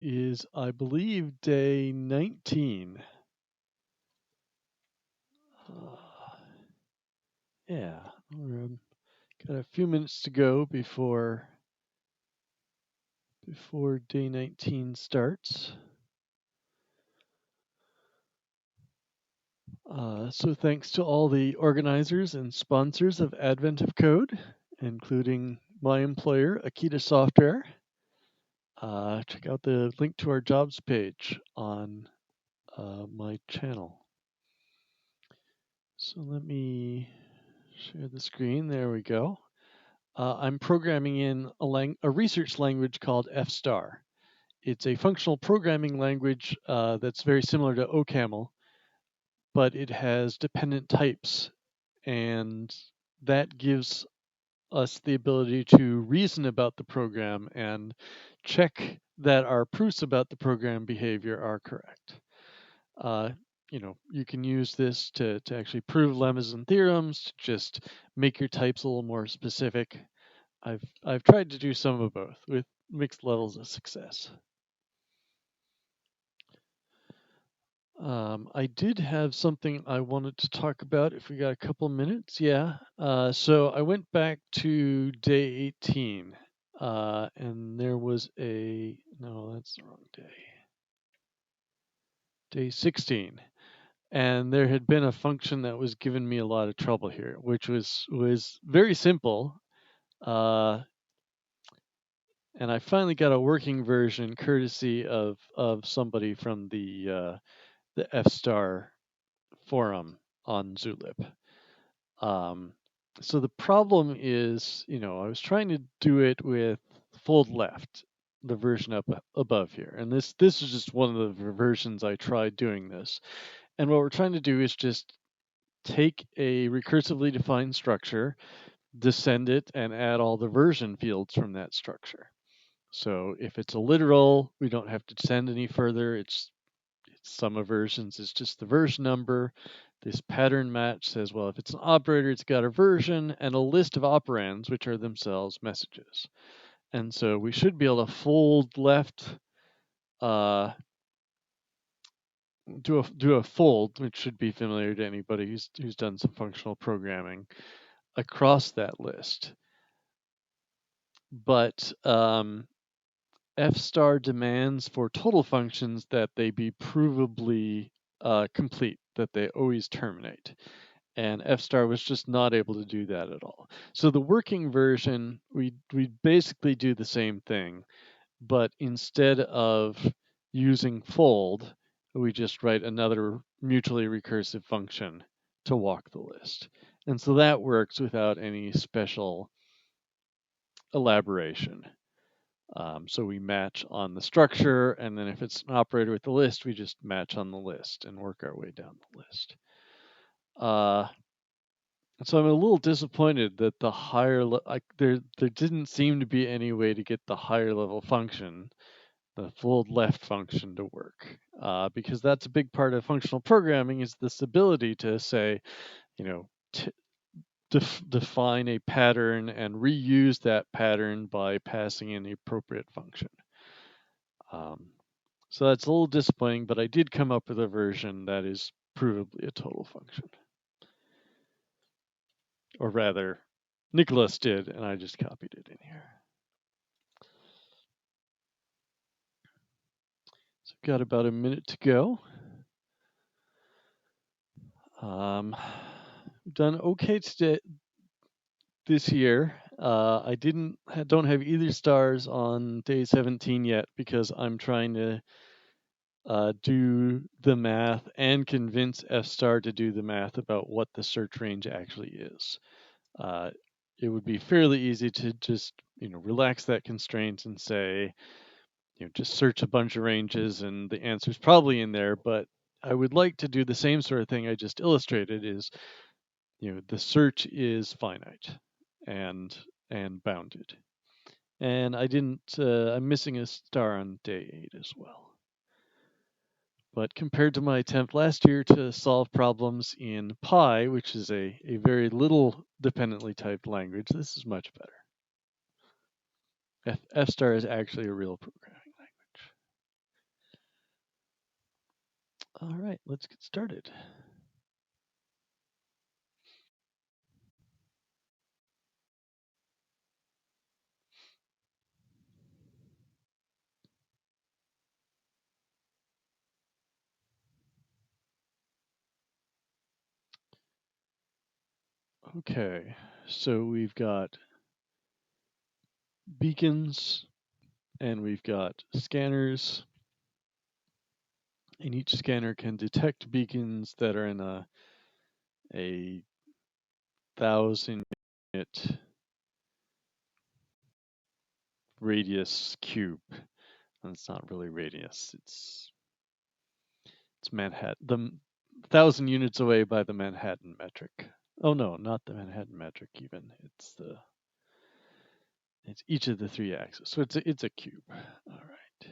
is, I believe, day 19. Uh, yeah, we're got a few minutes to go before day 19 starts. So thanks to all the organizers and sponsors of Advent of Code, including my employer, Akita Software. Check out the link to our jobs page on my channel. So let me share the screen. There we go. I'm programming in a research language called F-star. It's a functional programming language that's very similar to OCaml, but it has dependent types, and that gives us the ability to reason about the program and check that our proofs about the program behavior are correct. Uh, you can use this to actually prove lemmas and theorems, to just make your types a little more specific. I've tried to do some of both with mixed levels of success. I did have something I wanted to talk about if we got a couple minutes. Yeah. So I went back to day 18, and there was no, that's the wrong day. Day 16. And there had been a function that was giving me a lot of trouble here, which was very simple. Uh, and I finally got a working version courtesy of somebody from the F-star forum on Zulip. Um, so the problem is, I was trying to do it with fold left, the version up above here, and this is just one of the versions I tried doing this. And what we're trying to do is just take a recursively defined structure, descend it, and add all the version fields from that structure. So if it's a literal, we don't have to descend any further. It's sum of versions is just the version number. This pattern match says, well, if it's an operator, it's got a version and a list of operands, which are themselves messages. And so we should be able to fold left, uh, do a fold, which should be familiar to anybody who's done some functional programming, across that list. But F-star demands for total functions that they be provably complete, that they always terminate. And F-star was just not able to do that at all. So the working version, we basically do the same thing, but instead of using fold, we just write another mutually recursive function to walk the list. And so that works without any special elaboration. So we match on the structure, and then if it's an operator with the list, we just match on the list and work our way down the list. So I'm a little disappointed that the there didn't seem to be any way to get the higher level function, the fold left function, to work, because that's a big part of functional programming, is this ability to say, you know, define a pattern and reuse that pattern by passing in the appropriate function. So that's a little disappointing, but I did come up with a version that is provably a total function. Or rather, Nicholas did, and I just copied it in here. So I've got about a minute to go. Done okay today this year. I don't have either stars on day 17 yet because I'm trying to do the math and convince F-star to do the math about what the search range actually is. It would be fairly easy to just relax that constraint and say, just search a bunch of ranges and the answer's probably in there. But I would like to do the same sort of thing I just illustrated, is the search is finite and bounded. And I'm missing a star on day 8 as well. But compared to my attempt last year to solve problems in Pi, which is a very little dependently typed language, this is much better. F-star is actually a real programming language. All right, let's get started. Okay, so we've got beacons and we've got scanners, and each scanner can detect beacons that are in a 1,000 unit radius cube. And it's not really radius; it's Manhattan. The 1,000 units away by the Manhattan metric. Oh no, not the Manhattan metric. Even it's each of the three axes. So it's a cube. All right.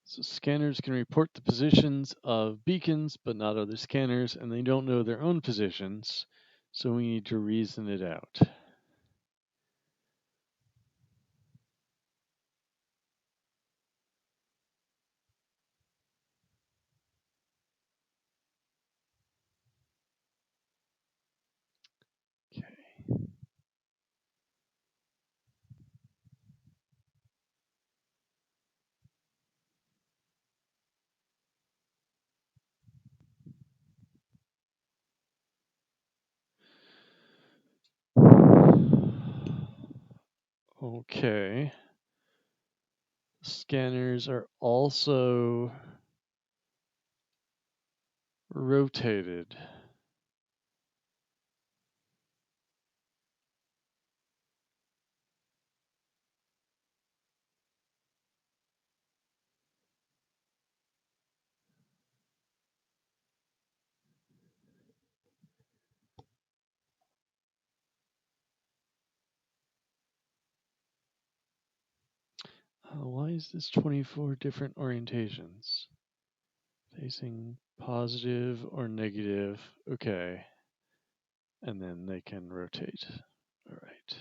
So scanners can report the positions of beacons, but not other scanners, and they don't know their own positions. So we need to reason it out. Okay. Okay. Scanners are also rotated. Why is this 24 different orientations? Facing positive or negative. Okay. And then they can rotate. All right.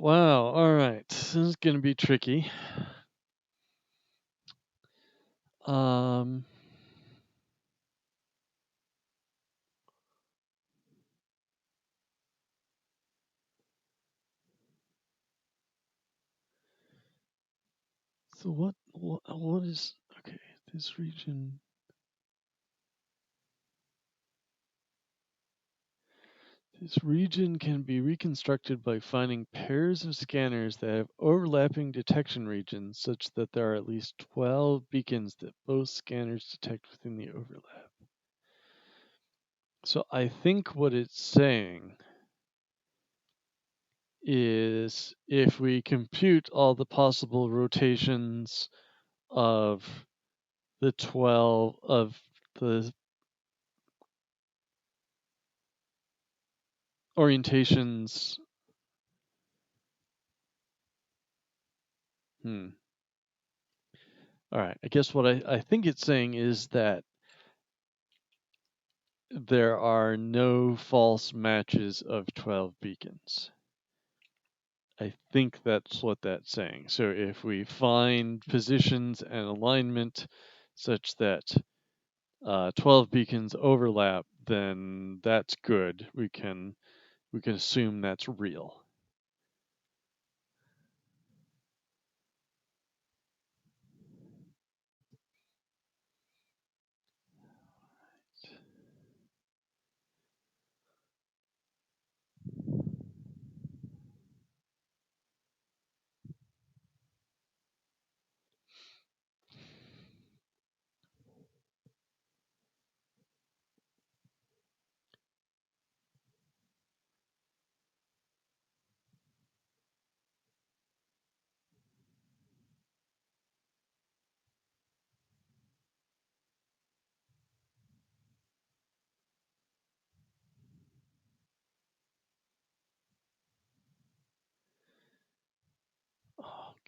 Wow. All right. This is going to be tricky. Um, so what is okay? This region. This region can be reconstructed by finding pairs of scanners that have overlapping detection regions such that there are at least 12 beacons that both scanners detect within the overlap. So I think what it's saying is if we compute all the possible rotations of the 12 of the orientations. All right. I guess what I think it's saying is that there are no false matches of 12 beacons. I think that's what that's saying. So if we find positions and alignment such that 12 beacons overlap, then that's good. We can assume that's real.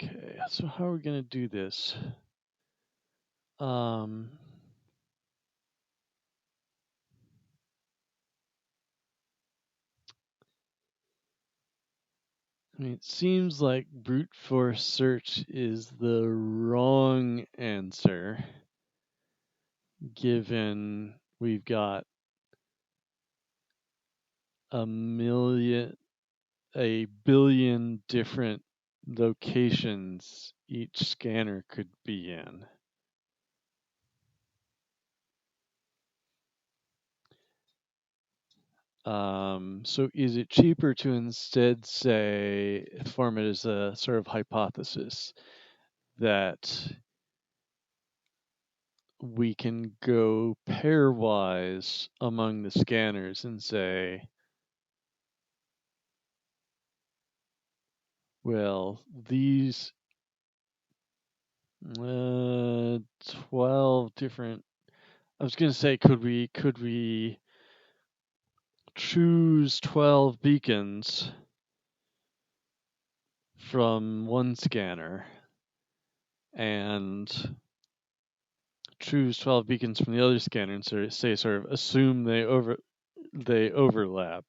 Okay, so how are we going to do this? I mean, it seems like brute force search is the wrong answer, given we've got a billion different locations each scanner could be in. So is it cheaper to instead say, form it as a sort of hypothesis that we can go pairwise among the scanners and say, well, these 12 different, I was going to say, could we choose 12 beacons from one scanner and choose 12 beacons from the other scanner and sort of assume they overlap?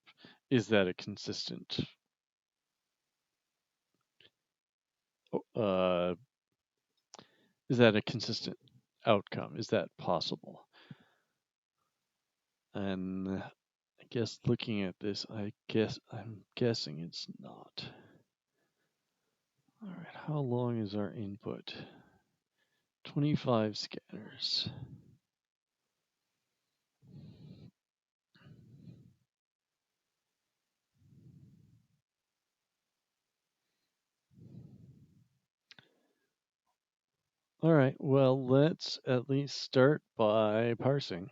Is that a consistent uh, outcome? Is that possible? And I guess looking at this, I'm guessing it's not. All right, how long is our input? 25 scanners. All right, well, let's at least start by parsing.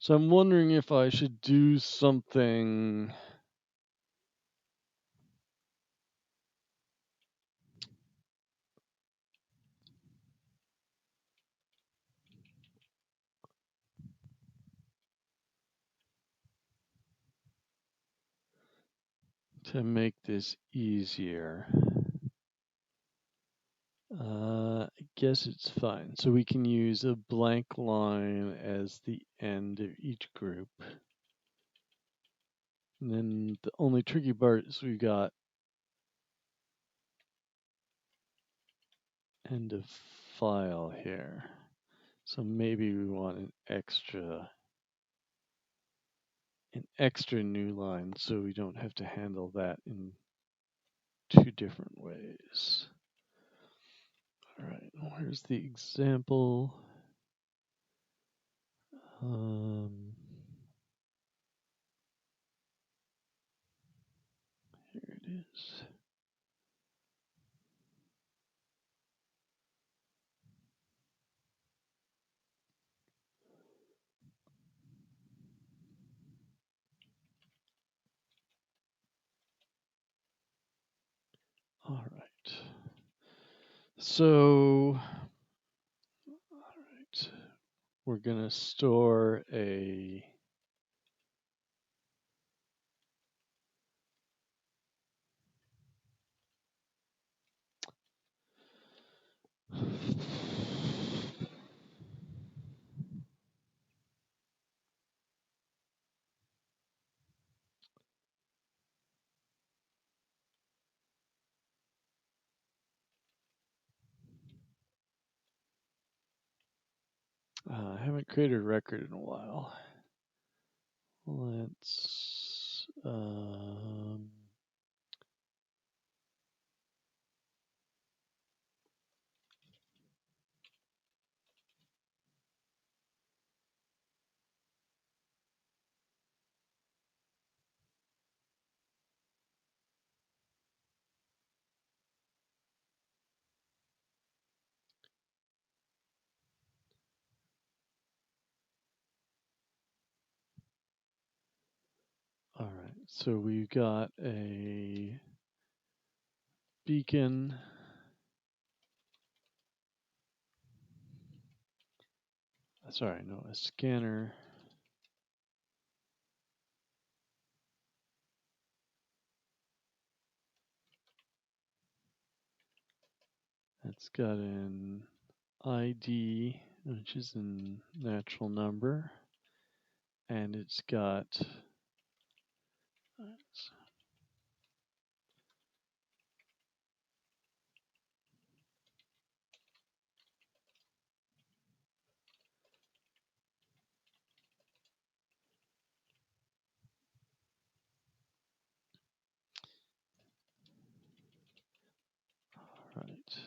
So I'm wondering if I should do something to make this easier. I guess it's fine. So we can use a blank line as the end of each group. And then the only tricky part is we've got end of file here. So maybe we want an extra new line so we don't have to handle that in two different ways. All right, where's the example? Here it is. All right. So, all right, we're gonna store a I haven't created a record in a while. Let's all right. So we've got a beacon. sorry, no, a scanner. It's got an ID, which is a natural number, and it's got right.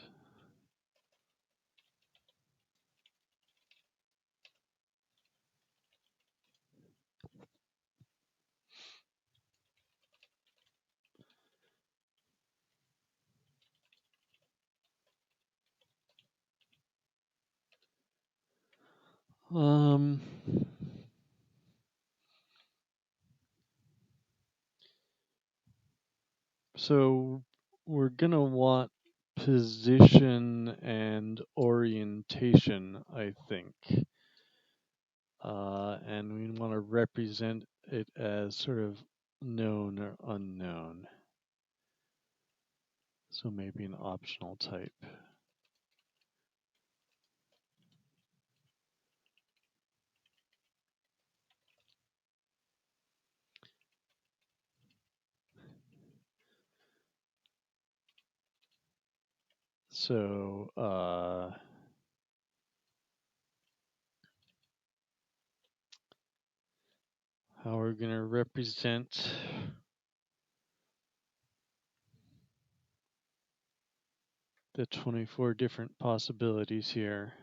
Um, so we're gonna want position and orientation, I think. And we want to represent it as sort of known or unknown. So maybe an optional type. So how we're going to represent the 24 different possibilities here.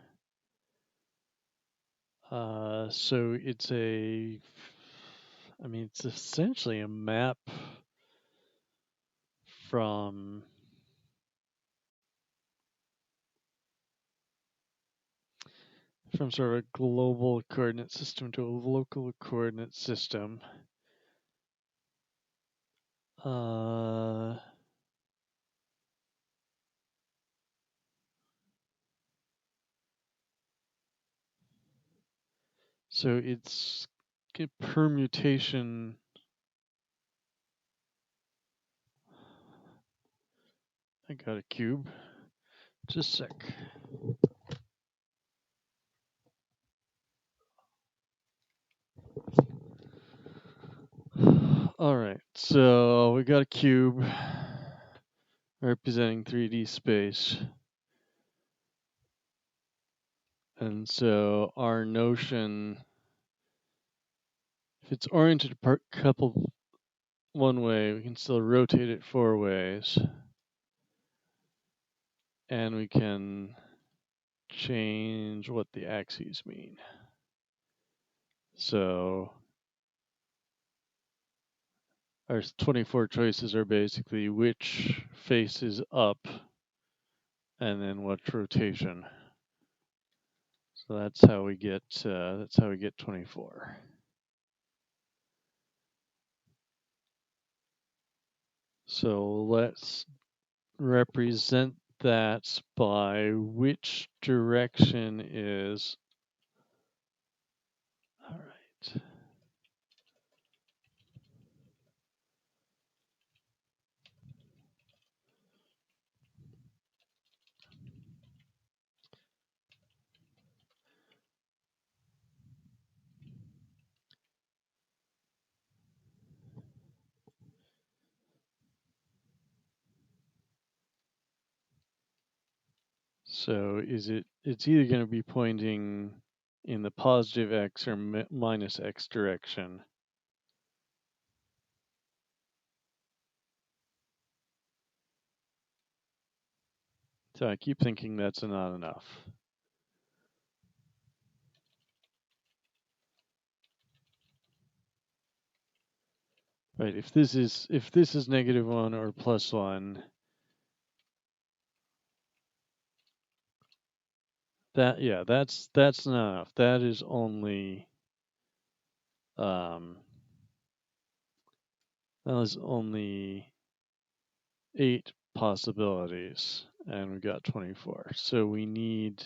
So it's it's essentially a map from sort of a global coordinate system to a local coordinate system. So it's permutation. I got a cube. Just a sec. All right, so we got a cube representing 3D space. And so our notion, if it's oriented coupled one way, we can still rotate it 4 ways. And we can change what the axes mean. So our 24 choices are basically which face is up and then what rotation. So that's how we get 24. So let's represent that by which direction is. All right. So it's either going to be pointing in the positive x or minus x direction. So I keep thinking that's not enough. Right, if this is -1 or +1, that's not enough. That is only um, 8 possibilities, and we got 24. So we need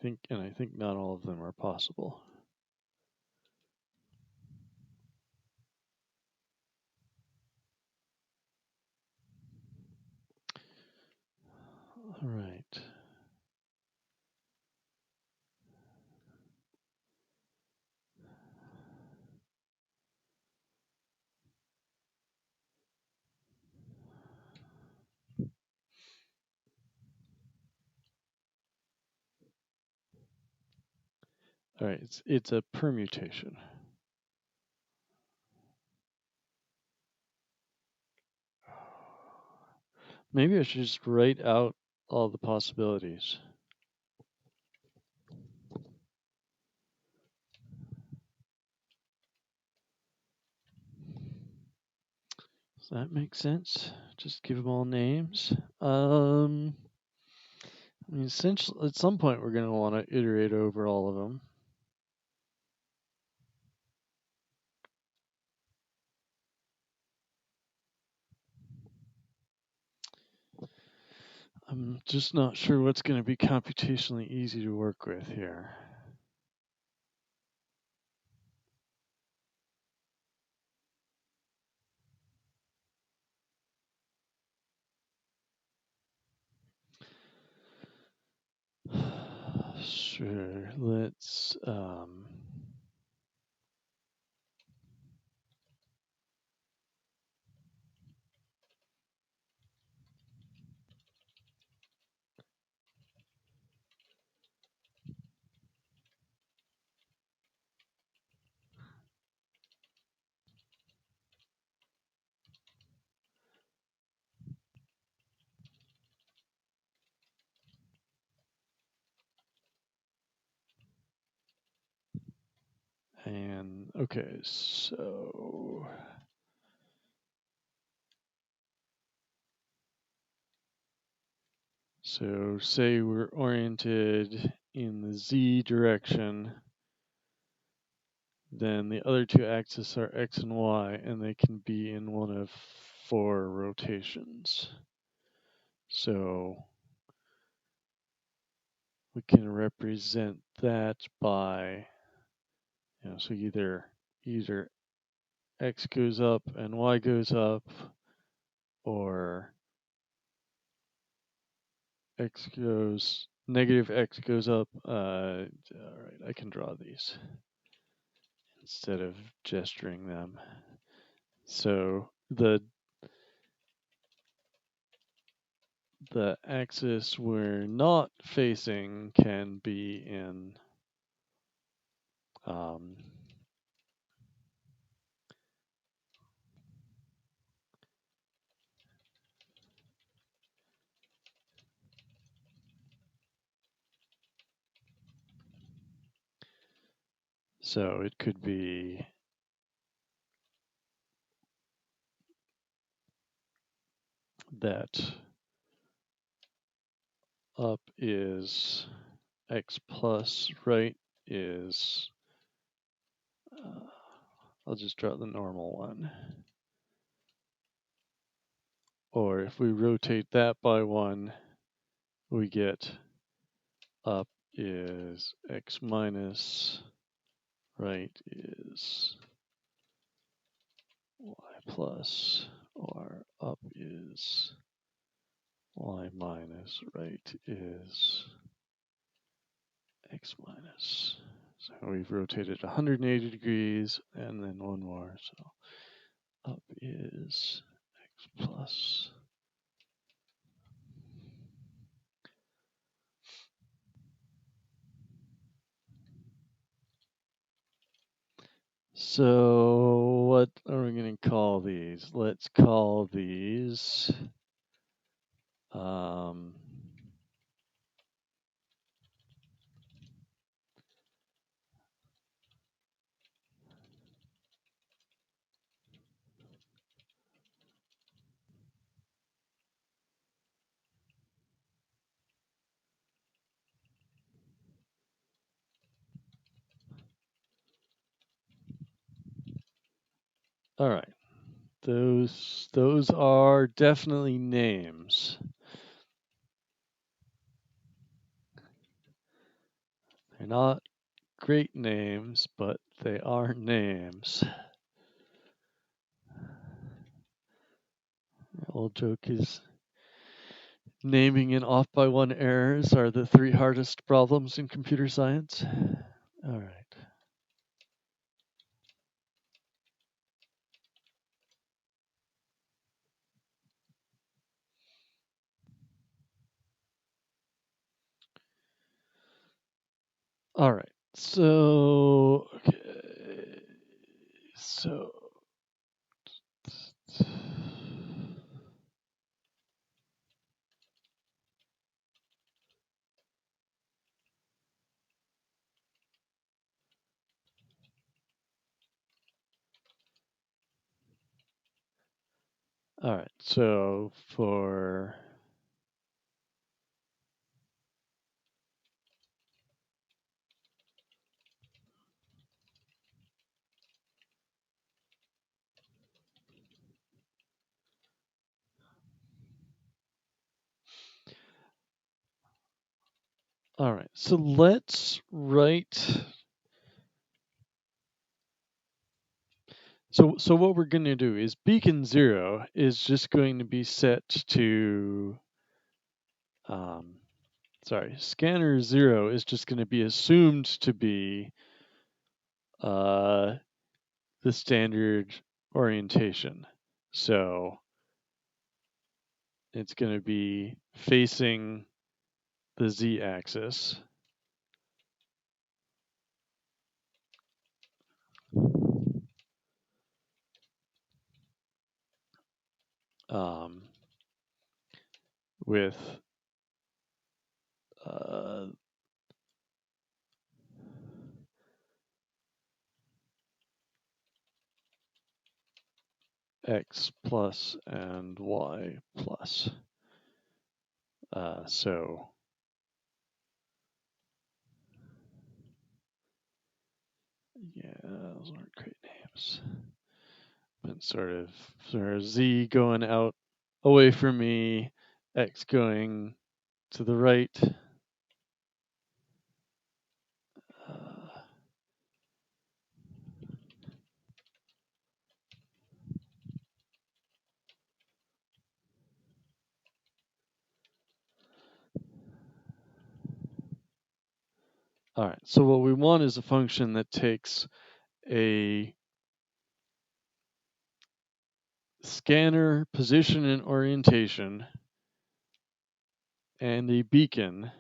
think not all of them are possible. All right. All right, it's a permutation. Maybe I should just write out all the possibilities. Does that make sense? Just give them all names. I mean, essentially, at some point, we're going to want to iterate over all of them. I'm just not sure what's going to be computationally easy to work with here. Sure, let's and okay, so say we're oriented in the Z direction, then the other two axes are X and Y, and they can be in one of 4 rotations. So we can represent that by, so either X goes up and Y goes up, or negative X goes up. All right, I can draw these instead of gesturing them. So the axis we're not facing can be in so it could be that up is X plus, right is, I'll just draw the normal one. Or if we rotate that by 1, we get up is X minus, right is Y plus, or up is Y minus, right is X minus. So we've rotated 180 degrees and then 1 more. So up is X plus. So what are we going to call these? Let's call these all right. Those are definitely names. They're not great names, but they are names. The old joke is naming and off by one errors are the three hardest problems in computer science. All right. All right. So, okay. So, all right. So for all right. So let's write. So what we're going to do is beacon 0 is just going to be set to um, sorry, scanner 0 is just going to be assumed to be uh, the standard orientation. So it's going to be facing the z-axis. Um, with uh, x plus and y plus. So yeah, those aren't great names. But sort of z going out away from me, x going to the right. Uh, all right, so what we want is a function that takes a scanner position and orientation and a beacon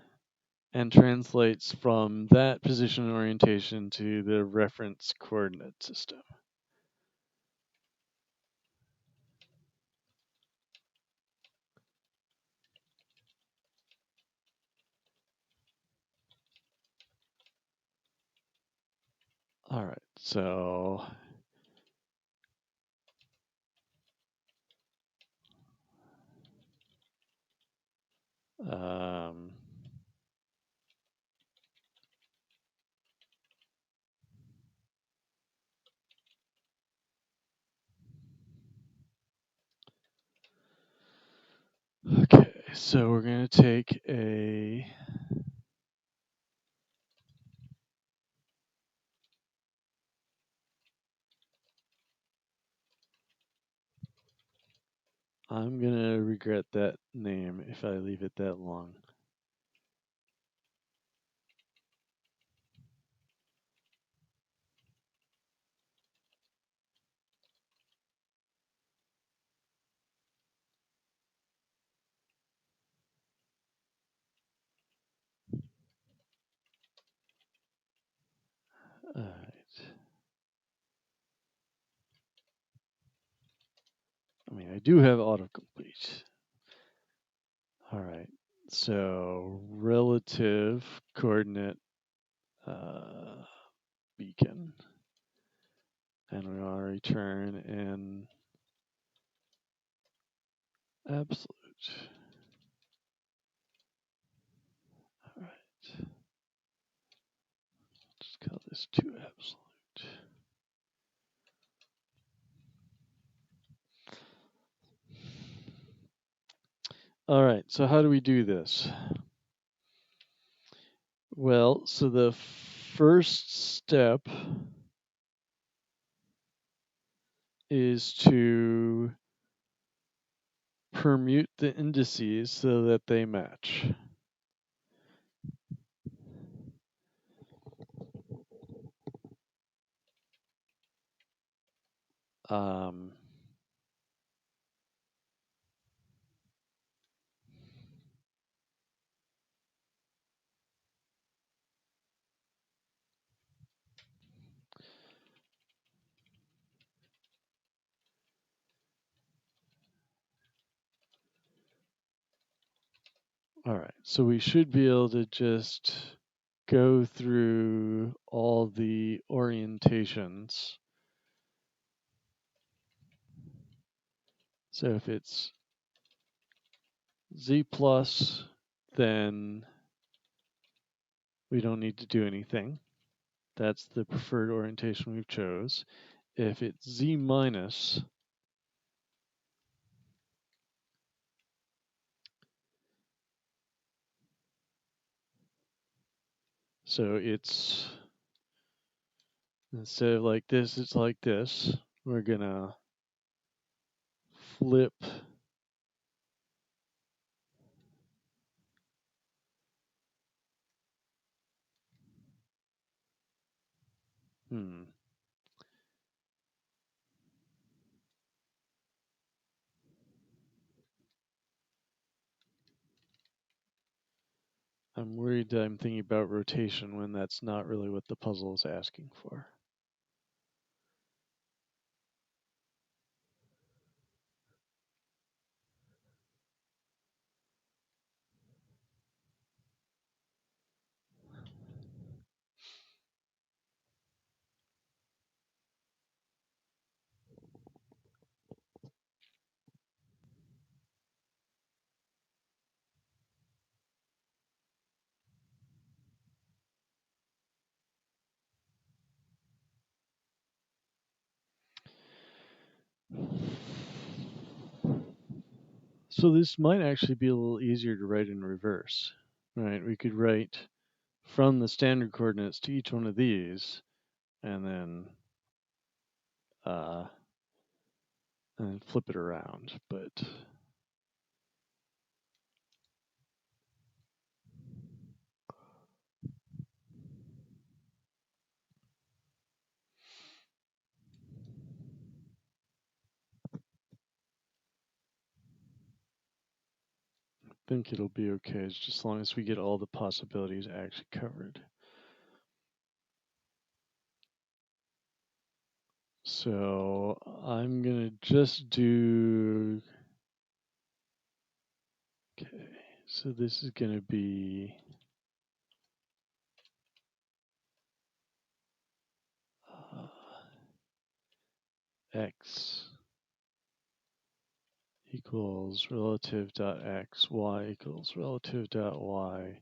and translates from that position and orientation to the reference coordinate system. All right, so um, okay, so we're going to take a I'm going to regret that name if I leave it that long. All right. I mean, I do have autocomplete. All right. So relative coordinate beacon. And we want to return an absolute. All right. Just call this 2 absolute. All right. So how do we do this? Well, so the first step is to permute the indices so that they match. Um, all right, so we should be able to just go through all the orientations. So if it's Z plus, then we don't need to do anything. That's the preferred orientation we've chose. If it's Z minus, so it's instead of like this, it's like this. We're gonna flip hmm. I'm worried that I'm thinking about rotation when that's not really what the puzzle is asking for. So this might actually be a little easier to write in reverse, right? We could write from the standard coordinates to each one of these, and then uh, flip it around. But I think it'll be okay, just as long as we get all the possibilities actually covered. So I'm gonna just do, okay, so this is gonna be x equals relative dot x, y equals relative dot y,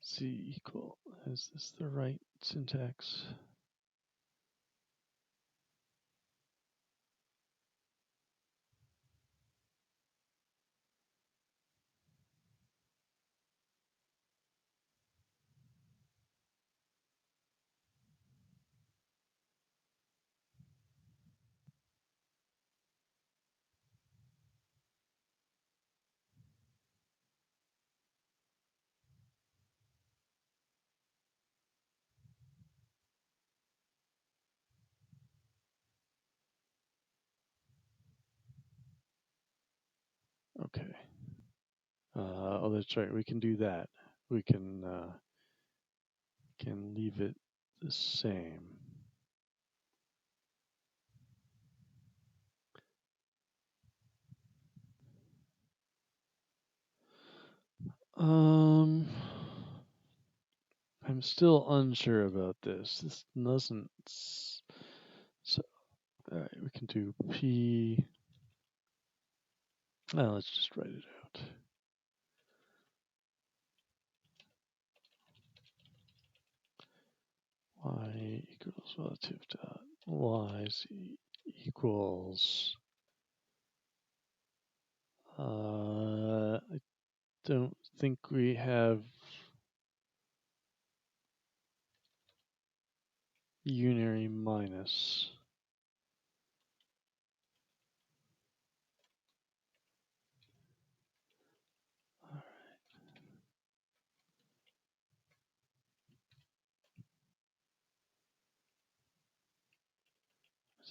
z equal, is this the right syntax? Okay. Oh, that's right. We can do that. We can leave it the same. Um, I'm still unsure about this. This doesn't. So, all right, we can do p. Well, let's just write it out. Y equals relative dot y z equals. I don't think we have unary minus.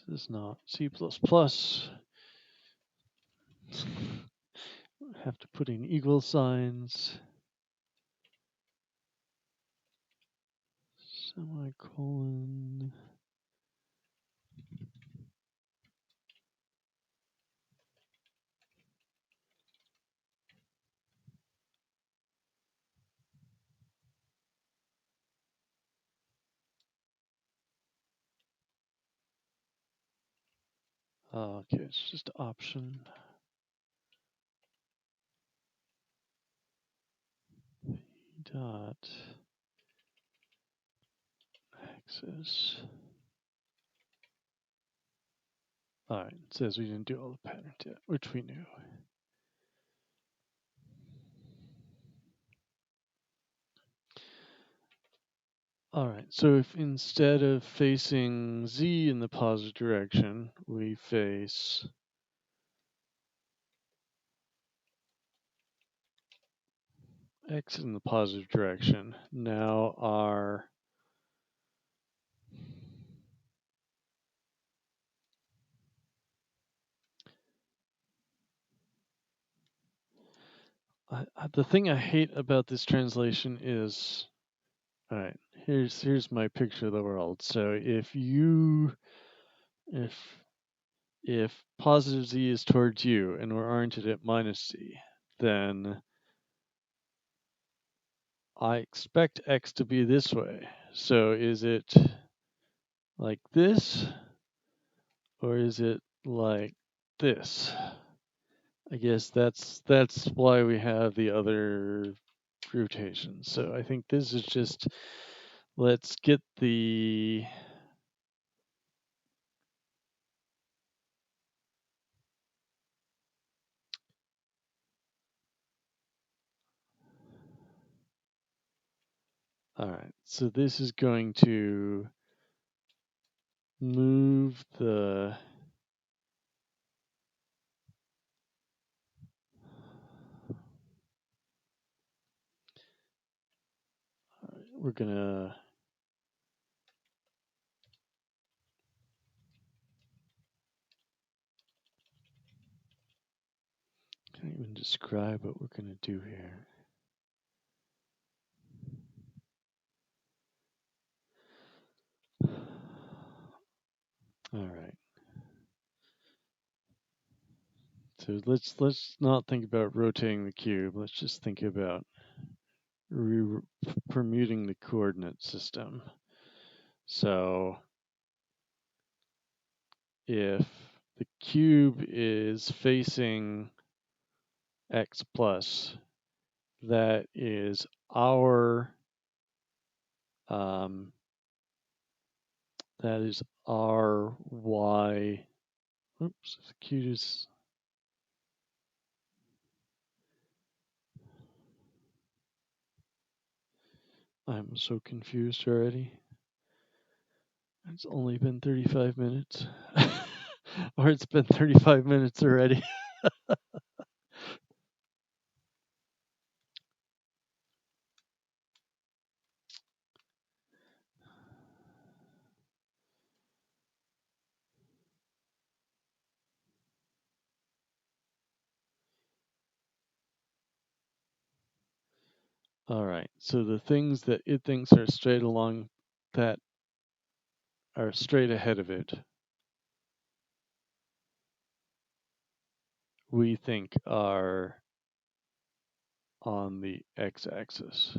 This is not C++. Have to put in equal signs. Semicolon. Okay, it's just option. Dot axis. All right, it says we didn't do all the patterns yet, which we knew. All right, so if instead of facing Z in the positive direction, we face X in the positive direction, now our the thing I hate about this translation is, all right, here's my picture of the world. So if positive Z is towards you and we're oriented at minus Z, then I expect X to be this way. So is it like this, or is it like this? I guess that's why we have the other rotation. So I think this is just, let's get the all right. So this is going to move the we're gonna can't even describe what we're gonna do here. All right. So let's not think about rotating the cube. Let's just think about permuting the coordinate system. So if the cube is facing x plus, that is our y. Oops, the cube is. I'm so confused already. It's only been 35 minutes. Or it's been 35 minutes already. All right, so the things that it thinks are straight along, that are straight ahead of it, we think are on the x-axis.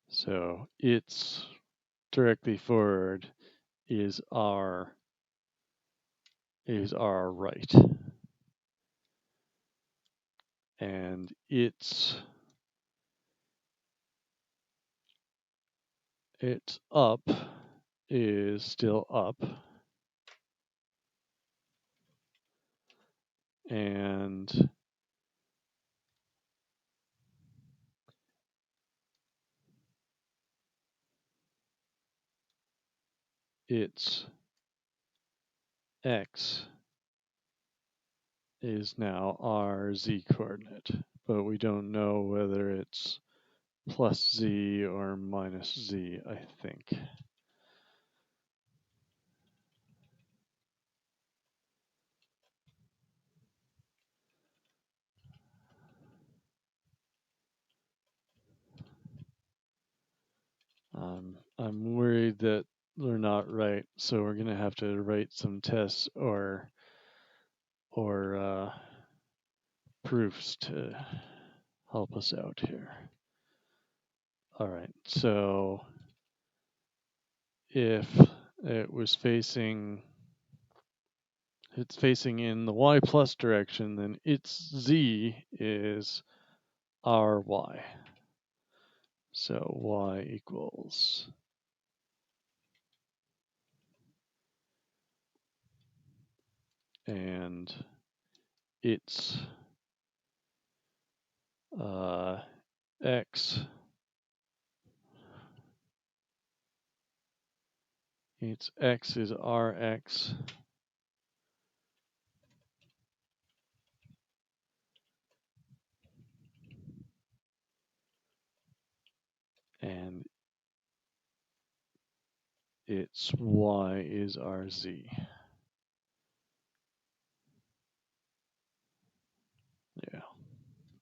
So its directly forward is our right, and its up is still up, and its x is now our z coordinate, but we don't know whether it's plus z or minus z, I think. I'm worried that we're not right, so we're gonna have to write some tests or proofs to help us out here. All right, so if it was facing, it's facing in the y plus direction, then its z is our y. So y equals and its x, its x is rx, and its y is rz. Yeah.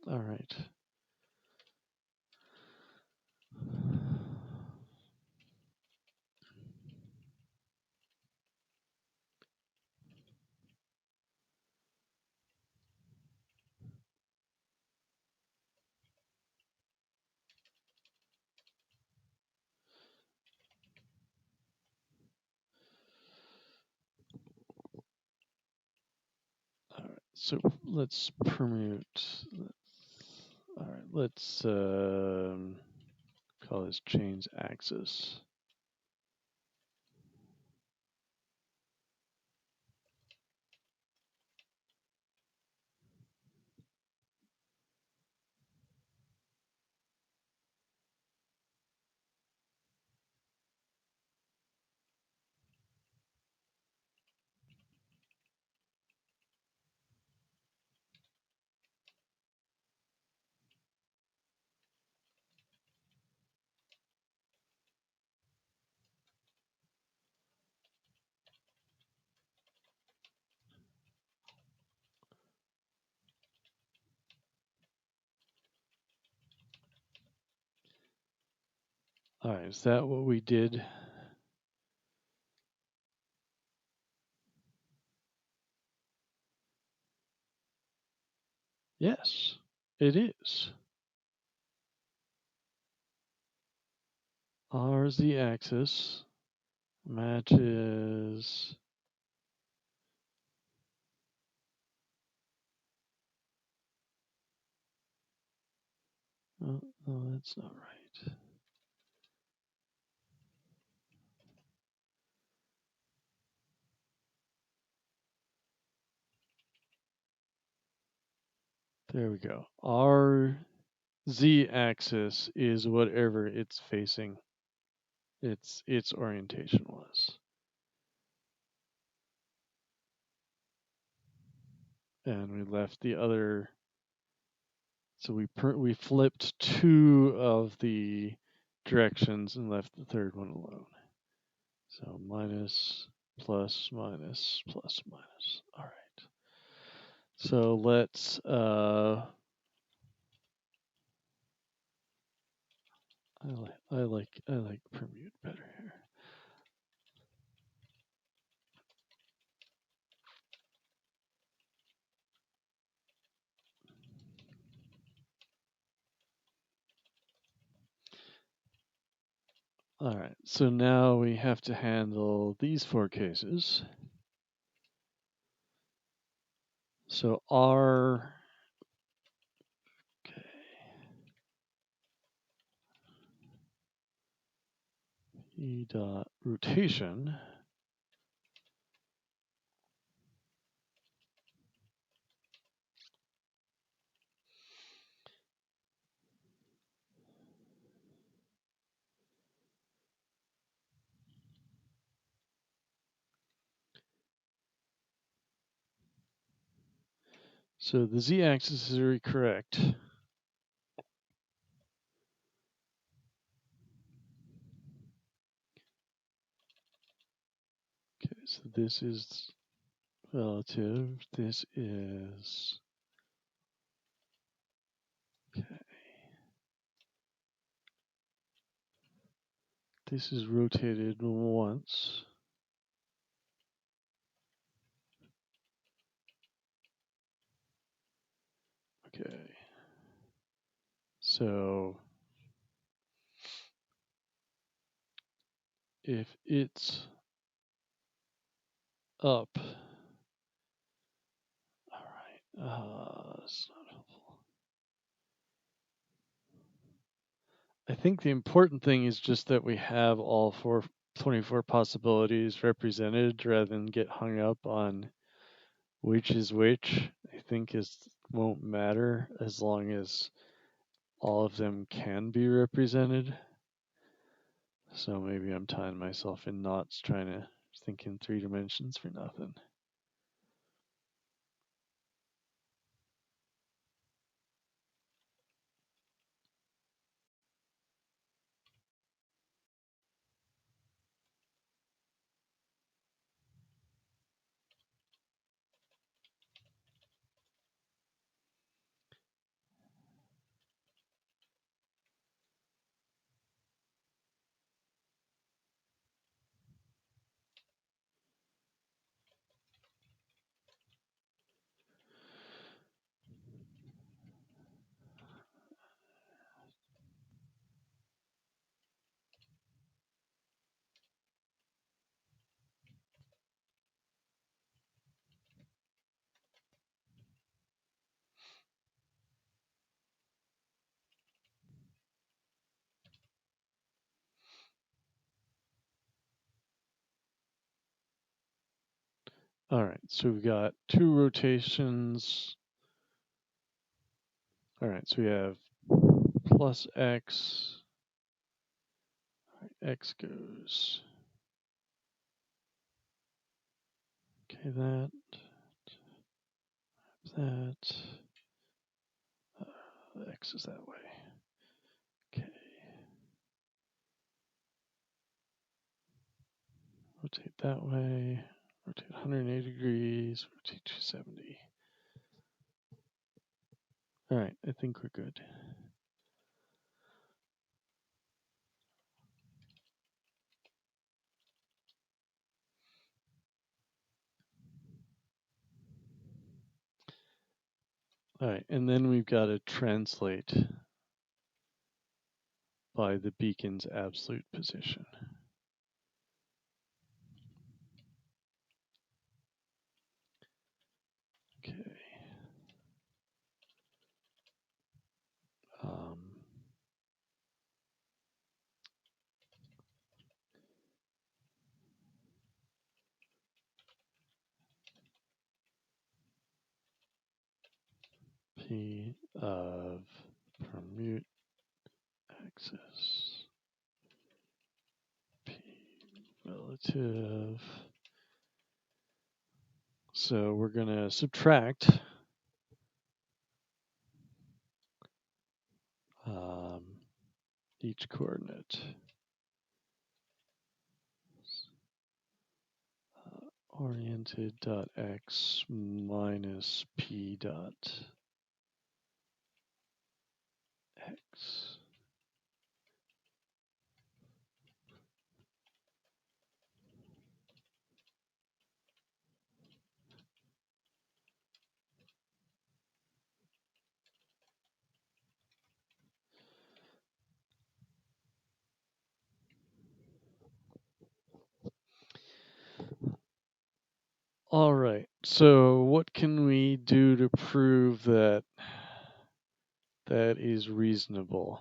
All right. All right. So let's permute. All right. Let's call this change axis. All right. Is that what we did? Yes, it is. R is the axis, matches. Oh, no, that's not right. There we go. Our z-axis is whatever it's facing. Its orientation was. And we left the other. So we flipped two of the directions and left the third one alone. So minus, plus, minus, plus, minus. All right. So let's I like permute better here. All right, so now we have to handle these four cases. So R, okay, E dot rotation So the z-axis is very correct. Okay, so this is relative. This is okay. This is rotated once. Okay. So if it's up, all right. It's not helpful. I think the important thing is just that we have all 24 possibilities represented rather than get hung up on which is which. I think is won't matter as long as all of them can be represented. So maybe I'm tying myself in knots trying to think in 3 dimensions for nothing. All right, so we've got 2 rotations. All right, so we have plus x. All right, x goes. Okay, that. X is that way. Okay. Rotate that way. Rotate 180 degrees. Rotate 270. All right, I think we're good. All right, and then we've got to translate by the beacon's absolute position. Okay. Um, P of permute axis. P relative. So we're going to subtract each coordinate. Oriented dot x minus p dot x. All right. So what can we do to prove that that is reasonable?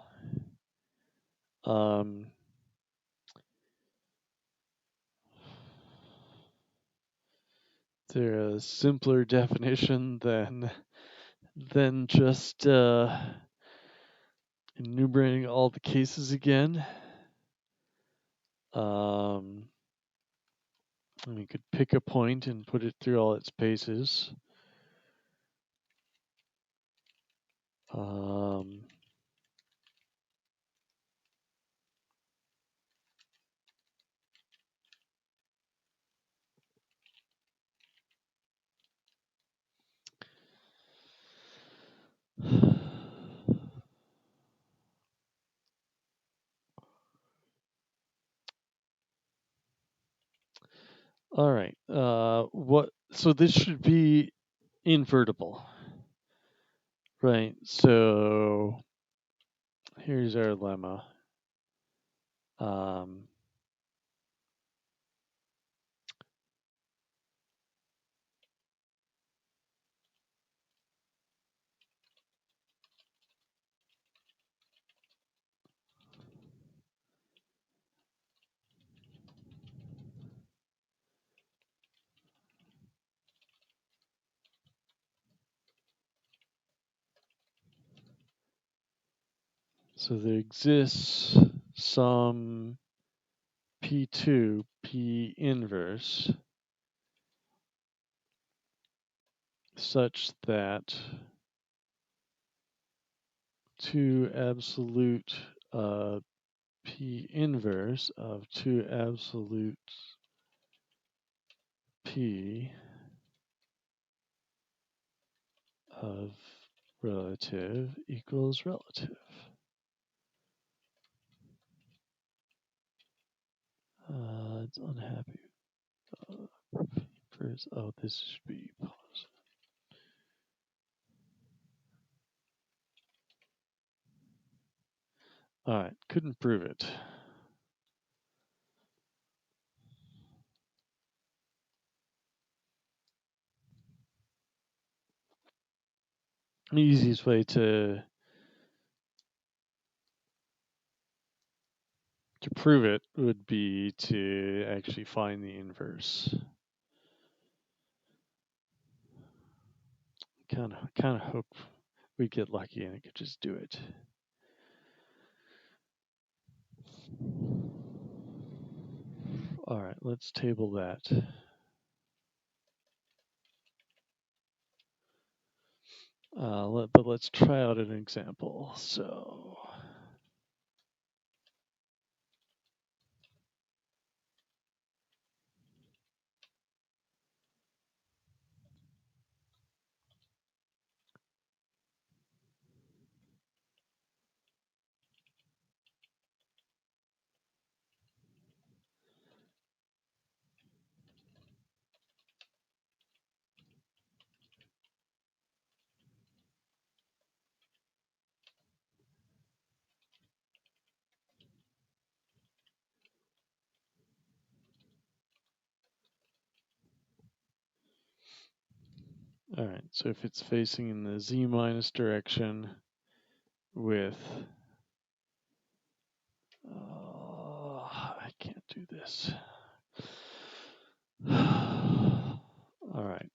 There's a simpler definition than just enumerating all the cases again. We could pick a point and put it through all its paces. Um, all right. So this should be invertible, right? So here's our lemma. Um, so there exists some P2, P inverse, such that 2 absolute P inverse of 2 absolute P of relative equals relative. It's unhappy. First, oh, this should be positive. All right, couldn't prove it. The easiest way to prove it would be to actually find the inverse. Kind of hope we get lucky and it could just do it. All right, let's table that. But let's try out an example. So, all right, so if it's facing in the z minus direction with, I can't do this. All right,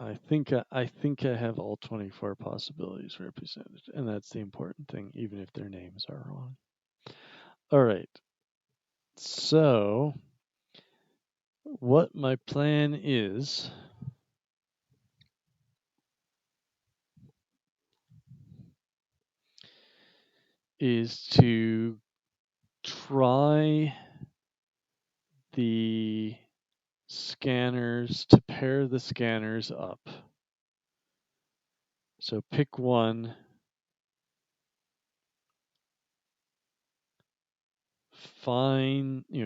I think I have all 24 possibilities represented, and that's the important thing, even if their names are wrong. All right, so what my plan is to try the scanners, to pair the scanners up. So pick one,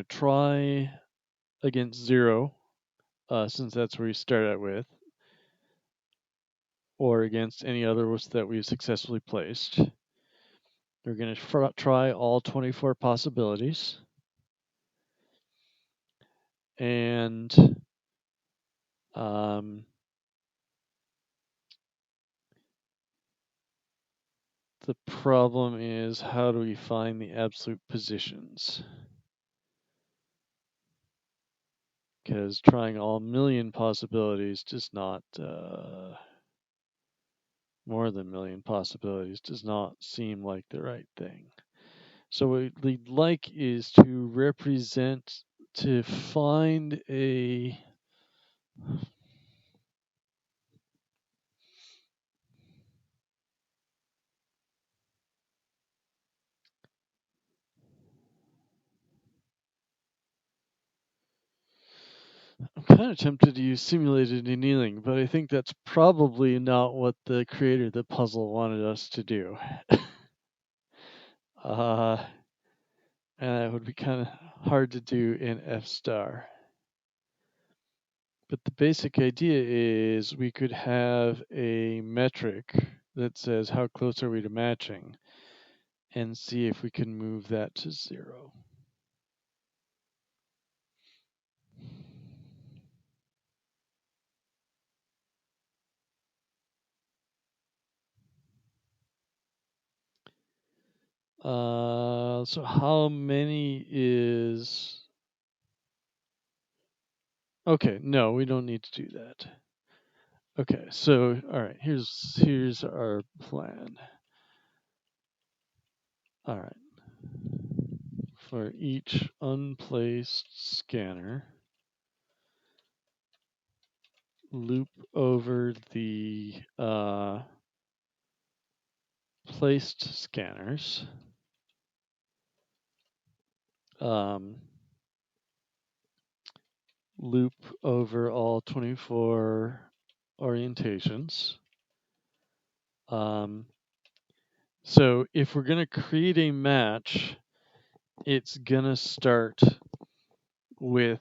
try against 0, since that's where you start out with, or against any other that we've successfully placed. We're going to try all 24 possibilities. And the problem is, how do we find the absolute positions? Because trying all million possibilities does not, more than million possibilities does not seem like the right thing. So what we'd like is to represent, to find a kind of tempted to use simulated annealing, but I think that's probably not what the creator of the puzzle wanted us to do. uh, and that would be kind of hard to do in F star. But the basic idea is we could have a metric that says how close are we to matching and see if we can move that to 0. So how many is... Okay, no, we don't need to do that. Okay, so all right, here's our plan. All right. For each unplaced scanner, loop over the placed scanners. Loop over all 24 orientations. So if we're going to create a match, it's going to start with,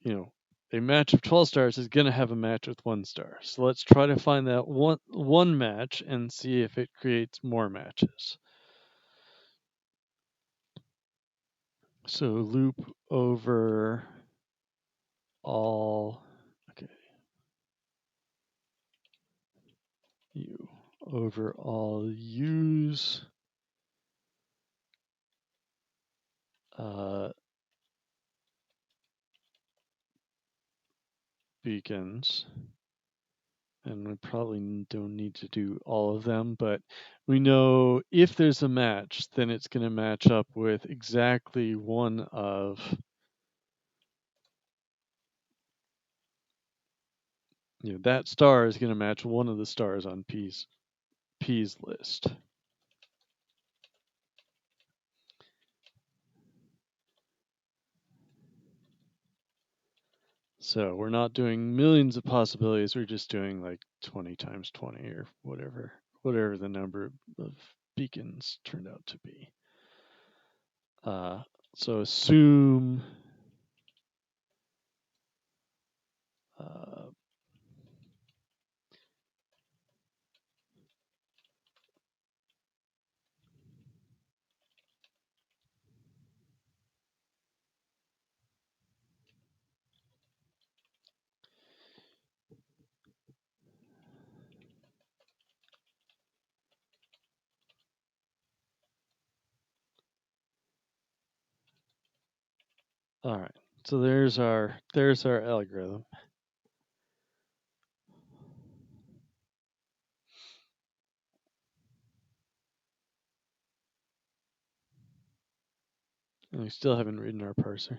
a match of 12 stars is going to have a match with 1 star. So let's try to find that one match and see if it creates more matches. So loop over all, okay, U over all U's, beacons, and we probably don't need to do all of them, but we know if there's a match, then it's going to match up with exactly one of that star is going to match one of the stars on P's list. So we're not doing millions of possibilities. We're just doing like 20 times 20 or whatever the number of beacons turned out to be. So assume all right. So there's our algorithm. And we still haven't written our parser.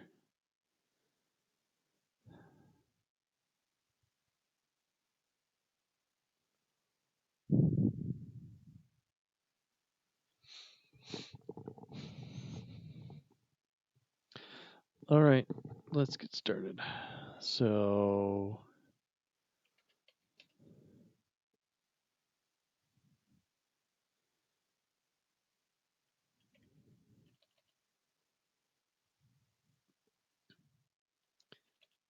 All right, let's get started. So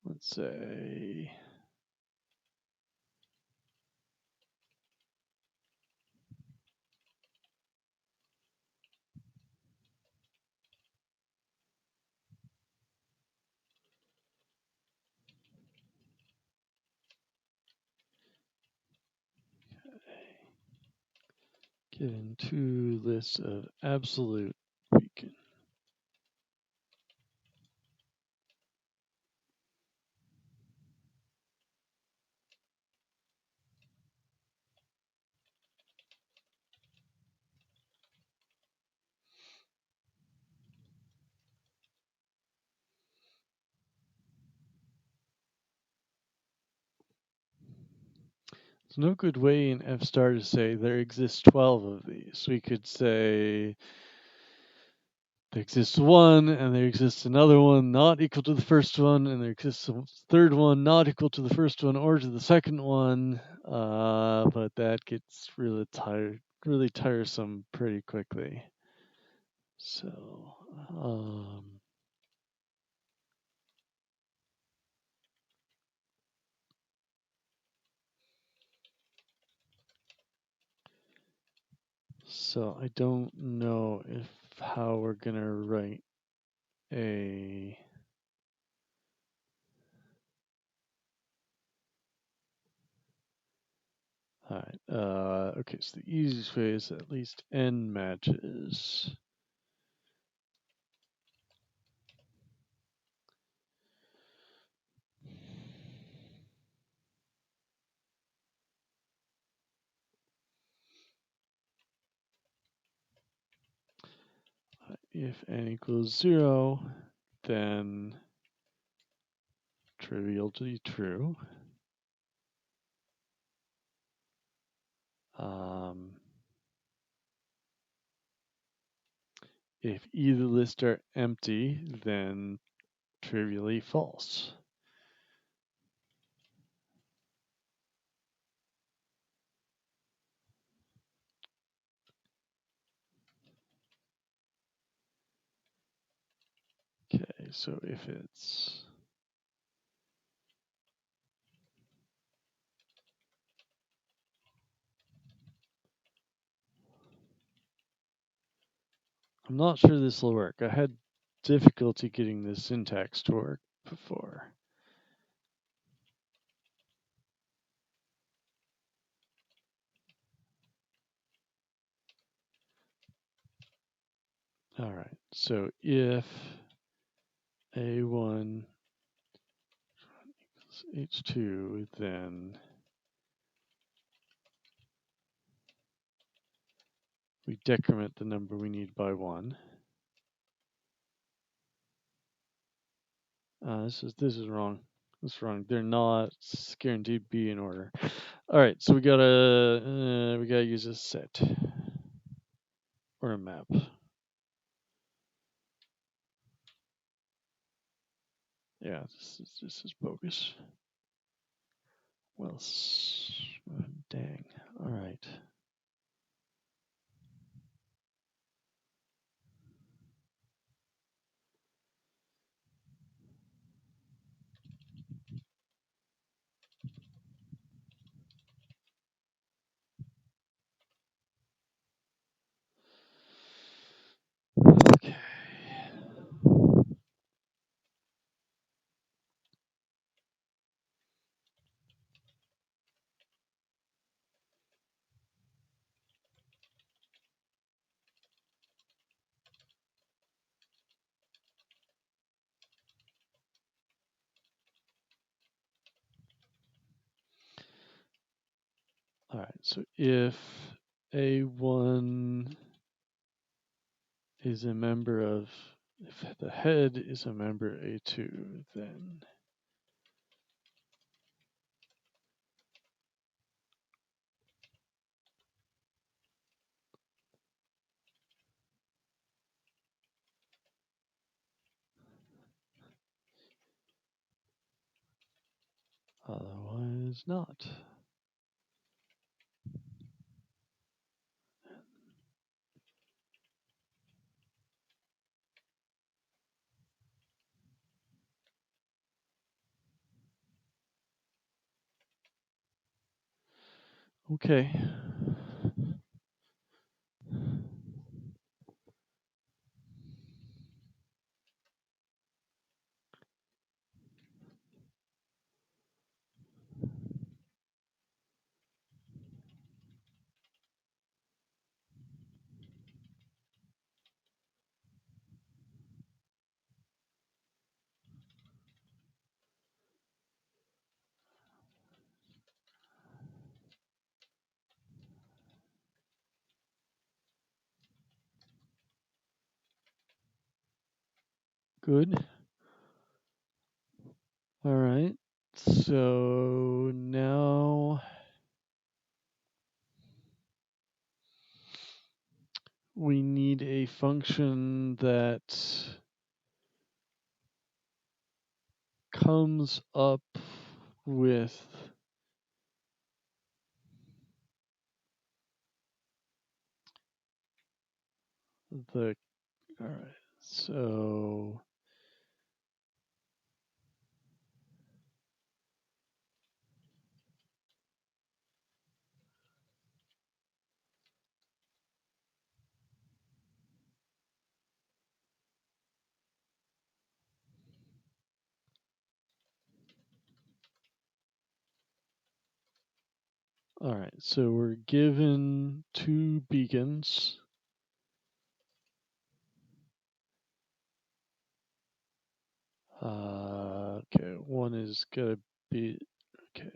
let's say given 2 lists of absolute beacon. There's no good way in F star to say there exist 12 of these. We could say there exists one, and there exists another one not equal to the first one, and there exists a third one not equal to the first one or to the second one. But that gets really tiresome pretty quickly. So, so I don't know how we're gonna write a. All right. Okay. So the easiest way is at least n matches. If n equals 0, then trivial to be true. If either list are empty, then trivially false. Okay, so if it's I'm not sure this will work. I had difficulty getting the syntax to work before. All right, so if A1 equals H2, then we decrement the number we need by 1. This is wrong. This is wrong. They're not guaranteed be in order. All right, so we gotta use a set or a map. Yeah, this is bogus. Well, dang. All right. Okay. All right. So if A1 is a member of, if the head is a member A2, then otherwise not. Okay. Good. All right. So now we need a function that comes up with the, all right, so all right, so we're given two beacons. Okay, one is gonna be, okay.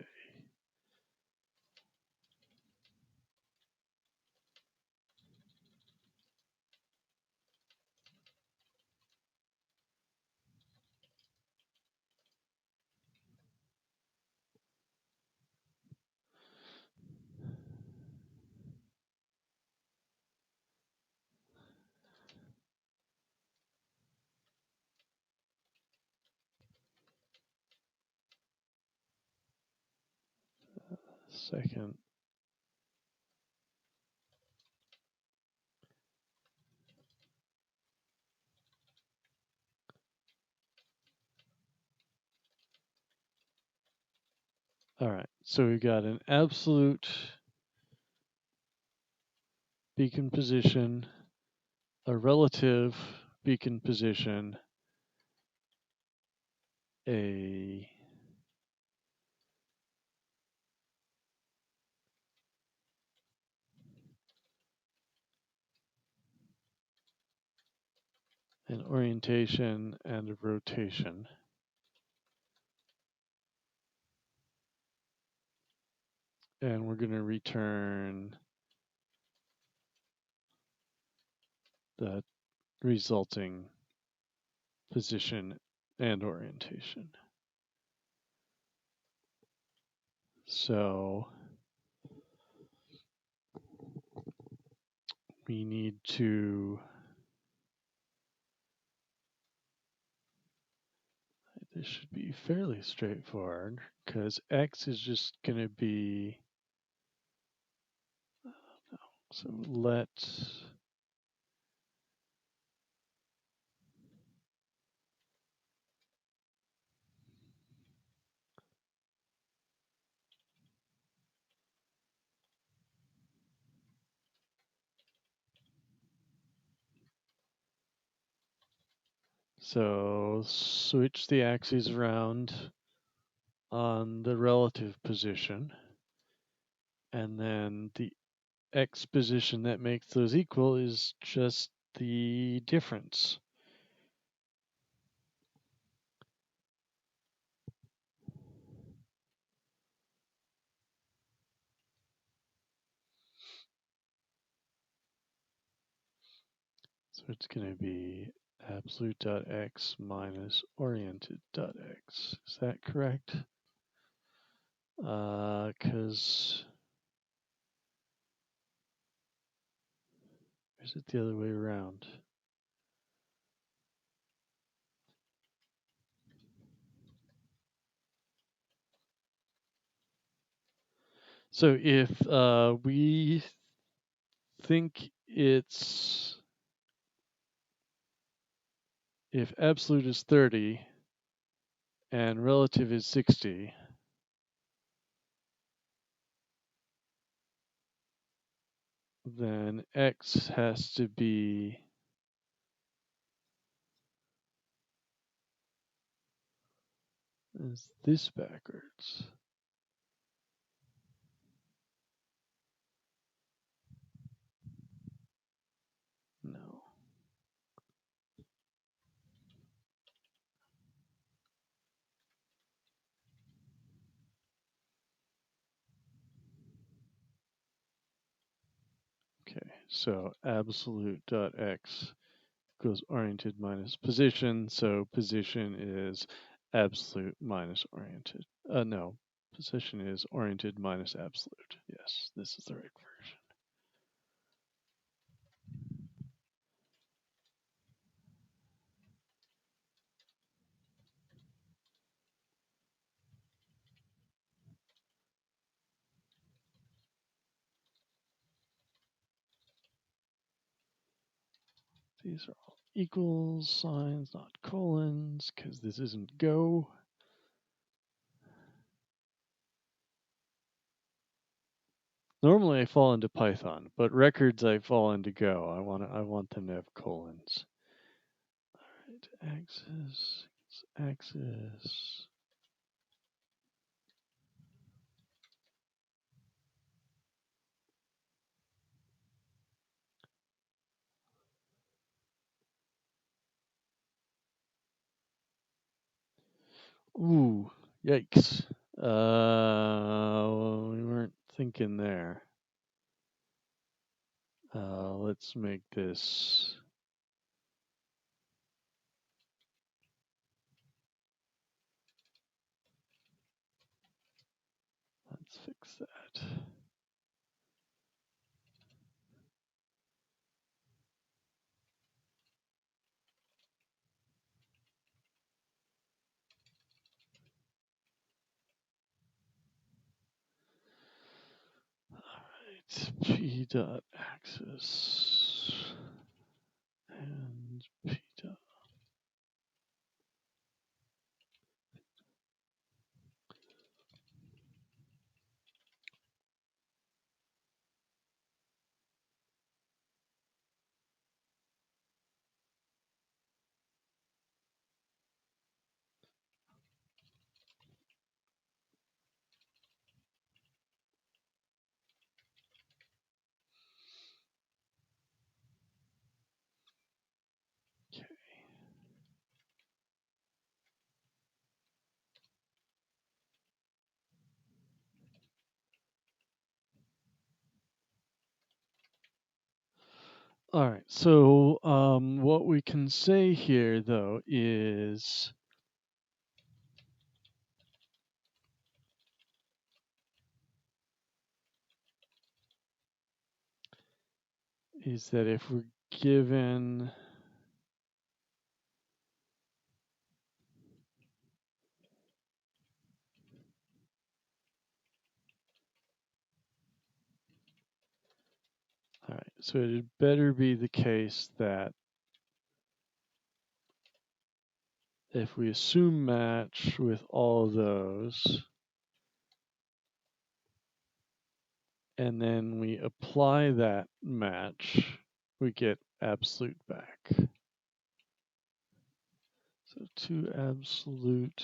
Second. All right, so we've got an absolute beacon position, a relative beacon position, an orientation, and a rotation. And we're going to return the resulting position and orientation. So we need to, this should be fairly straightforward because X is just going to be, so switch the axes around on the relative position, and then the X position that makes those equal is just the difference. So it's going to be absolute.x minus oriented.x. Is that correct? Because is it the other way around? So if we think it's, if absolute is 30 and relative is 60, then X has to be, is this backwards? No. Okay, so absolute.x equals oriented minus position, so position is absolute minus oriented. No, position is oriented minus absolute. Yes, this is the right version. These are all equals signs, not colons, because this isn't Go. Normally I fall into Python, but records I fall into Go. I want them to have colons. All right, axis. Ooh, yikes. We weren't thinking there. Let's make this. Let's fix that. P dot axis and P dot. Okay. All right. So what we can say here, though, is that if we're given all right, so it better be the case that if we assume match with all of those, and then we apply that match, we get absolute back. So to absolute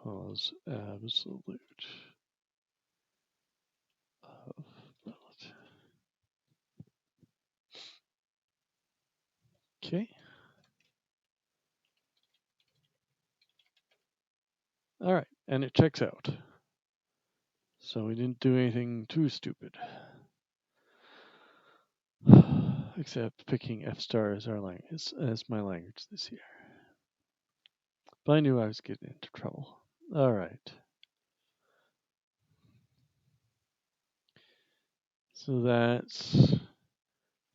cause absolute of relative. Okay. All right, and it checks out. So we didn't do anything too stupid. Except picking F star as our language, as my language this year. But I knew I was getting into trouble. All right. So that's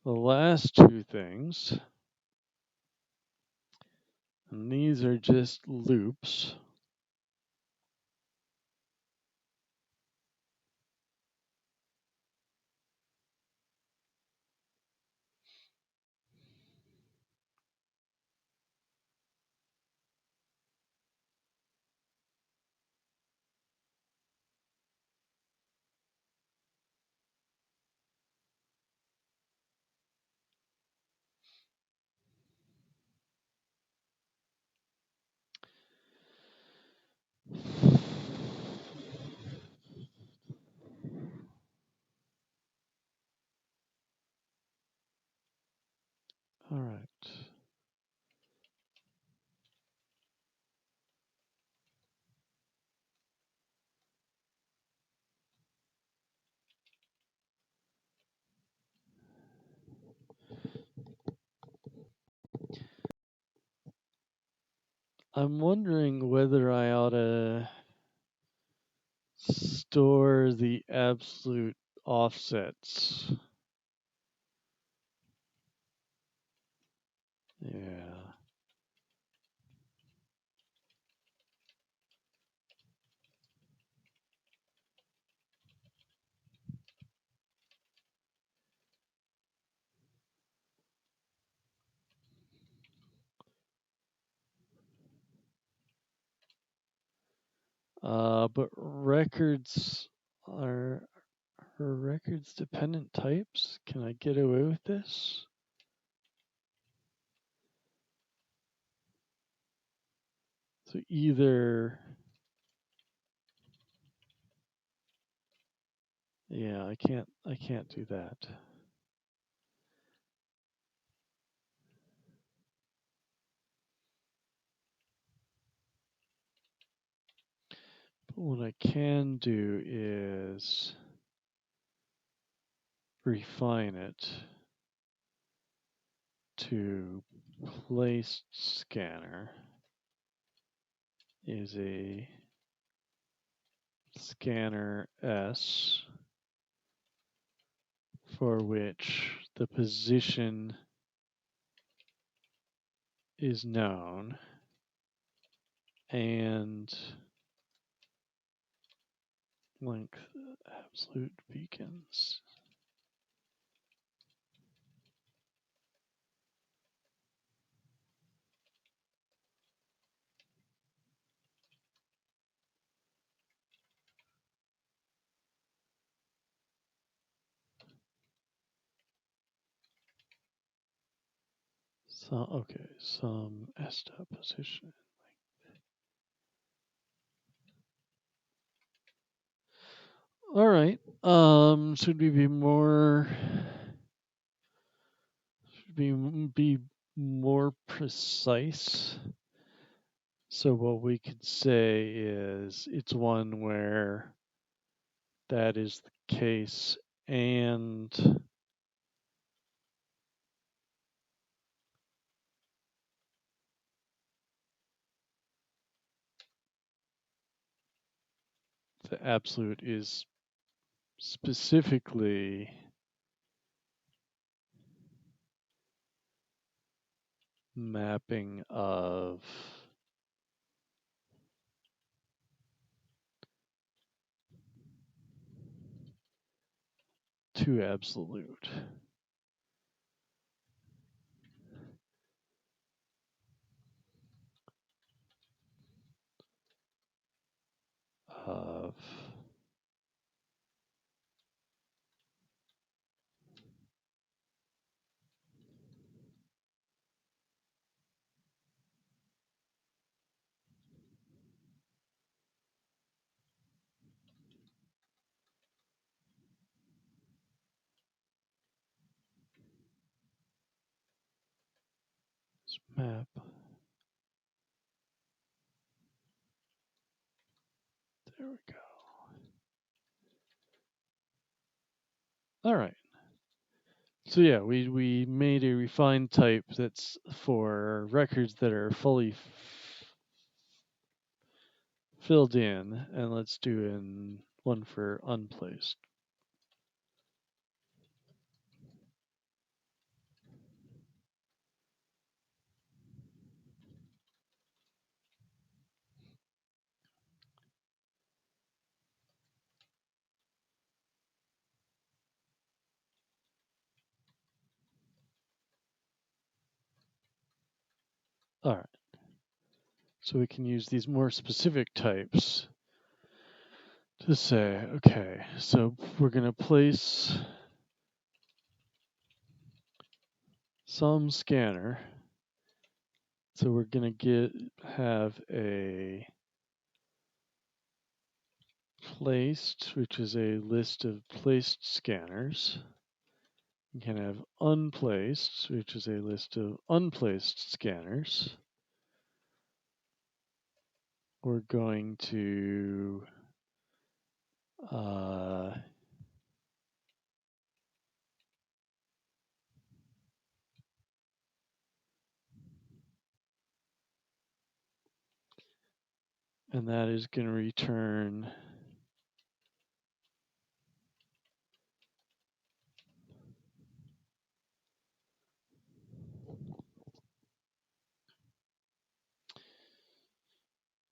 the last two things. And these are just loops. All right. I'm wondering whether I ought to store the absolute offsets. Yeah. But records are records dependent types. Can I get away with this? So either, yeah, I can't do that. But what I can do is refine it to placed scanner is a scanner S for which the position is known and length absolute beacons. So okay, some S-step position. All right. Should we be more? Should we be more precise? So what we could say is it's one where that is the case, and the absolute is specifically mapping of to absolute. Of map. There we go. All right. So yeah, we made a refined type that's for records that are fully filled in, and let's do one for unplaced. All right. So we can use these more specific types to say, okay, so we're going to place some scanner. So we're going to have a placed, which is a list of placed scanners. We can have unplaced, which is a list of unplaced scanners. We're going to and that is going to return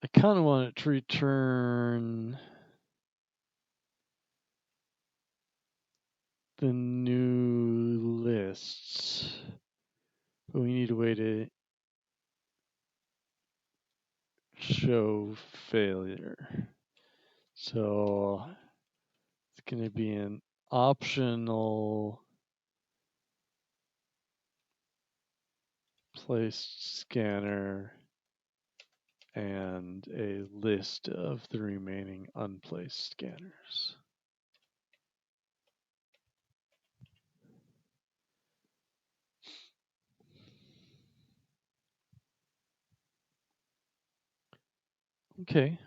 I kind of want it to return the new lists, but we need a way to show failure. So it's going to be an optional placed scanner and a list of the remaining unplaced scanners. Okay.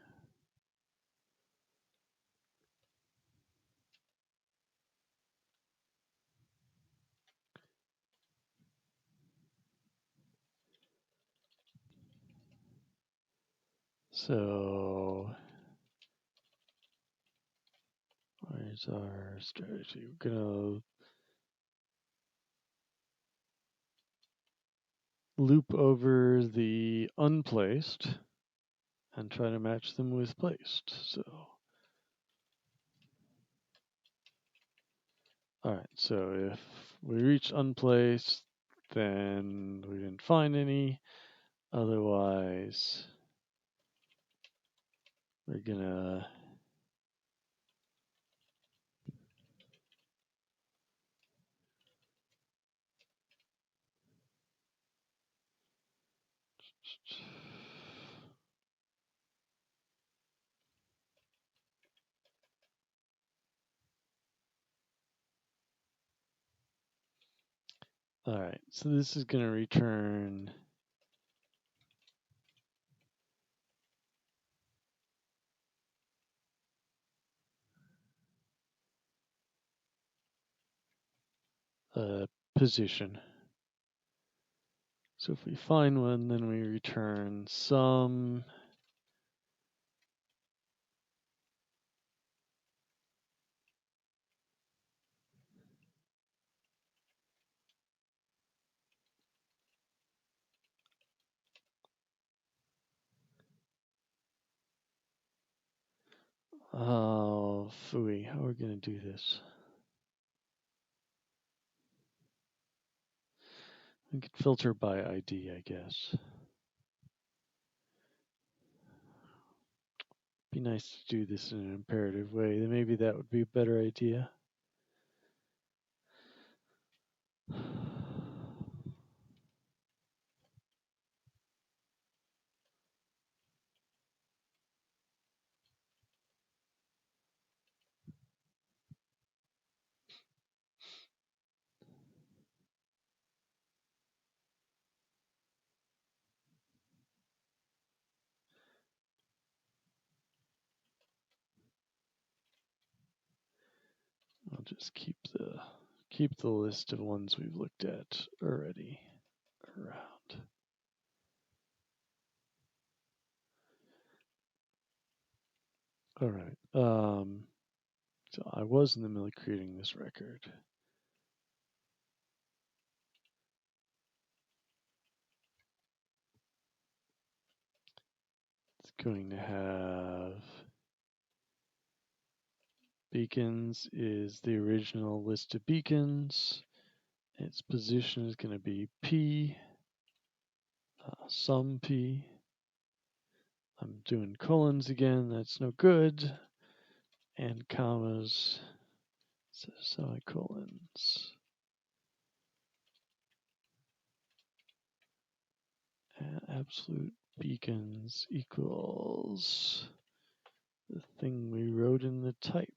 So where's our strategy? We're gonna loop over the unplaced and try to match them with placed. So, all right. So if we reach unplaced, then we didn't find any. Otherwise, we're gonna all right. So this is gonna return a position. So if we find one, then we return some. Oh, phooey. How are we gonna do this? We could filter by ID, I guess. Be nice to do this in an imperative way. Then maybe that would be a better idea. I'll just keep the list of ones we've looked at already around. All right. So I was in the middle of creating this record. It's going to have beacons is the original list of beacons. Its position is going to be P, sum P. I'm doing colons again, that's no good. And commas, semicolons. And absolute beacons equals the thing we wrote in the type.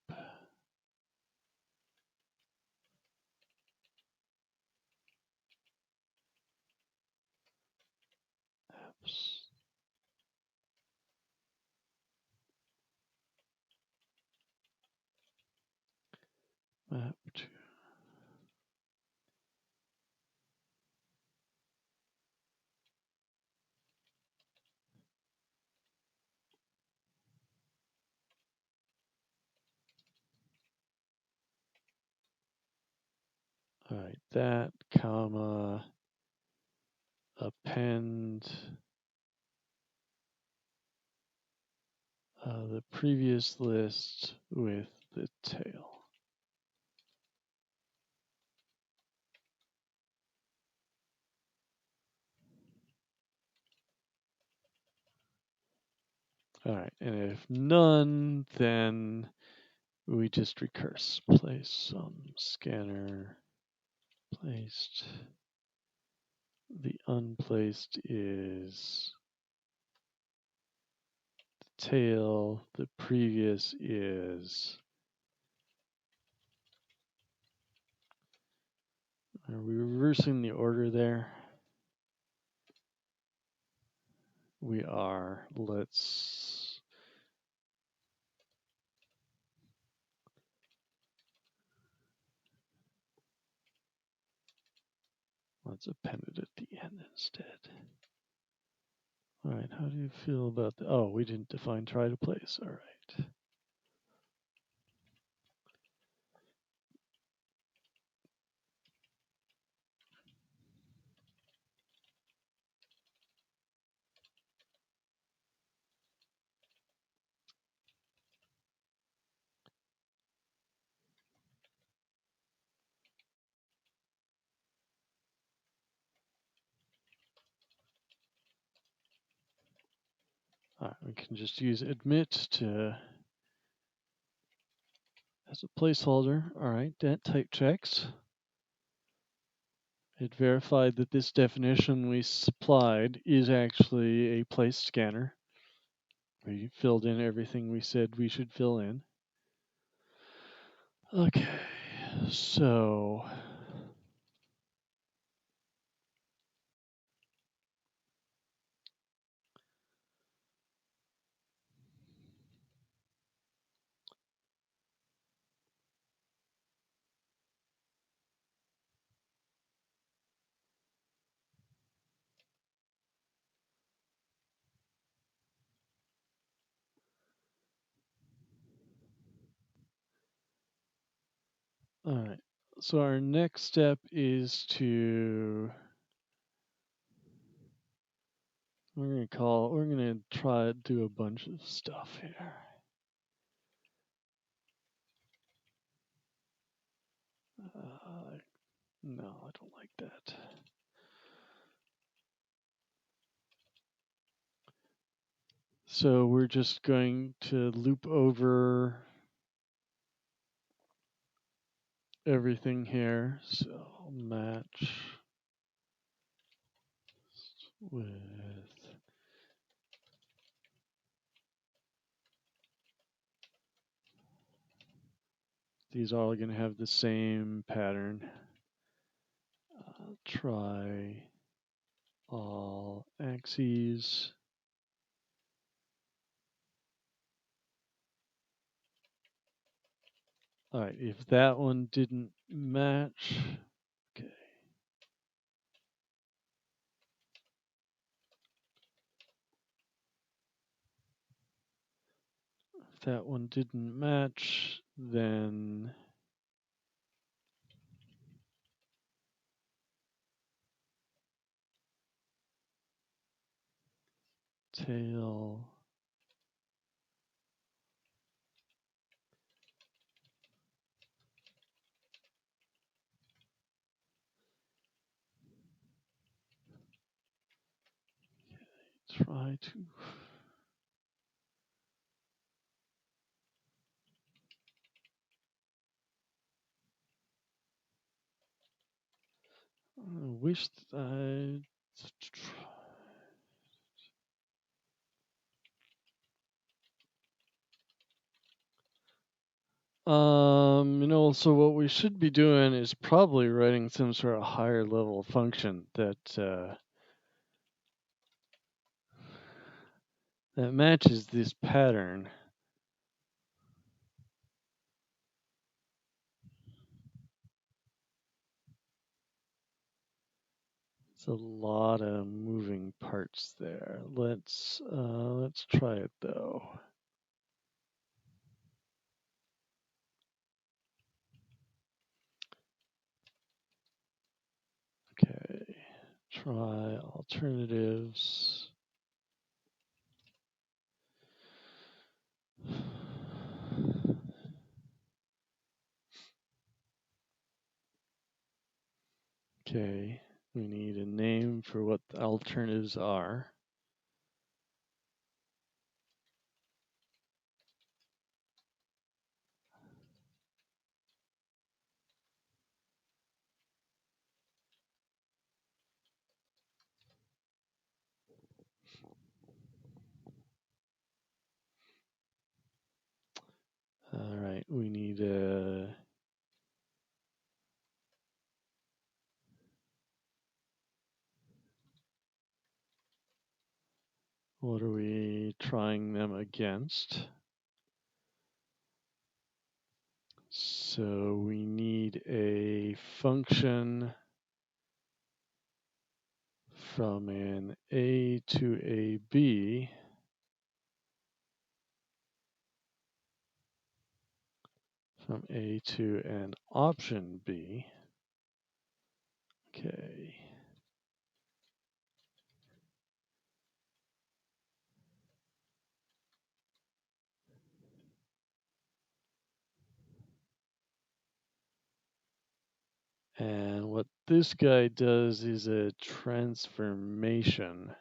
Apps. Map to. All right, that comma append the previous list with the tail. All right, and if none, then we just recurse. Place some scanner placed. The unplaced is the tail. The previous is. Are we reversing the order there? We are. Let's append it at the end instead. All right, how do you feel about the, oh, we didn't define try to place. All right. All right, we can just use admit to as a placeholder. All right, that type checks. It verified that this definition we supplied is actually a place scanner. We filled in everything we said we should fill in. Okay, so all right. So our next step is to we're gonna try to do a bunch of stuff here. No, I don't like that. So we're just going to loop over everything here. So match with these all going to have the same pattern. Try all axes. All right, if that one didn't match, okay. If that one didn't match, then tail. Try to. I wish I. So what we should be doing is probably writing some sort of higher level function that that matches this pattern. It's a lot of moving parts there. Let's try it though. Okay, try alternatives. Okay, we need a name for what the alternatives are. trying them against. So we need a function from an A to a B from A to an option B. Okay. And what this guy does is a transformation.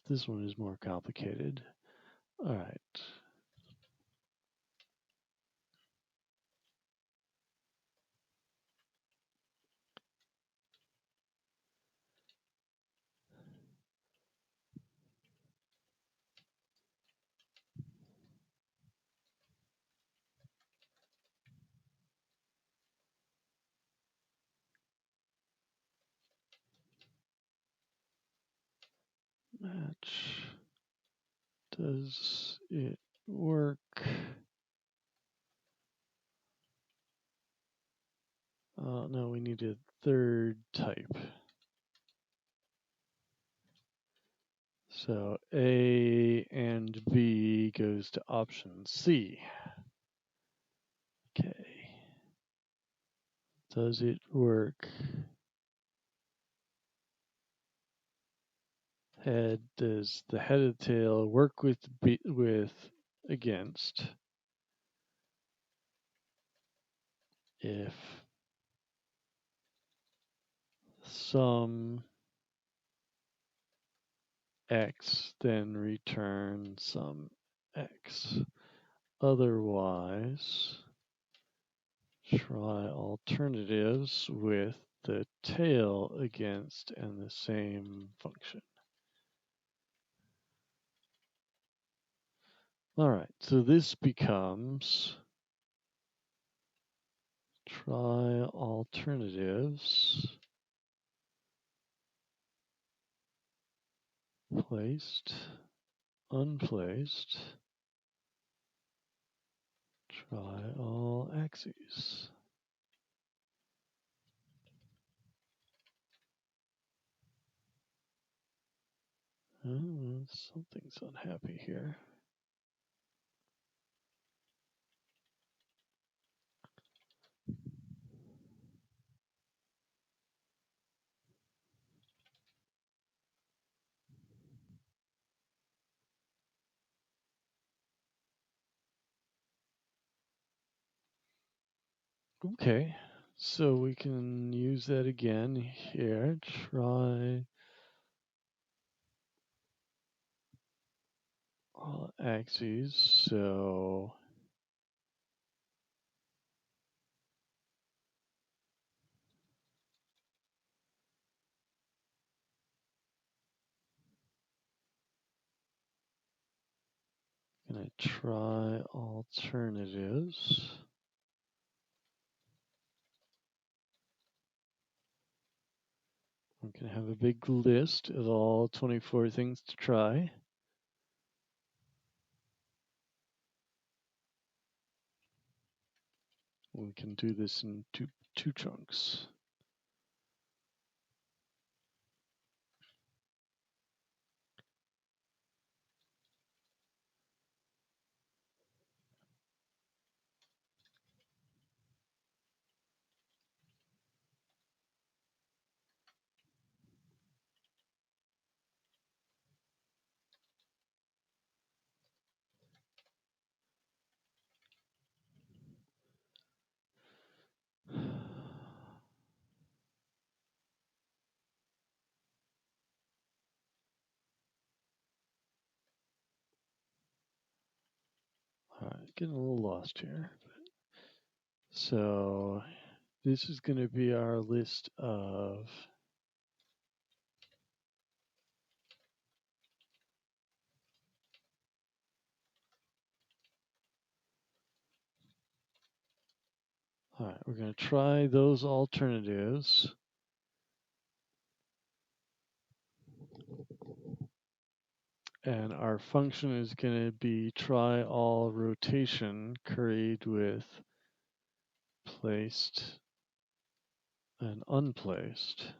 This one is more complicated. All right. Match. Does it work? No, we need a third type. So A and B goes to option C. Okay. Does it work? Head, does the headed tail work with against if some X, then return some X. Otherwise, try alternatives with the tail against and the same function. All right, so this becomes try alternatives placed, unplaced, try all axes. Something's unhappy here. Okay, so we can use that again here. Try all axes. So gonna try alternatives. I'm gonna have a big list of all 24 things to try. We can do this in two chunks. All right, getting a little lost here. So this is going to be our list of All right, we're going to try those alternatives. And our function is going to be try all rotation curried with placed and unplaced.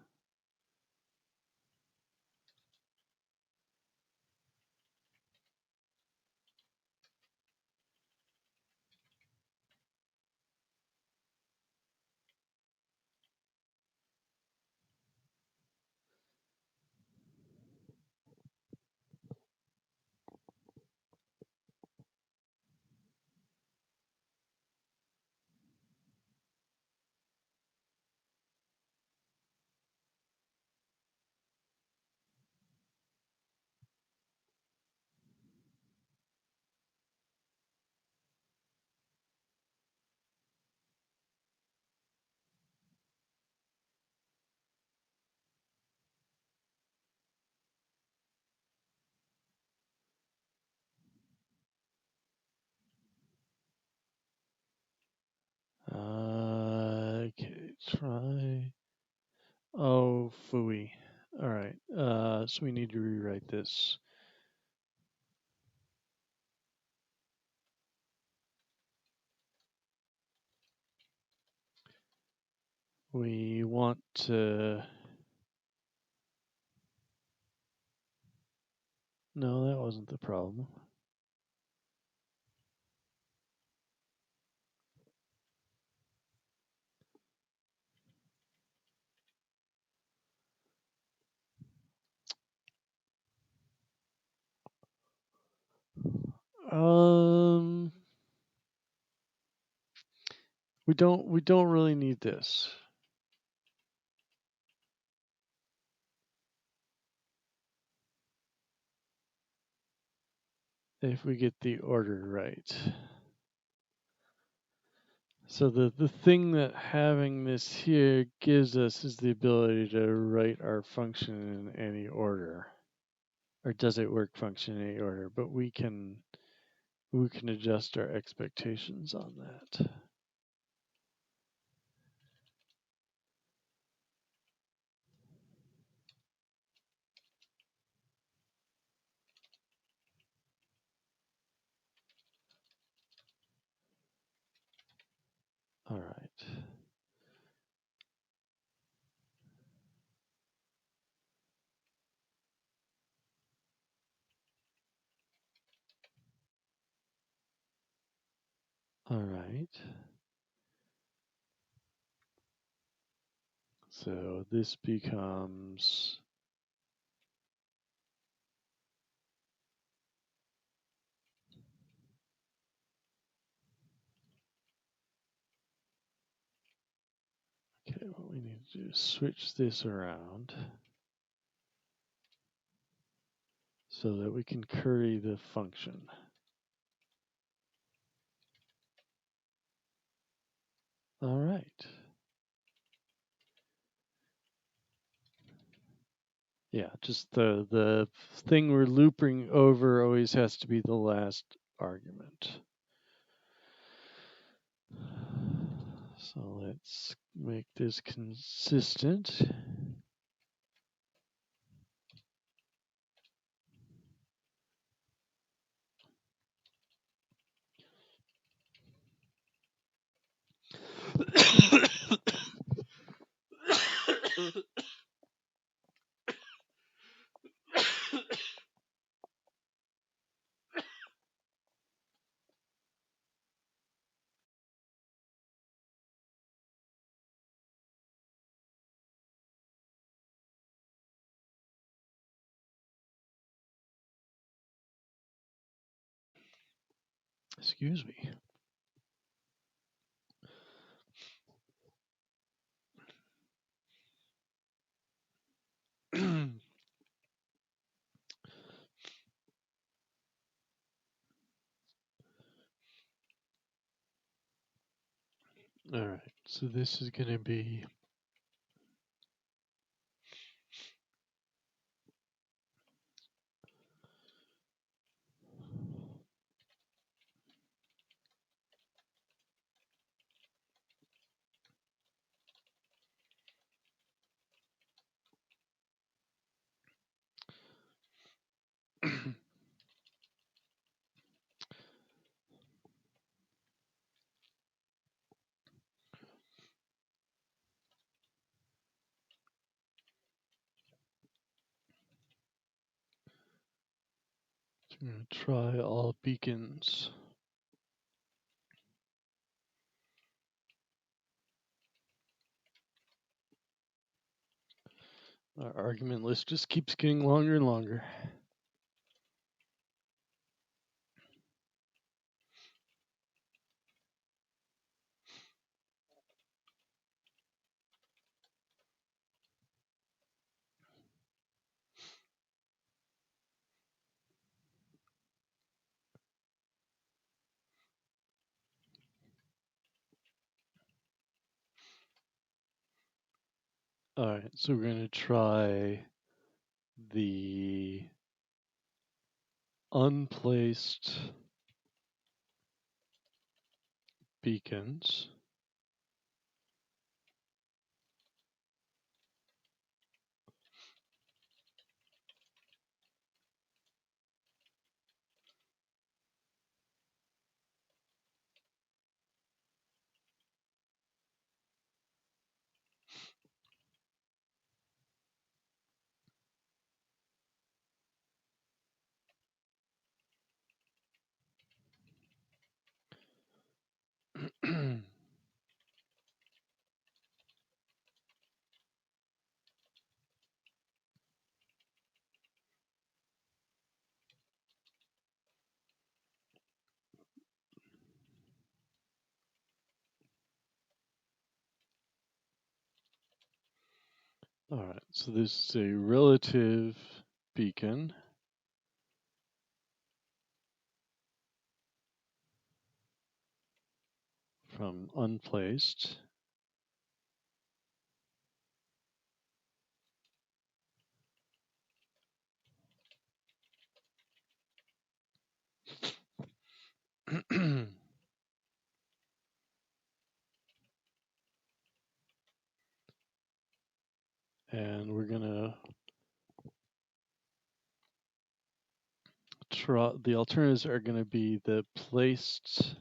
Okay, try. Oh, phooey. All right, so we need to rewrite this. We want to. No, that wasn't the problem. Um, we don't really need this. If we get the order right. So the thing that having this here gives us is the ability to write our function in any order. Or does it work function in any order? But we can adjust our expectations on that. All right. All right. So this becomes okay, what we need to do is switch this around so that we can curry the function. All right. Yeah, just the thing we're looping over always has to be the last argument. So let's make this consistent. Excuse me. All right, so this is going to be I'm going to try all beacons. Our argument list just keeps getting longer and longer. All right, so we're going to try the unplaced beacons. All right, so this is a relative beacon. From unplaced. And we're gonna try, the alternatives are gonna be the placed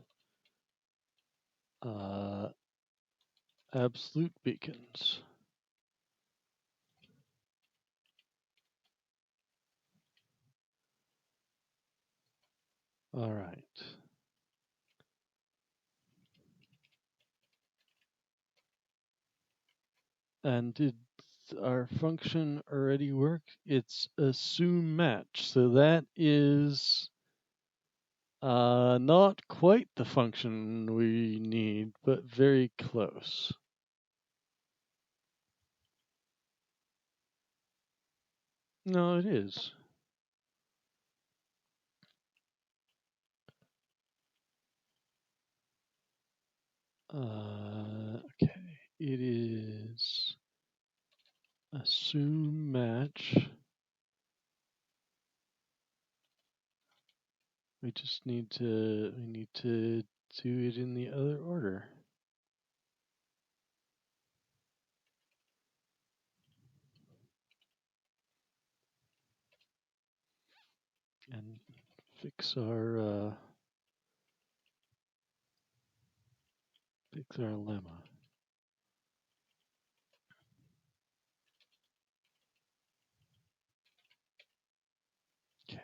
absolute beacons. All right. And did our function already work? It's assume match. So that is not quite the function we need, but very close. No, it is. Okay, it is assume match. We need to do it in the other order. And fix our lemma. Okay.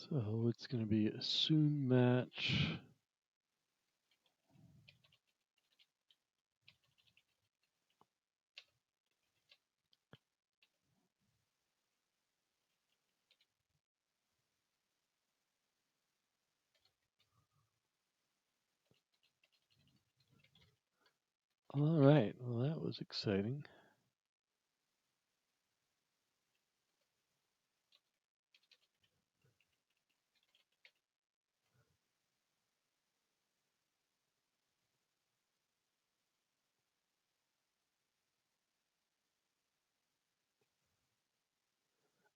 So it's going to be assume match. All right. Well, that was exciting.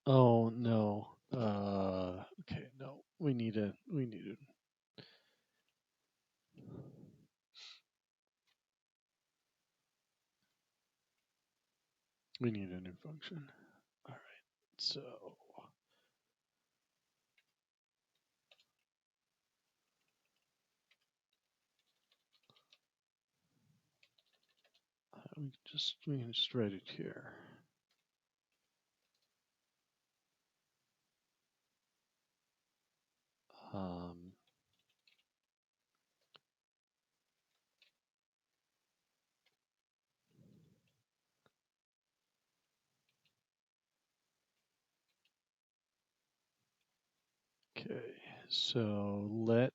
Oh no. Okay. No. We need a new function. All right. So we can just write it here. so let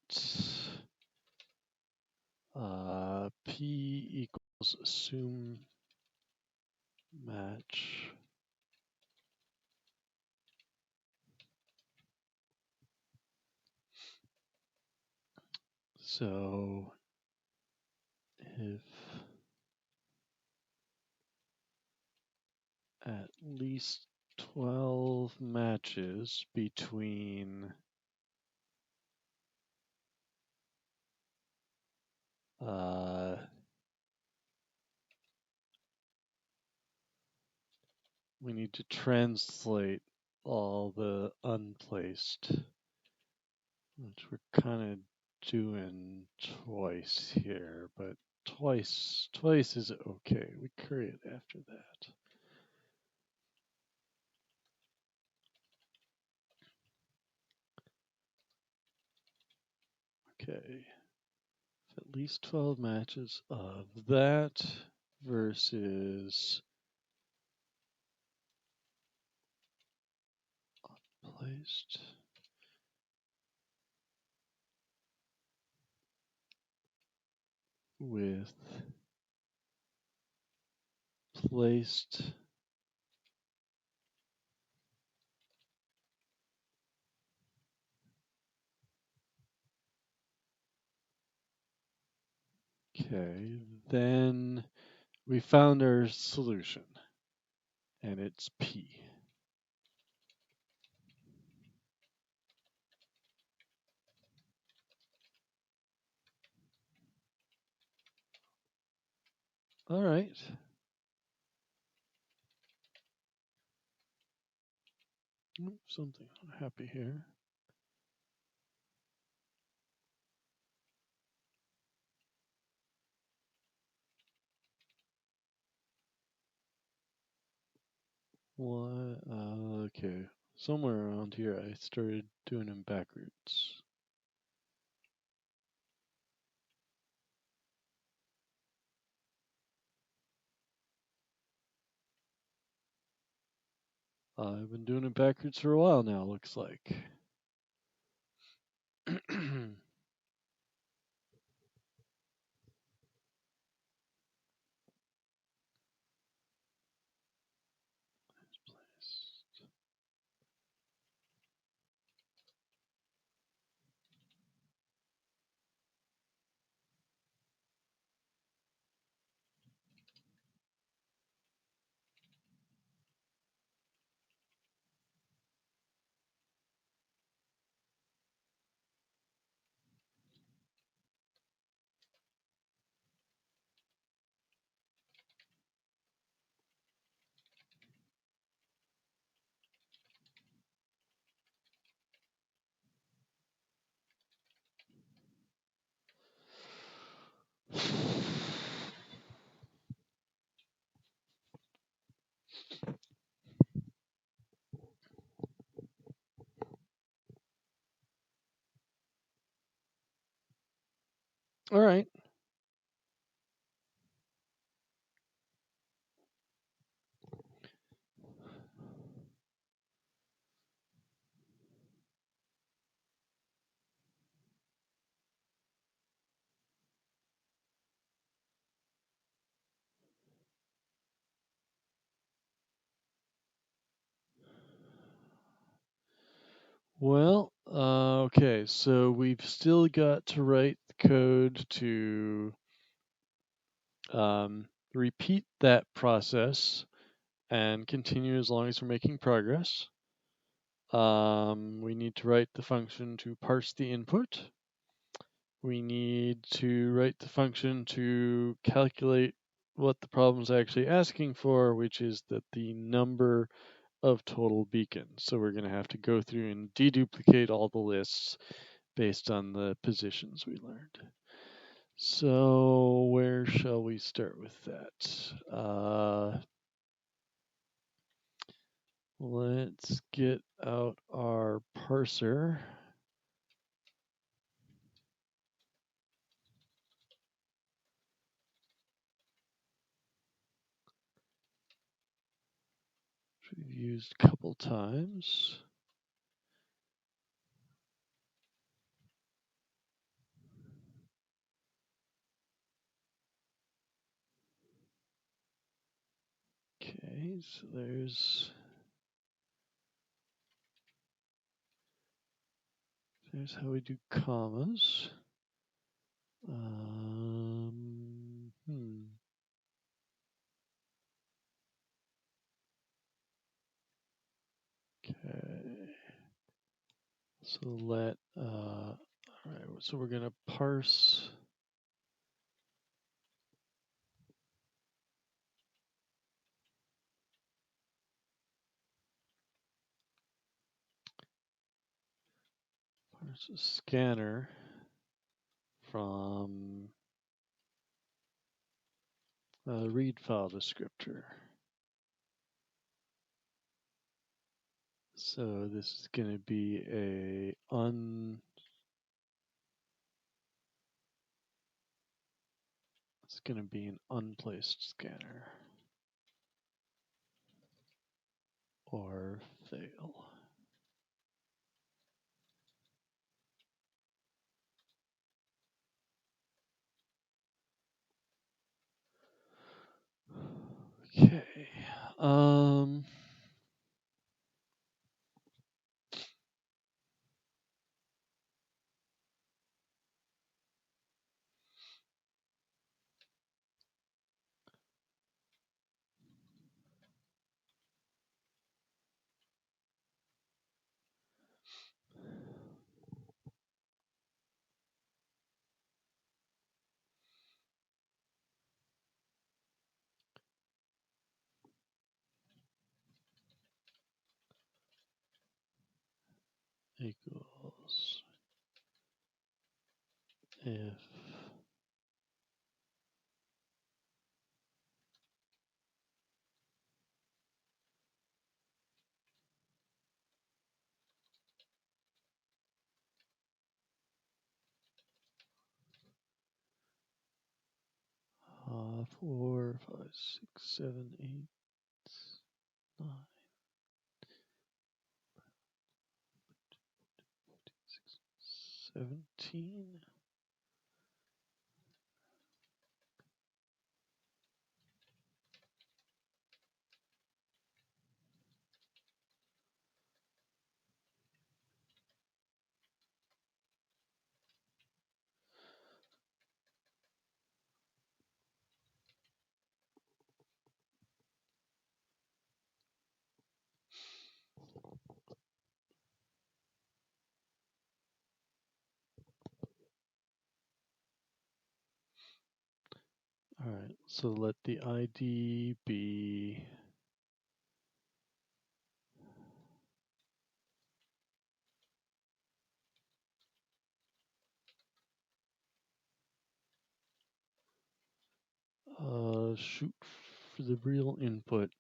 P equals assume match. So if at least 12 matches between we need to translate all the unplaced, which we're kind of doing twice here, but twice is okay. We curry it after that. Okay. At least 12 matches of that versus placed with placed okay, then we found our solution and it's P. All right. Something unhappy here. What? Okay. Somewhere around here I started doing them backwards. I've been doing it backwards for a while now, looks like. All right. Well, okay, so we've still got to write the code to repeat that process and continue as long as we're making progress. We need to write the function to parse the input. We need to write the function to calculate what the problem's actually asking for, which is that the number of total beacons. So we're going to have to go through and deduplicate all the lists based on the positions we learned. So where shall we start with that? Let's get out our parser. Which we've used a couple times. Okay, so there's how we do commas. Okay. So all right, so we're gonna parse a scanner from a read file descriptor. So this is going to be it's going to be an unplaced scanner or fail. Okay. Equals if four, five, six, 7, 8, 9, 17. All right, so let the ID be shoot for the real input.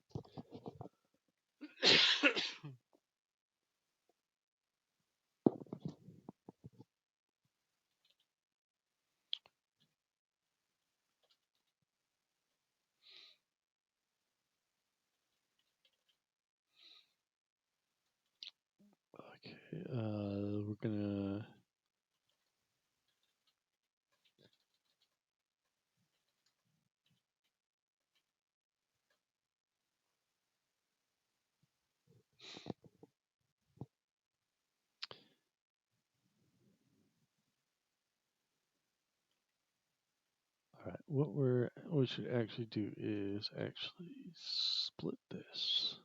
Okay, we're gonna all right, what we should actually do is actually split this.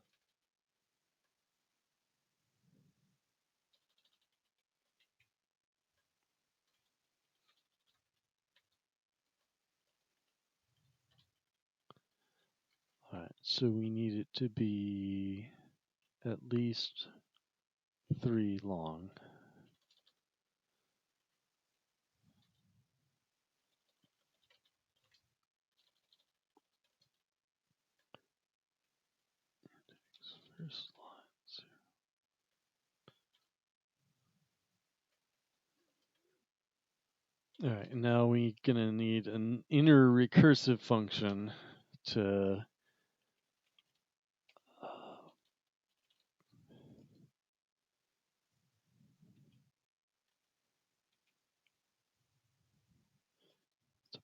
All right, so we need it to be at least 3 long. First line. All right, and now we're gonna need an inner recursive function to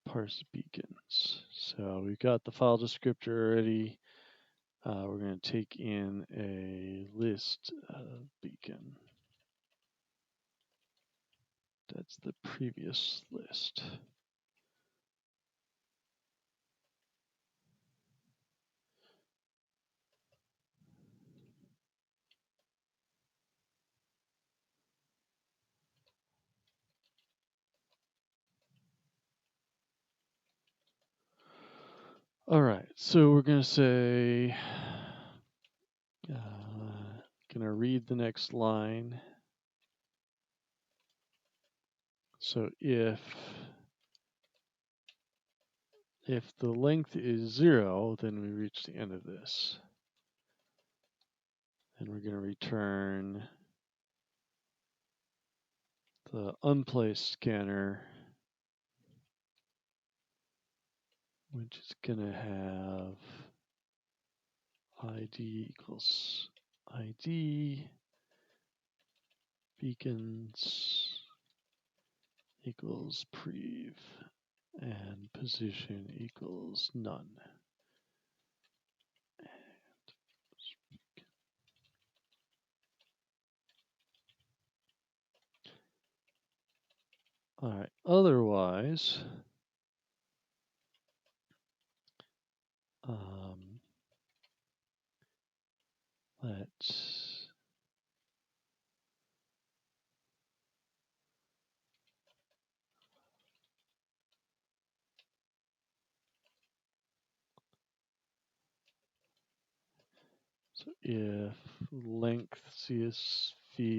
parse beacons. So we've got the file descriptor already. we're going to take in a list beacon. That's the previous list. All right, so we're going to say, going to read the next line. So if the length is 0, then we reach the end of this. And we're going to return the unplaced scanner, which is going to have ID equals ID, beacons equals prev, and position equals none. All right, otherwise, let's so if length CSV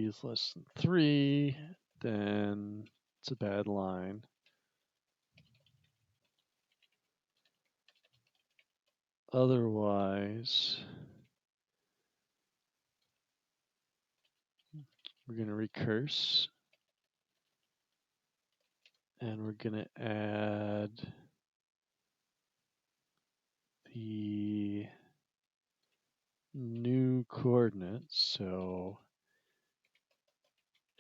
is less than 3, then it's a bad line. Otherwise, we're going to recurse, and we're going to add the new coordinates. So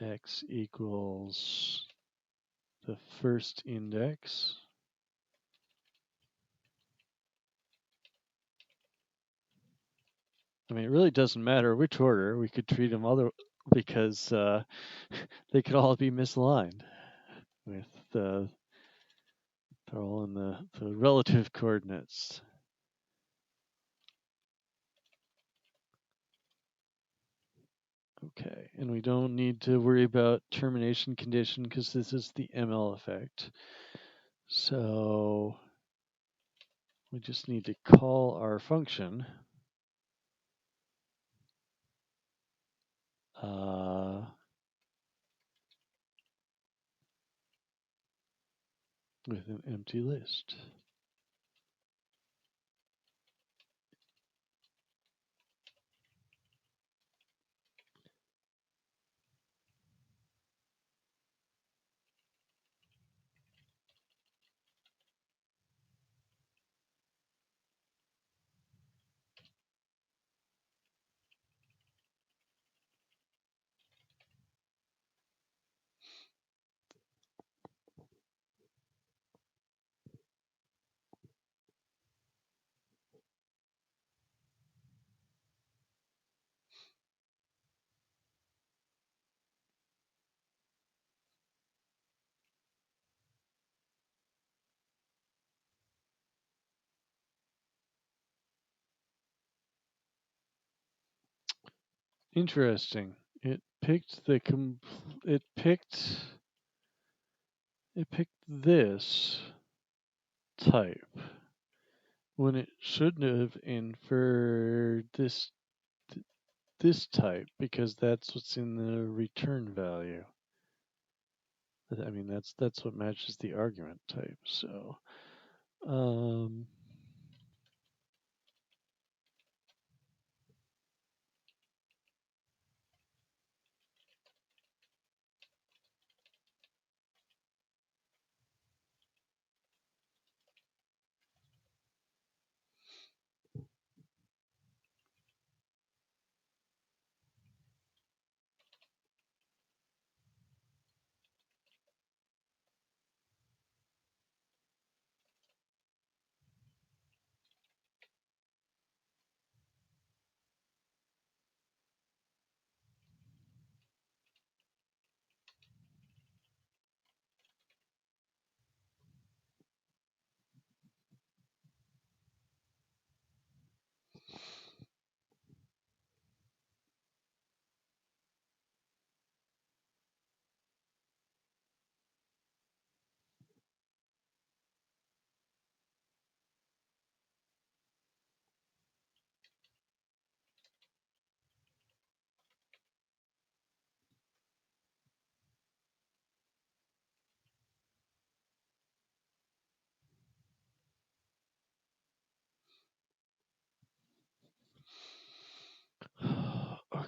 x equals the first index. I mean, it really doesn't matter which order. We could treat them because they could all be misaligned with they're all in the relative coordinates. Okay, and we don't need to worry about termination condition because this is the ML effect. So we just need to call our function with an empty list. Interesting. It picked this type when it shouldn't have inferred this type because that's what's in the return value. I mean, that's what matches the argument type. So,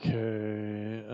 Okay.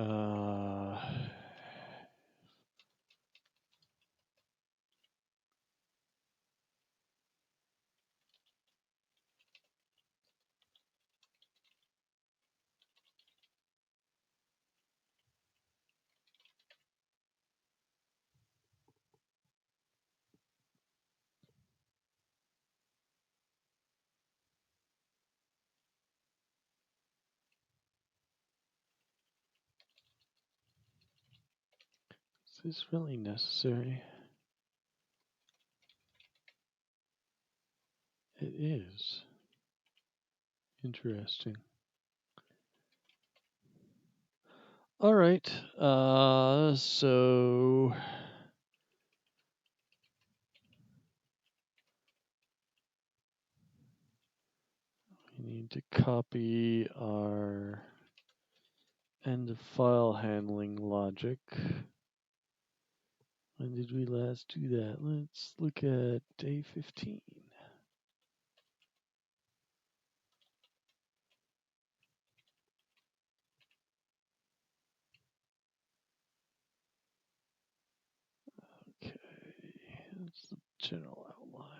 Is this really necessary? It is. Interesting. All right. So we need to copy our end of file handling logic. When did we last do that? Let's look at day 15. Okay, that's the general outline.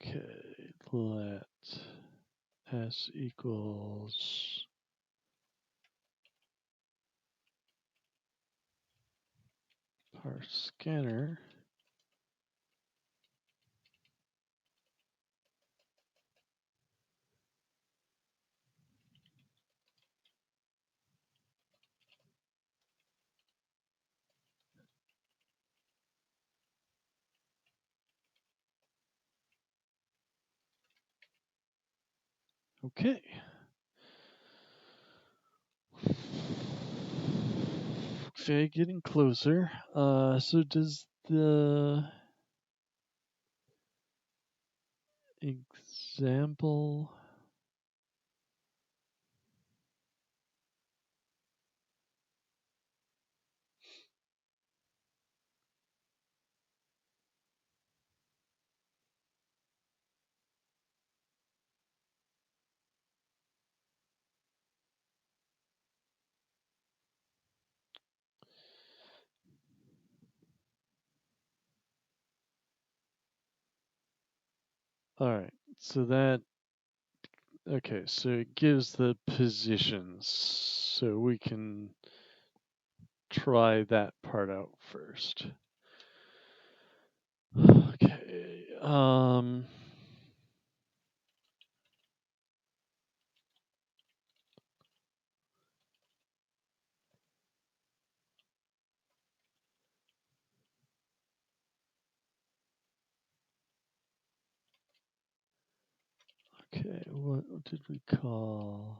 Okay, let S equals parse scanner. Okay. Okay, getting closer. So does the example all right, so that okay, so it gives the positions, so we can try that part out first. Okay, okay, what did we call?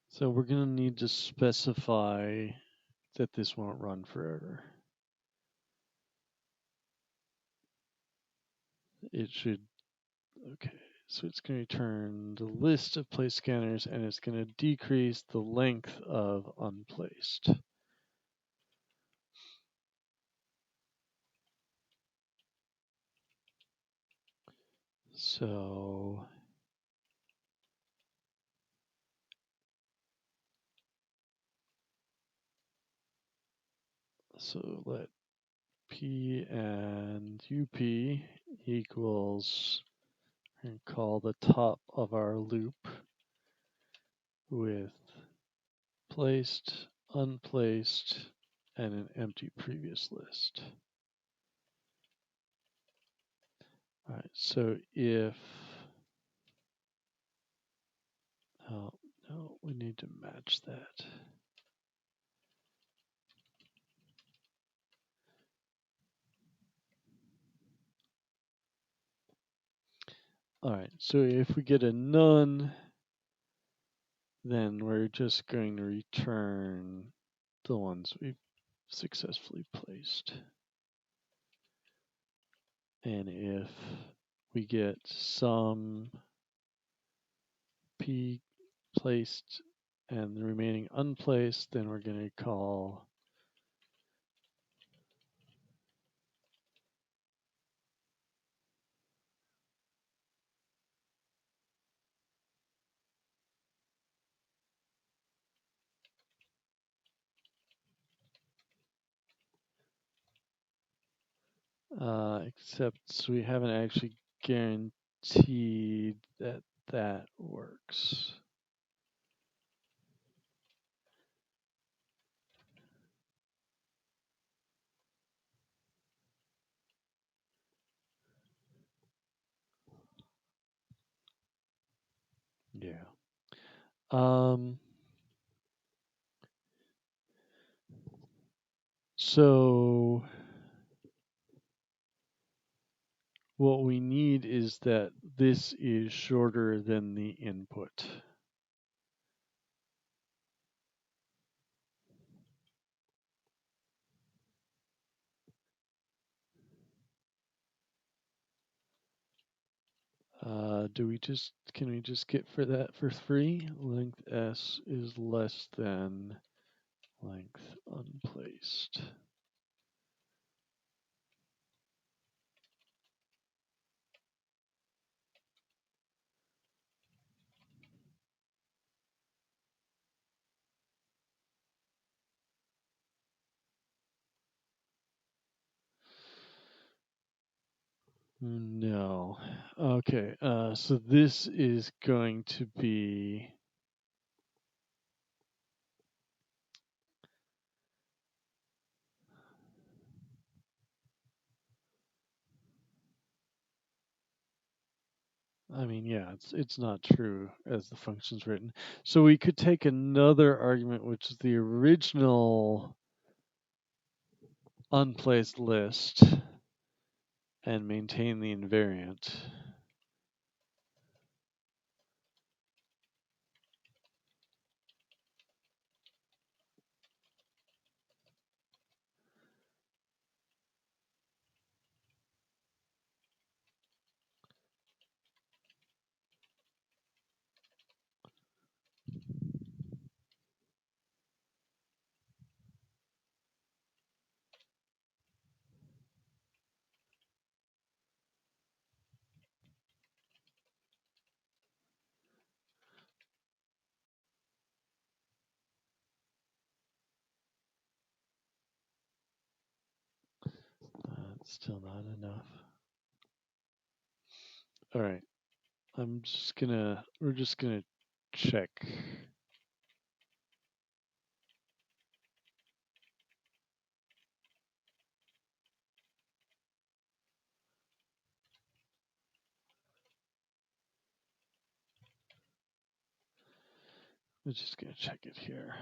So we're gonna need to specify that this won't run forever. It should, okay, so it's going to return the list of place scanners and it's going to decrease the length of unplaced. So let P and UP equals, and call the top of our loop with placed, unplaced, and an empty previous list. All right, so if, oh, no, we need to match that. All right, so if we get a none, then we're just going to return the ones we've successfully placed. And if we get some P placed and the remaining unplaced, then we're going to call except we haven't actually guaranteed that that works. Yeah. So what we need is that this is shorter than the input. Can we just get for that for 3? Length S is less than length unplaced. No. Okay, so this is going to be, I mean, yeah, it's not true as the function's written. So we could take another argument, which is the original unplaced list, and maintain the invariant. That's still not enough. All right, we're just gonna check. We're just gonna check it here.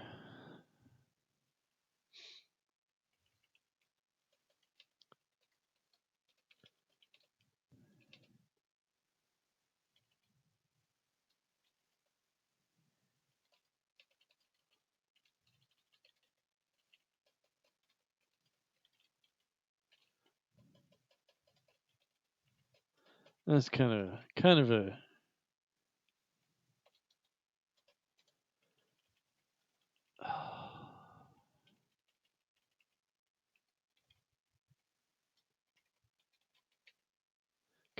That's kind of a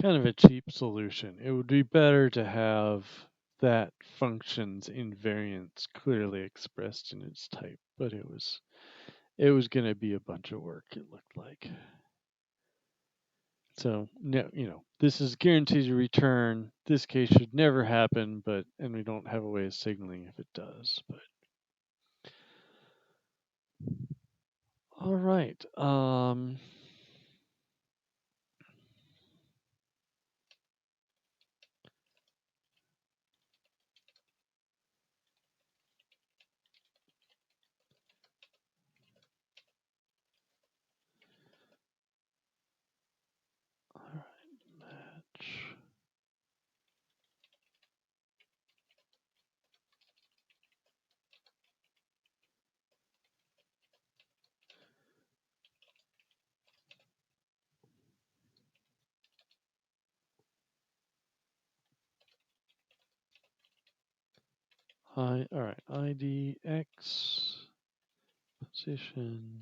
kind of a cheap solution. It would be better to have that function's invariance clearly expressed in its type, but it was going to be a bunch of work, it looked like. So, no, this is guaranteed to return. This case should never happen, and we don't have a way of signaling if it does. But all right. All right, ID X position.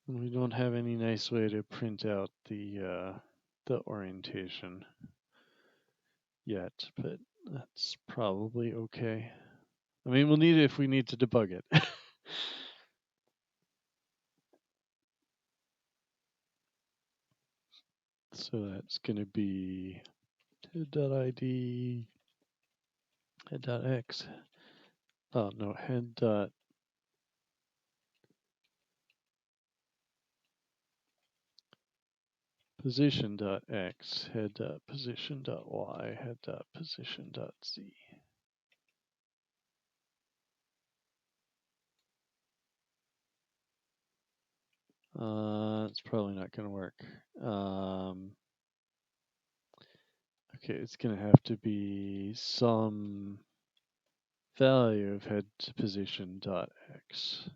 We don't have any nice way to print out the orientation yet, but that's probably okay. I mean, we'll need it if we need to debug it. So that's going to be head.id, head.x. Oh no, head dot position dot x, head dot position dot y, head dot position dot z. It's probably not going to work. Okay, it's going to have to be some value of head to position dot x.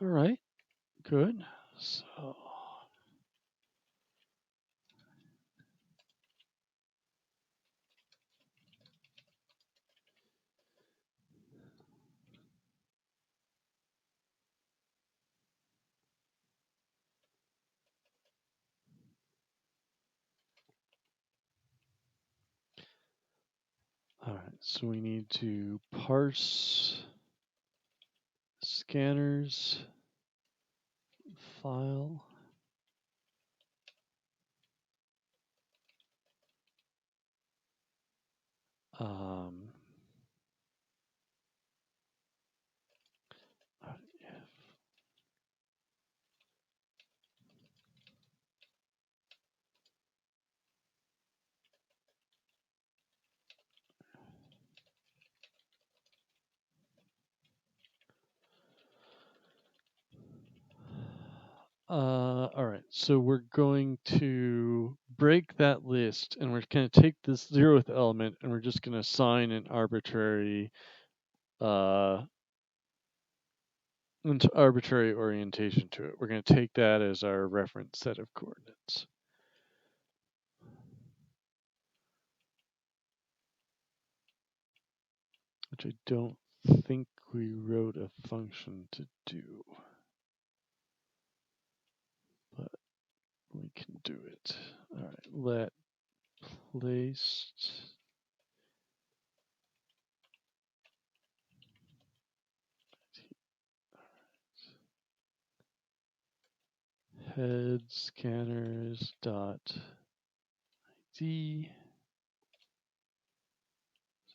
All right, good. So all right, so we need to parse scanners file. Um, all right, so we're going to break that list and we're going to take this 0th element and we're just going to assign an arbitrary orientation to it. We're going to take that as our reference set of coordinates. Which I don't think we wrote a function to do. But we can do it. All right, let placed head scanners dot ID.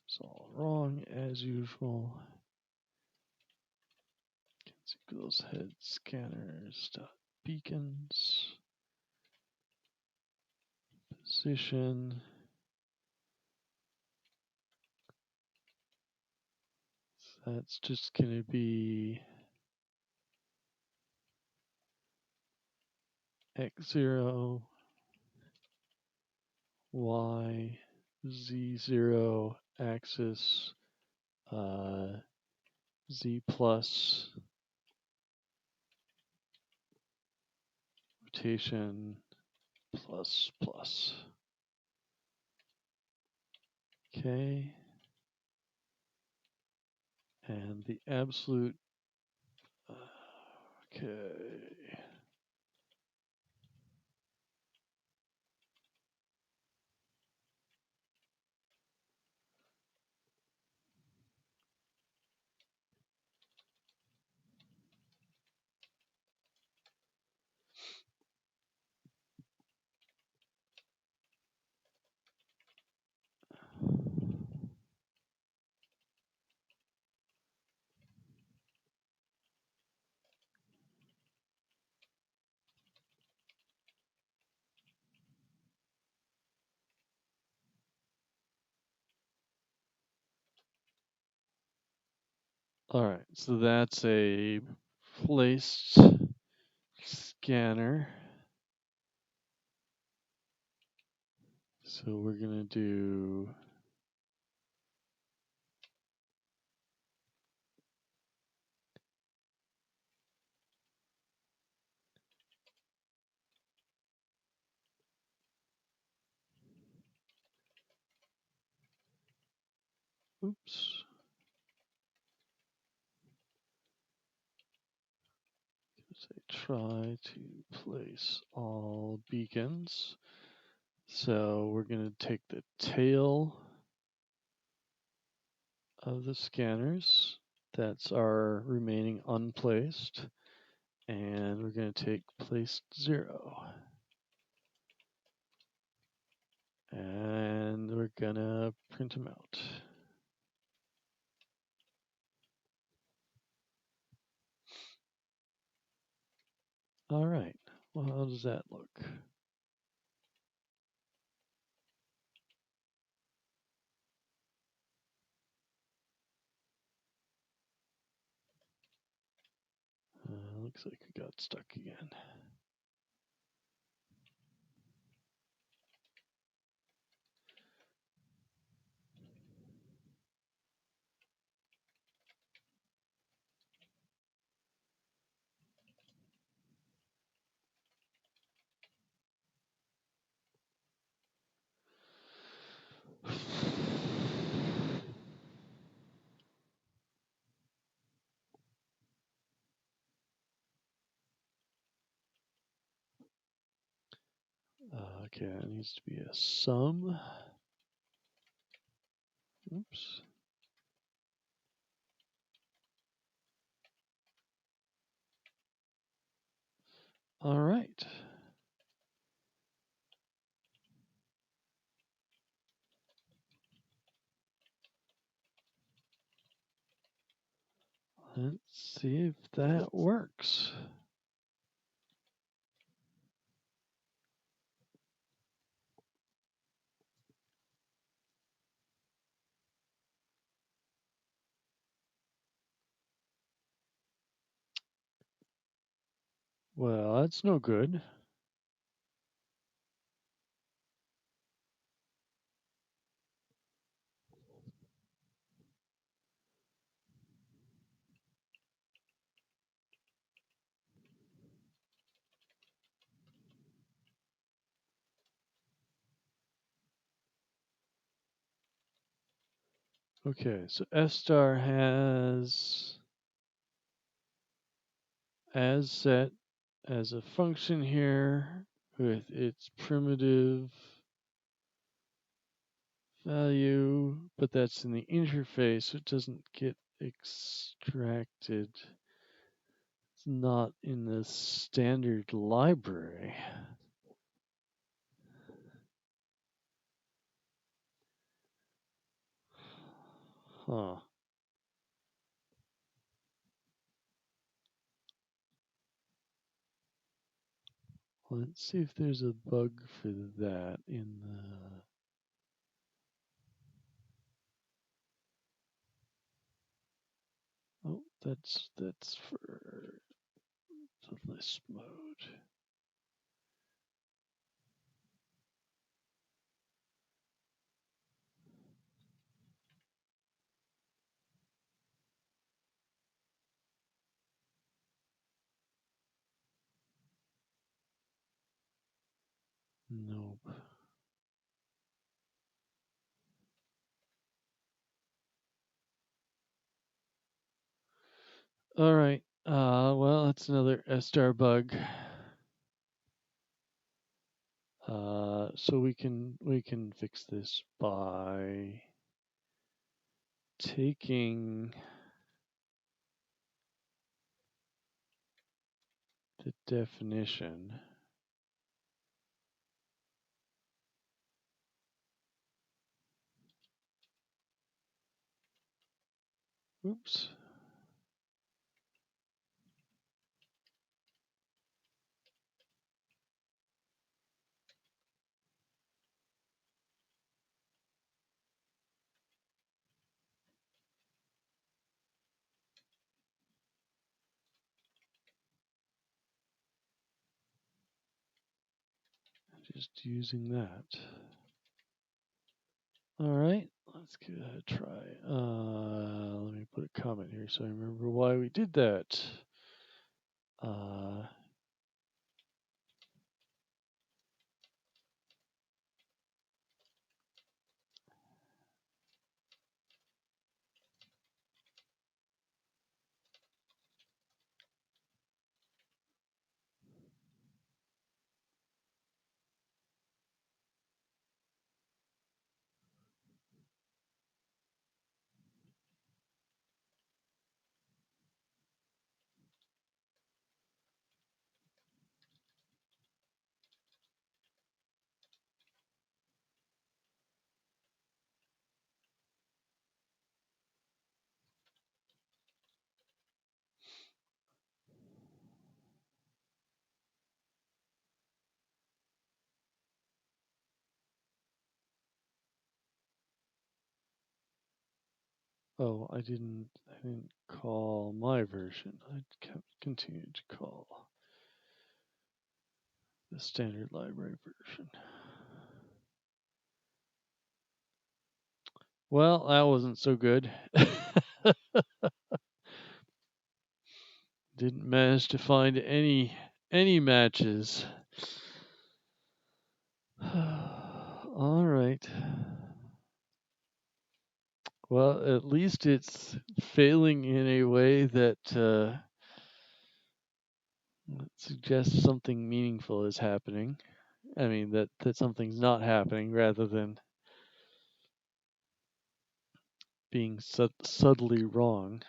It's all wrong as usual. Equals head scanners dot beacons position. So that's just going to be x0 y z0 axis z plus rotation plus plus. Okay. And the absolute. Okay. All right, so that's a placed scanner. So we're going to do oops. Say try to place all beacons. So we're going to take the tail of the scanners. That's our remaining unplaced. And we're going to take placed 0. And we're going to print them out. All right. Well, how does that look? Looks like we got stuck again. Okay, it needs to be a sum. Oops. All right. Let's see if that works. Well, that's no good. Okay, so S star has as set as a function here with its primitive value, but that's in the interface, so it doesn't get extracted. It's not in the standard library. Huh. Let's see if there's a bug for that in the... Oh, that's for the list mode. Nope. All right. Well, that's another star bug. So we can fix this by taking the definition. Oops. just using that. All right, let's give that a try. Let me put a comment here so I remember why we did that. Oh, I didn't call my version. I continued to call the standard library version. Well, that wasn't so good. Didn't manage to find any matches. All right. Well, at least it's failing in a way that suggests something meaningful is happening. I mean that something's not happening rather than being subtly wrong.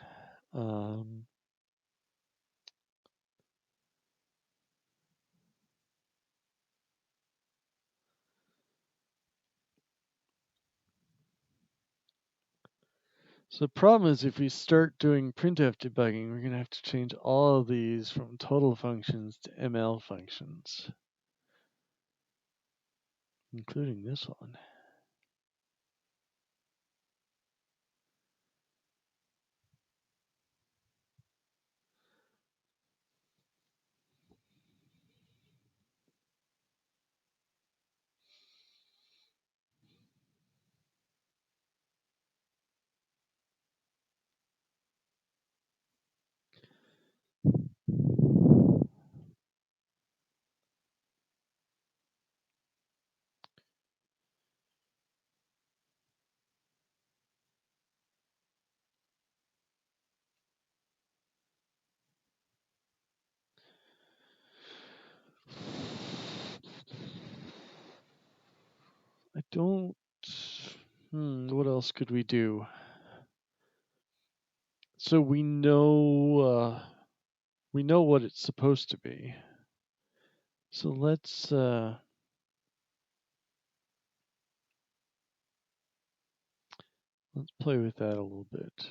So the problem is if we start doing printf debugging, we're going to have to change all of these from total functions to ML functions, including this one. I don't. What else could we do? So we know what it's supposed to be. So let's play with that a little bit.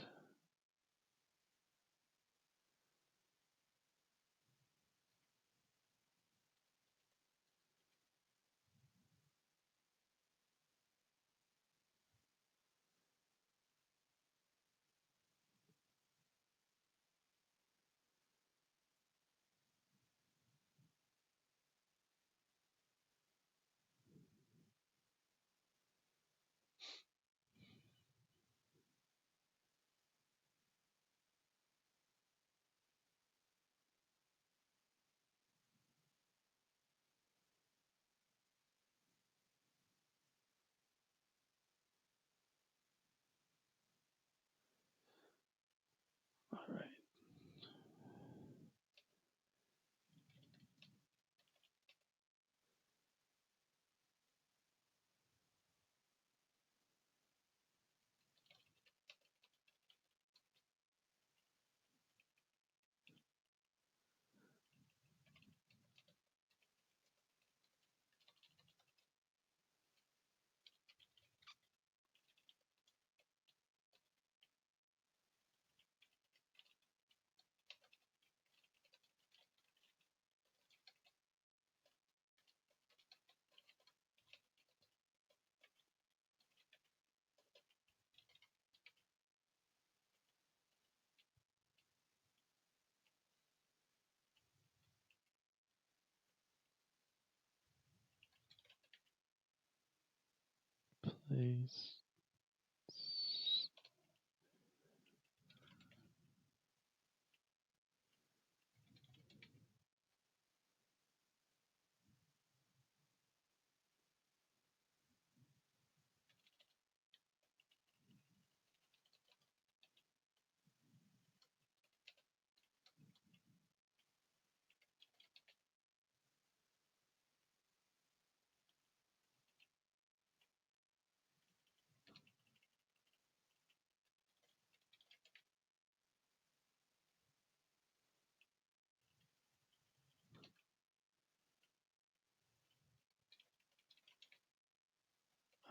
place.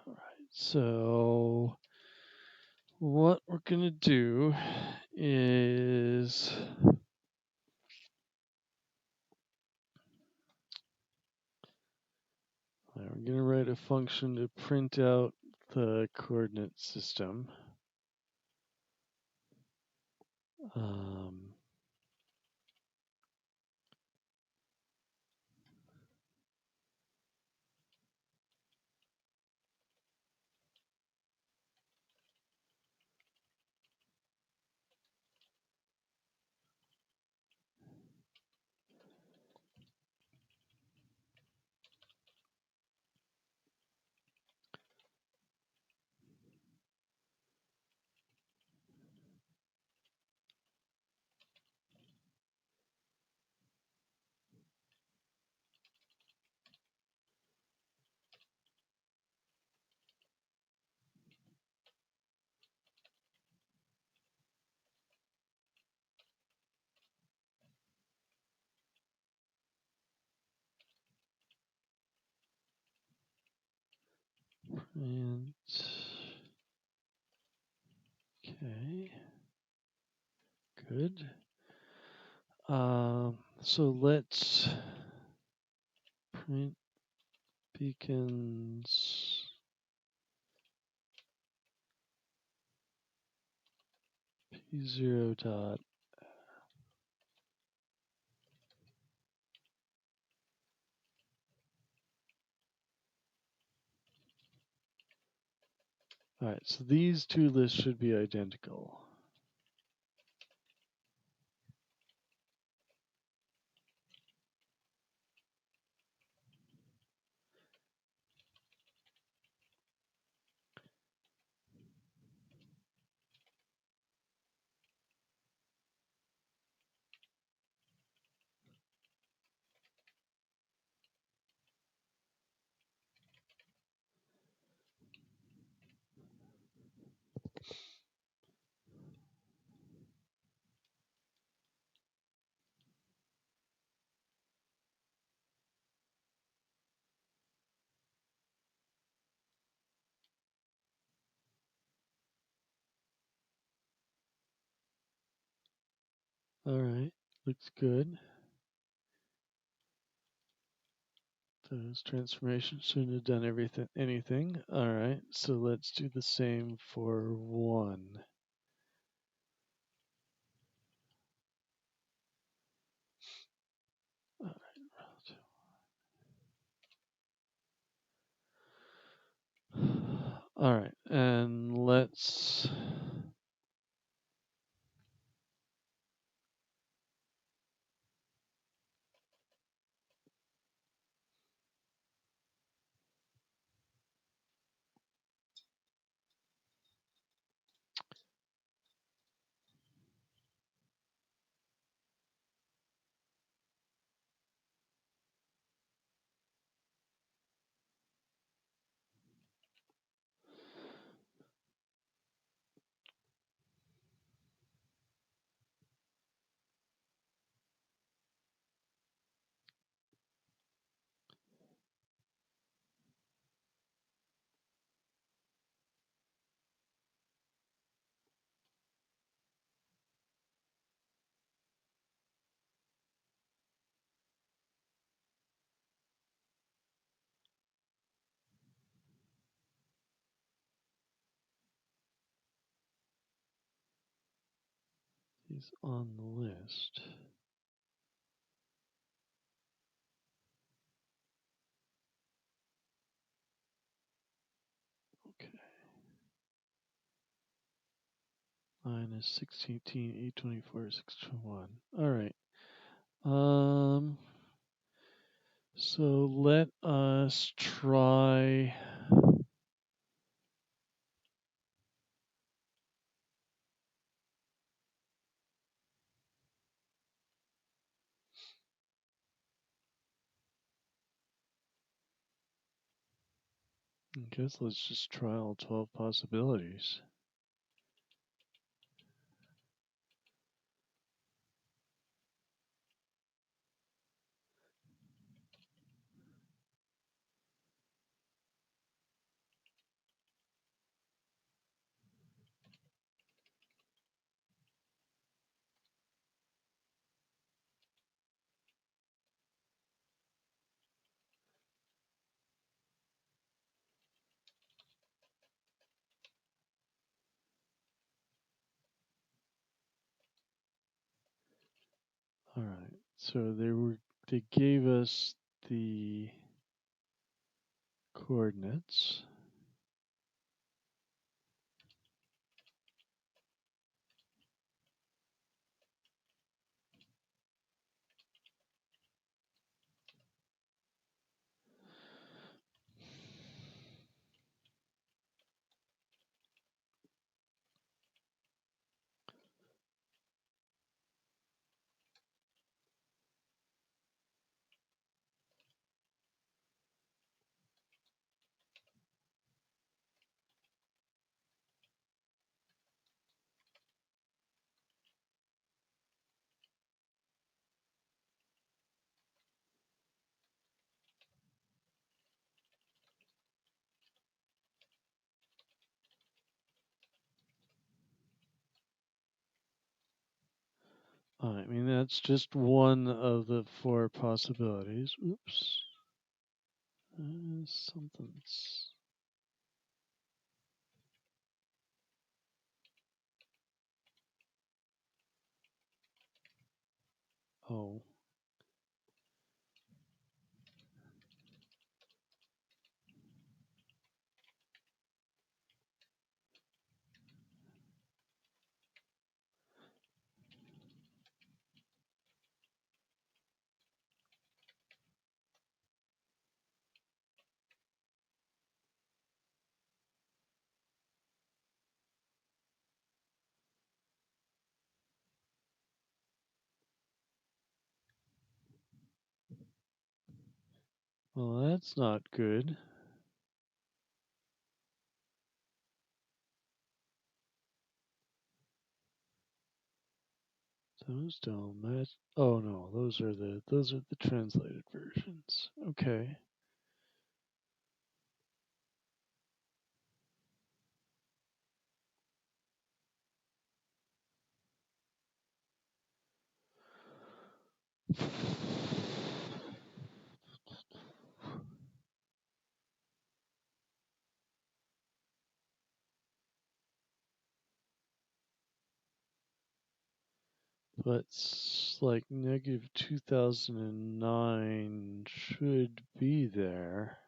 All right, so what we're gonna do is we're gonna write a function to print out the coordinate system. Um, print. Okay. Good. So let's print beacons p0 dot. All right, so these two lists should be identical. All right, looks good. Those transformations shouldn't have done anything. All right, so let's do the same for 1. All right. All right, and let's these on the list. Okay. Minus 618, 824, 621. All right. So let us try. I guess let's just try all 12 possibilities. All right. So they gave us the coordinates. I mean, that's just one of the four possibilities. Oops. Something's. Oh. Well, that's not good. Those don't match. Oh no, those are the translated versions. Okay. But like negative 2009 should be there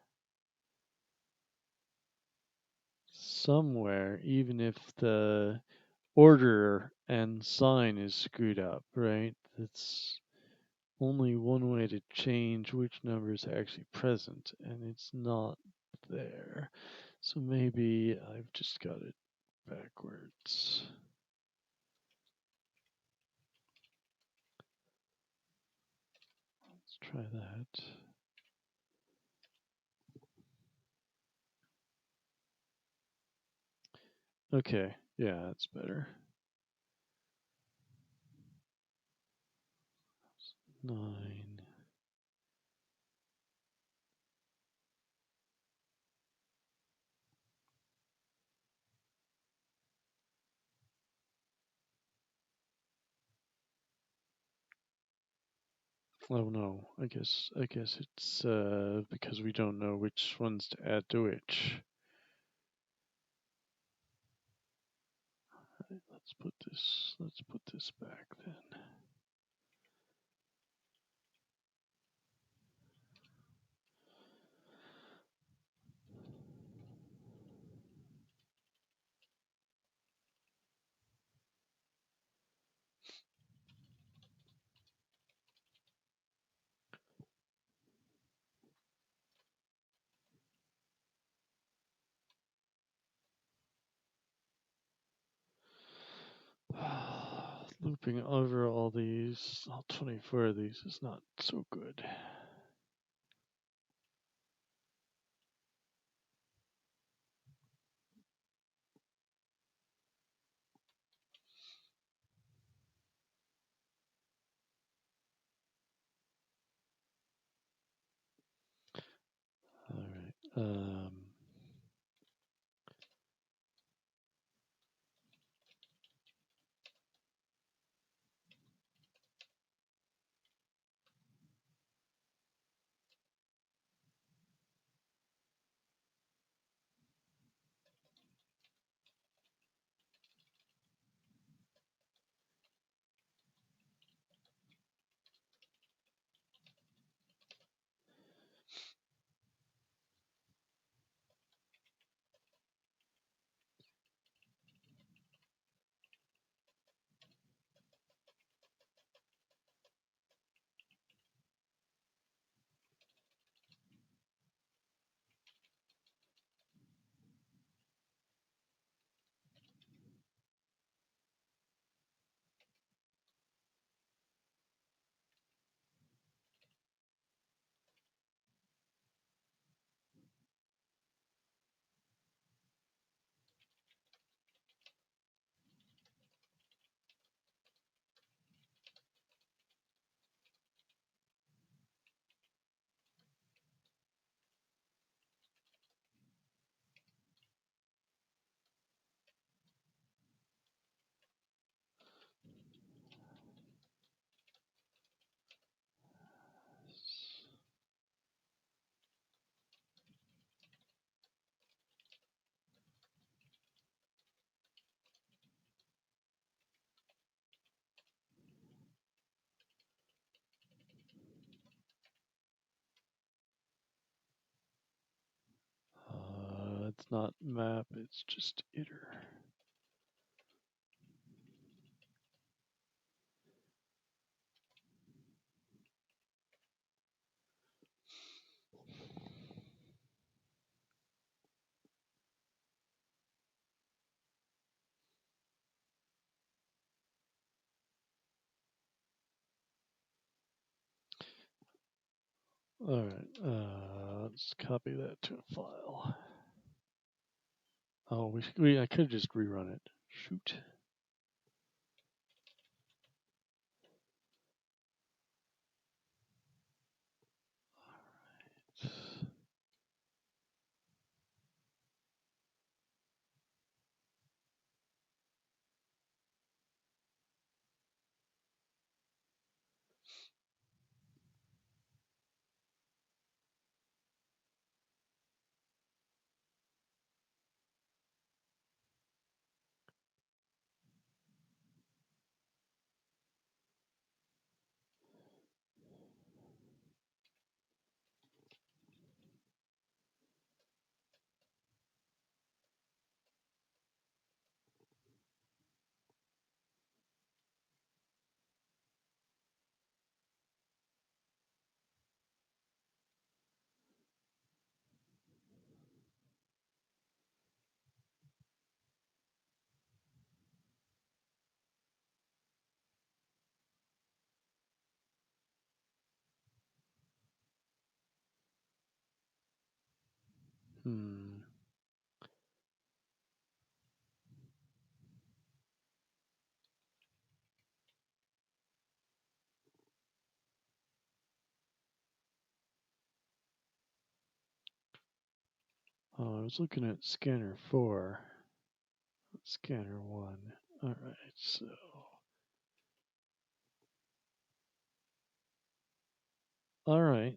somewhere, even if the order and sign is screwed up, right? It's only one way to change which number is actually present, and it's not there. So maybe I've just got it backwards. Let's try that. Okay, yeah, that's better. 9. Oh no, I guess it's because we don't know which ones to add to which. Right, let's put this back then. Looping over all these, all 24 of these is not so good. All right. It's not map, it's just iter. All right, let's copy that to a file. Oh, I could just rerun it. Shoot. Hmm. Oh, I was looking at scanner 4, scanner 1. All right, so. All right.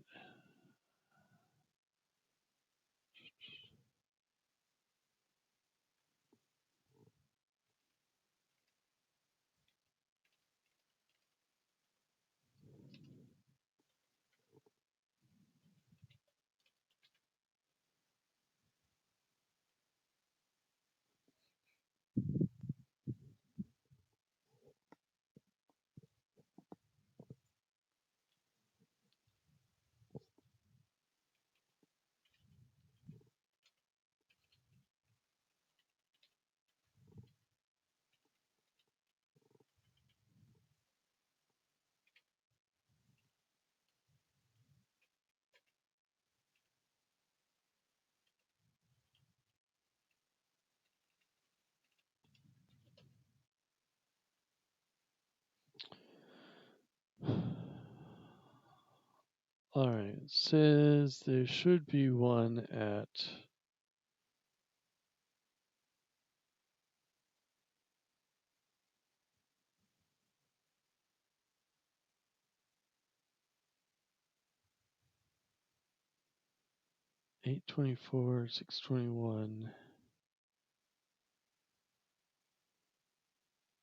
All right, it says there should be one at 824, 621.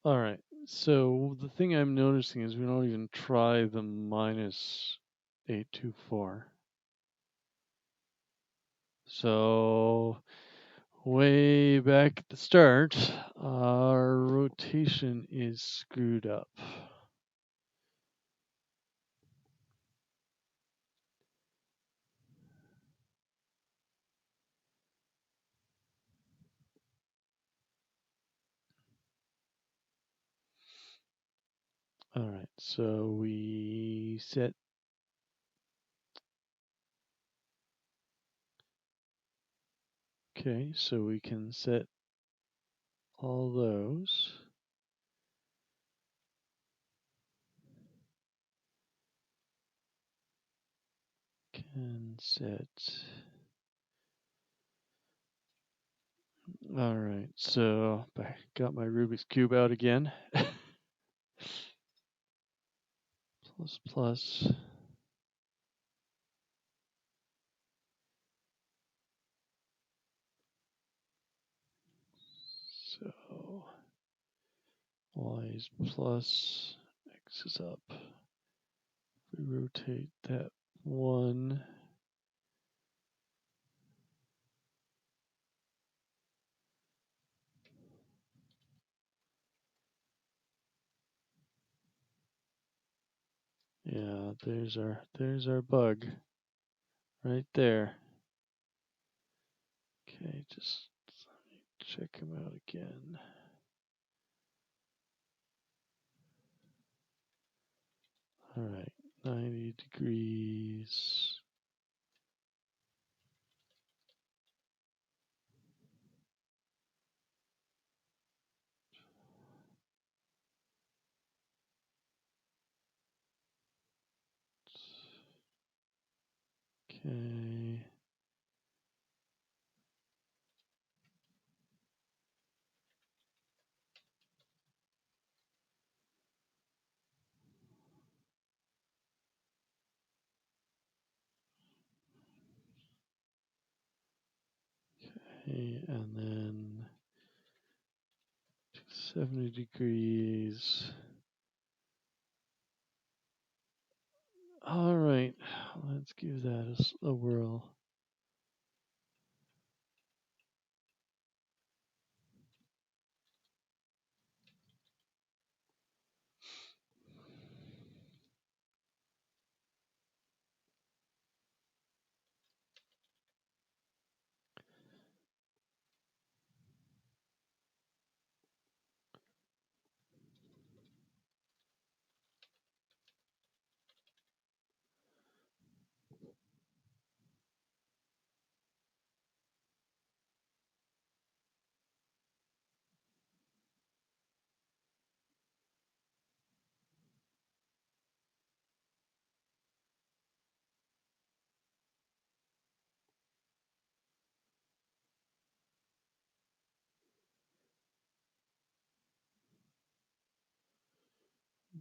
All right, so the thing I'm noticing is we don't even try the minus 824. So way back at the start, our rotation is screwed up. All right, so we set. Okay, so we can set all those. Can set. All right, so I got my Rubik's Cube out again. Plus, plus. So y is plus, x is up. We rotate that one. Yeah, there's our bug right there. Okay, just let me check him out again. All right, 90 degrees. Okay. Okay, and then 70 degrees. All right, let's give that a whirl.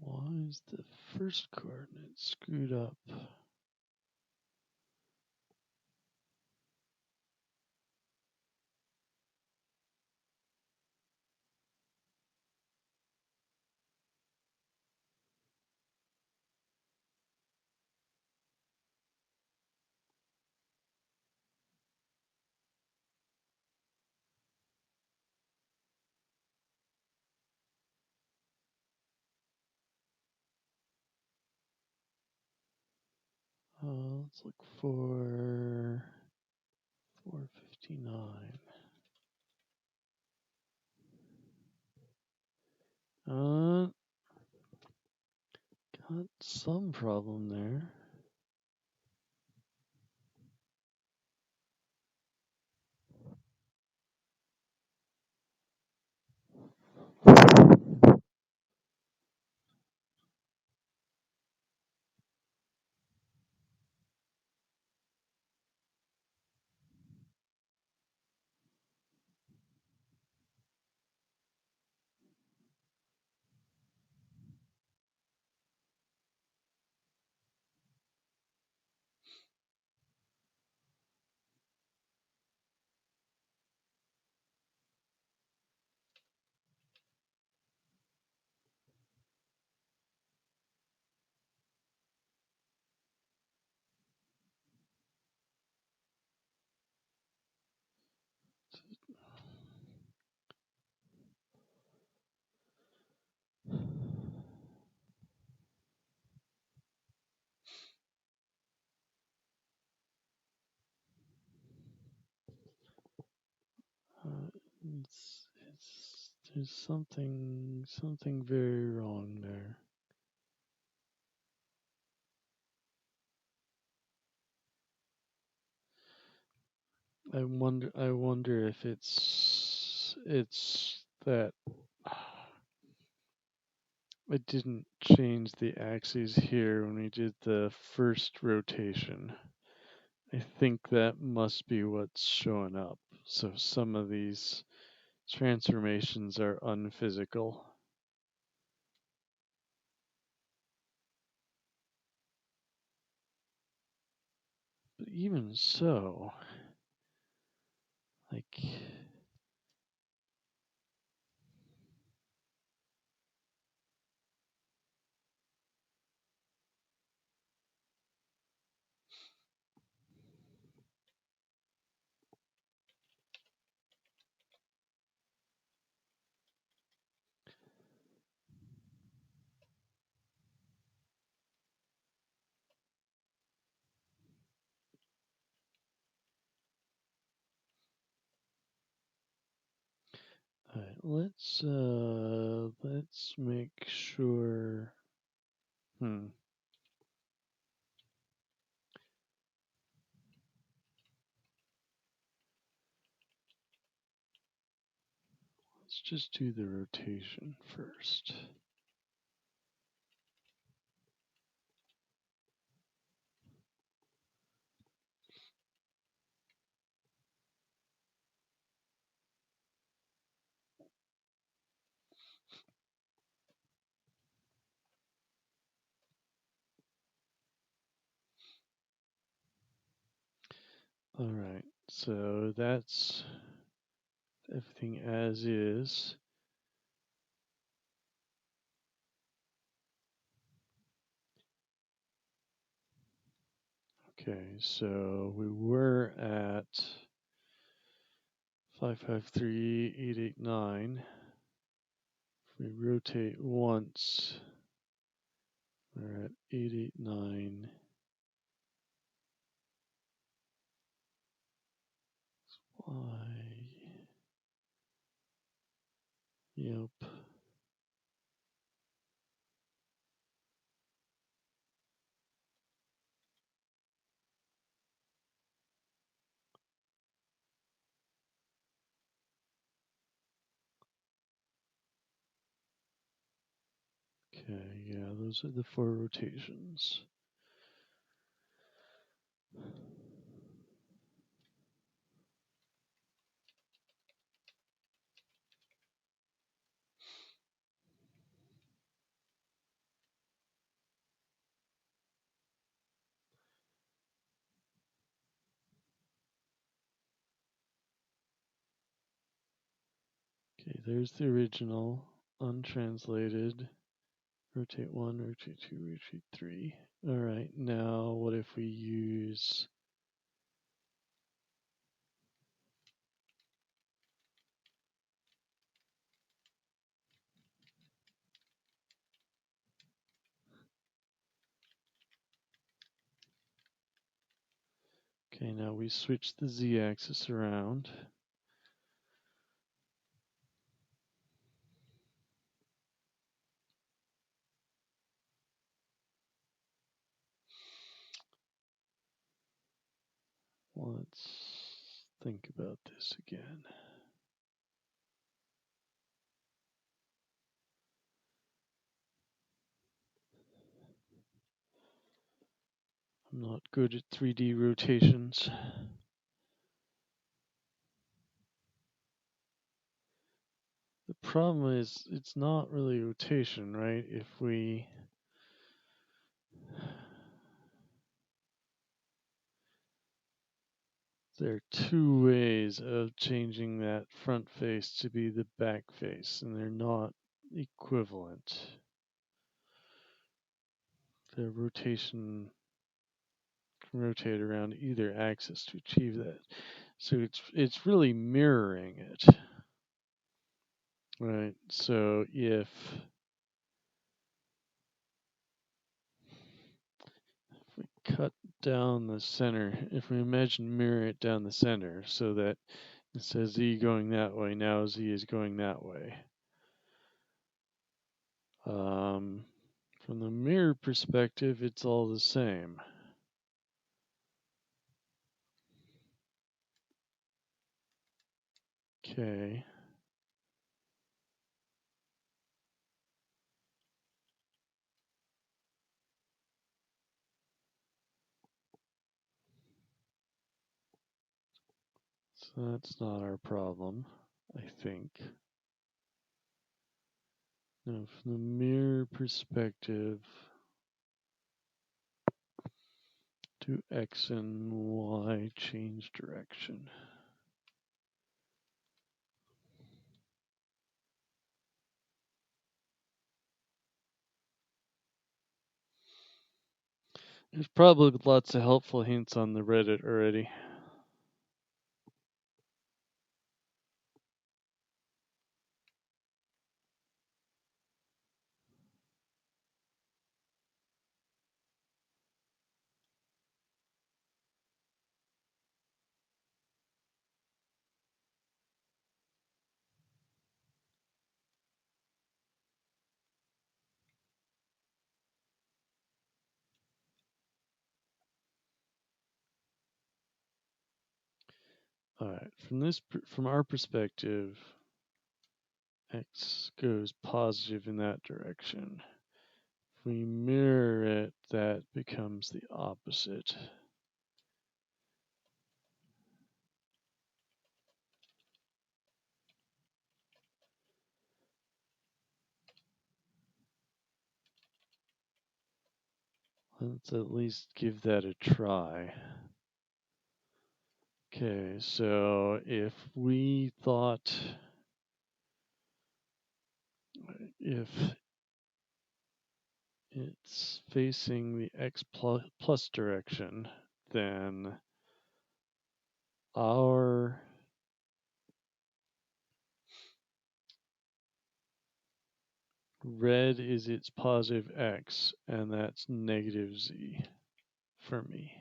Why is the first coordinate screwed up? Let's look for 459. Got some problem there. There's something very wrong there. I wonder if it's that I didn't change the axes here when we did the first rotation. I think that must be what's showing up. So some of these transformations are unphysical. But even so, like, all right, let's make sure. Hmm. Let's just do the rotation first. All right, so that's everything as is. Okay, so we were at 553,889. If we rotate once, we're at 889. Y. Yep. Okay, yeah, those are the 4 rotations. Okay, there's the original, untranslated. Rotate 1, rotate 2, rotate 3. All right, now what if we use... Okay, now we switch the z-axis around. Let's think about this again. I'm not good at 3D rotations. The problem is it's not really rotation, right? There are 2 ways of changing that front face to be the back face, and they're not equivalent. The rotation can rotate around either axis to achieve that. So it's really mirroring it. Right. So if we cut down the center, if we imagine mirror it down the center so that It says Z going that way. Now Z is going that way. From the mirror perspective, it's all the same. Okay. So that's not our problem, I think. Now, from the mirror perspective, do X and Y change direction? There's probably lots of helpful hints on the Reddit already. All right, from our perspective, X goes positive in that direction. If we mirror it, that becomes the opposite. Let's at least give that a try. Okay, so if we thought if it's facing the X plus direction, then our red is its positive X, and that's negative Z for me.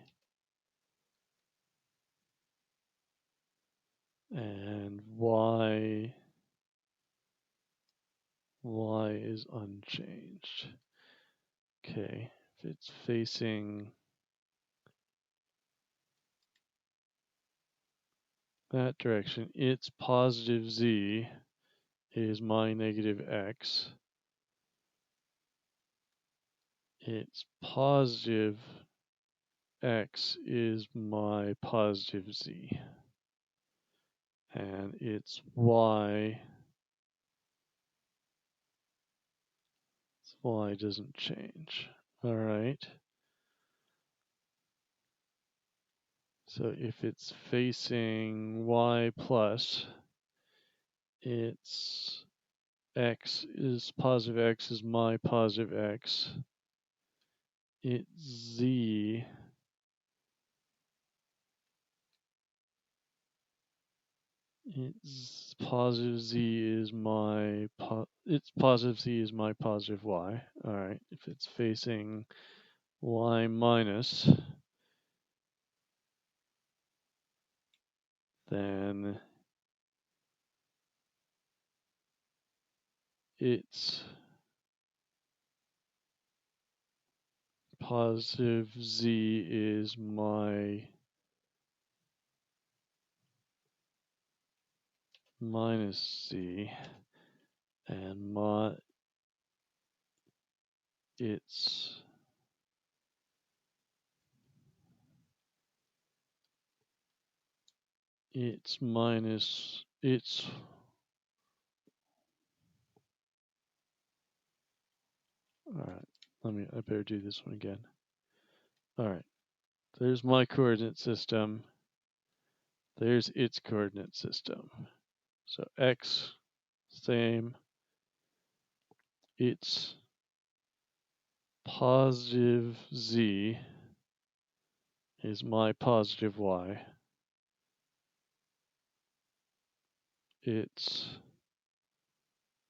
And Y is unchanged. Okay, if it's facing that direction, its positive Z is my negative X. Its positive X is my positive Z. And its Y doesn't change. All right. So if it's facing Y plus, its X is my positive X. Its Z its positive Z is my its positive Z is my positive Y. All right. If it's facing Y minus, then its positive Z is my minus Z, and its minus its all right. I better do this one again. All right. There's my coordinate system. There's its coordinate system. So X, same. Its positive Z is my positive Y. Its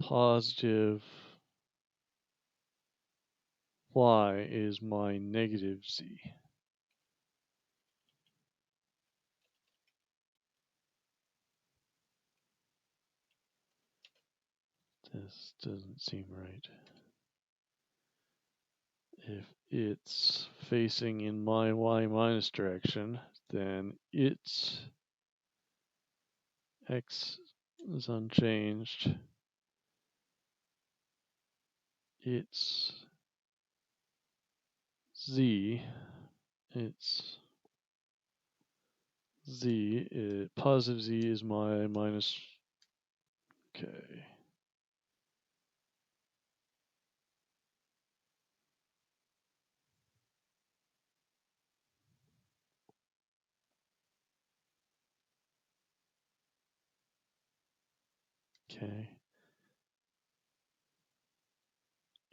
positive Y is my negative Z. This doesn't seem right. If it's facing in my y minus direction, then its x is unchanged. Its z, its z, positive z is my minus, okay. Okay.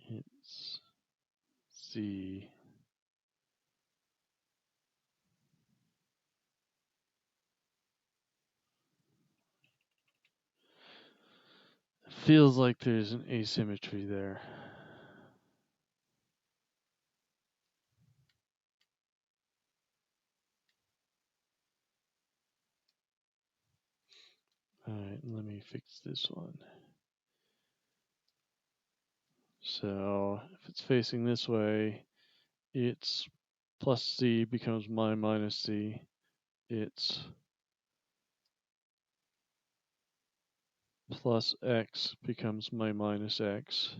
It's z. Feels like there's an asymmetry there. All right, let me fix this one. So if it's facing this way, its plus z becomes my minus z. Its plus x becomes my minus x.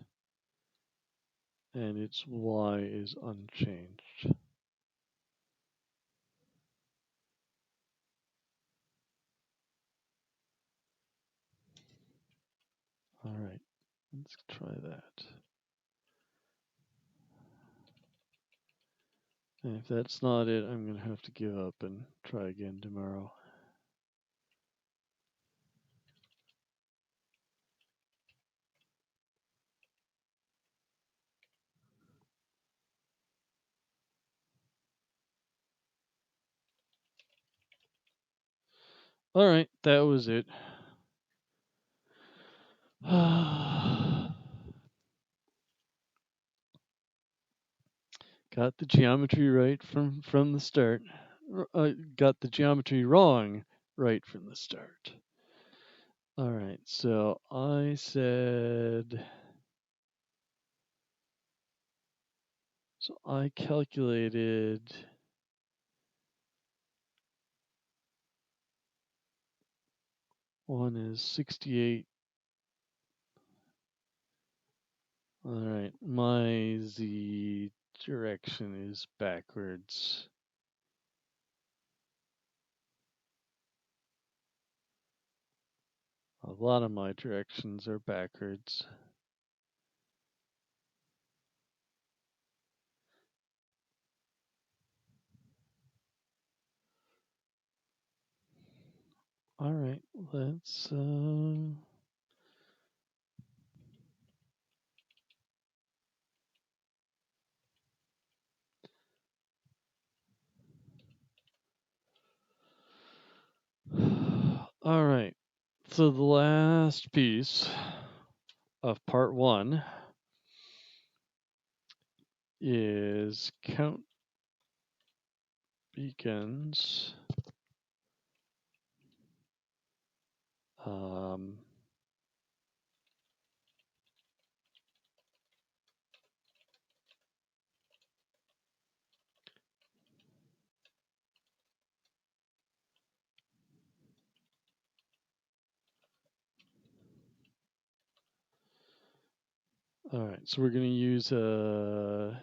And its y is unchanged. All right, let's try that. And if that's not it, I'm going to have to give up and try again tomorrow. All right, that was it. Got the geometry right from the start. Got the geometry wrong right from the start. All right, so I said, so I calculated one is 68. All right, my z direction is backwards. A lot of my directions are backwards. All right, let's all right. So the last piece of part 1 is count beacons. All right, so we're going to use a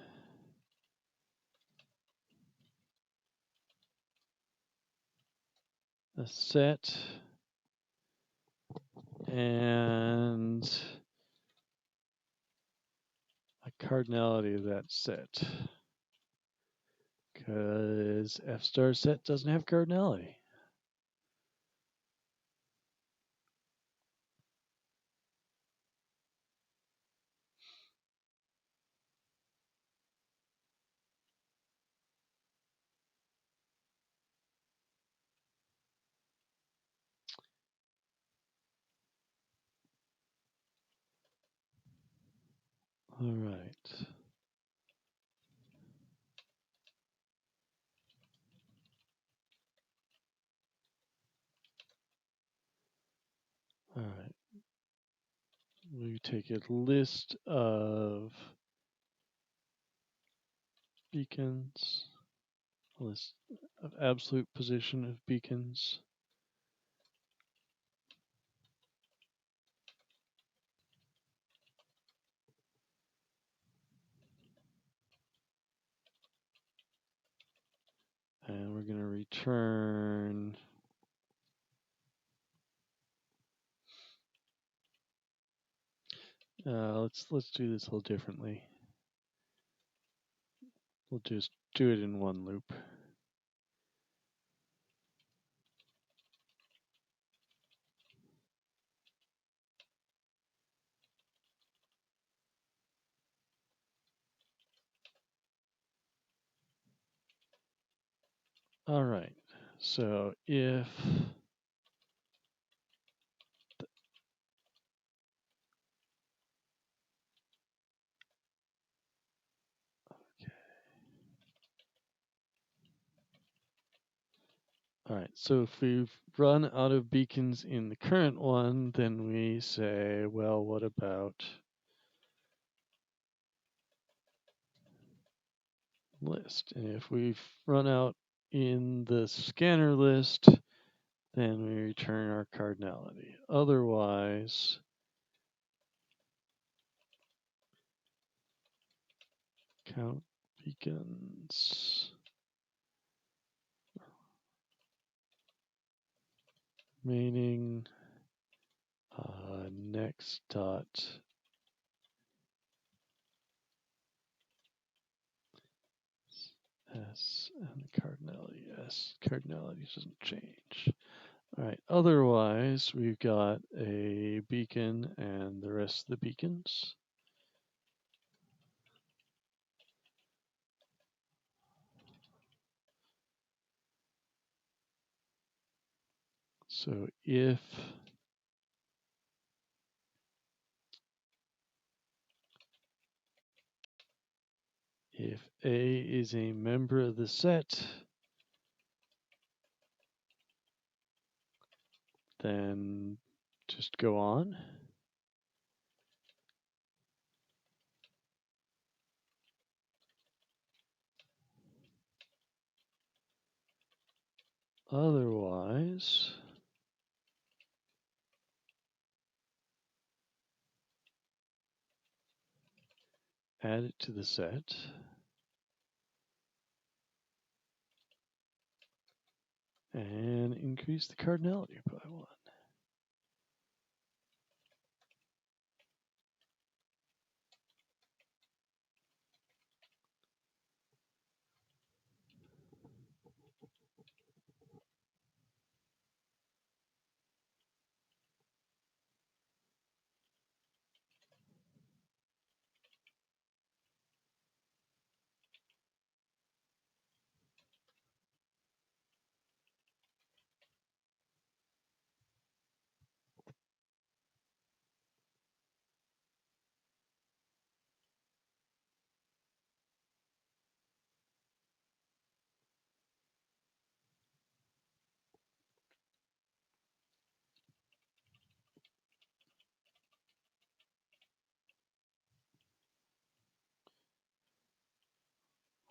set and a cardinality of that set, because F star set doesn't have cardinality. All right. All right. we take a list of beacons, a list of absolute position of beacons. And we're going to return let's do this a little differently. We'll just do it in one loop. All right. So if all right, so if we've run out of beacons in the current one, then we say, well, what about list? And if we've run out in the scanner list, then we return our cardinality. Otherwise, count beacons remaining next dot S and cardinality S. Cardinality doesn't change. All right, otherwise we've got a beacon and the rest of the beacons. So if A is a member of the set, then just go on. Otherwise, add it to the set. And increase the cardinality by 1.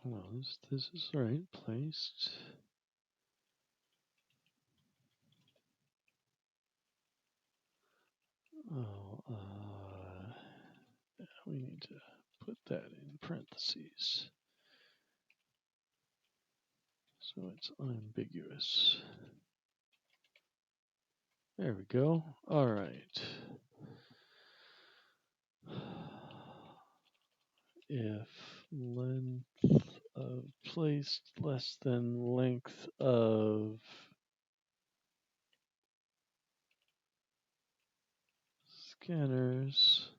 Well, this is right placed. Oh, yeah, we need to put that in parentheses so it's unambiguous. There we go. All right. If length of placed less than length of scanners,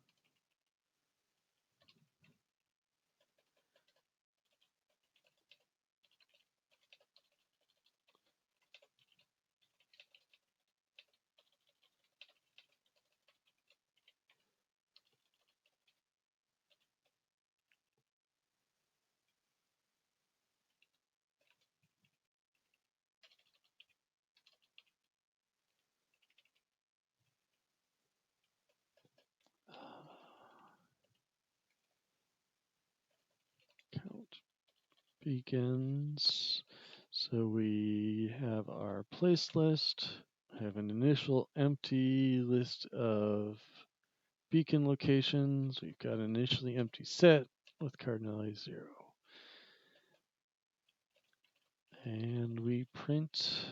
beacons. So we have our place list, have an initial empty list of beacon locations. We've got an initially empty set with cardinality 0. And we print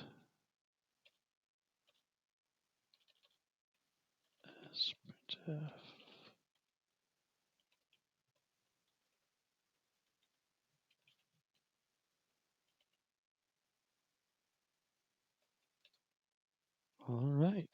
sprintf. All right.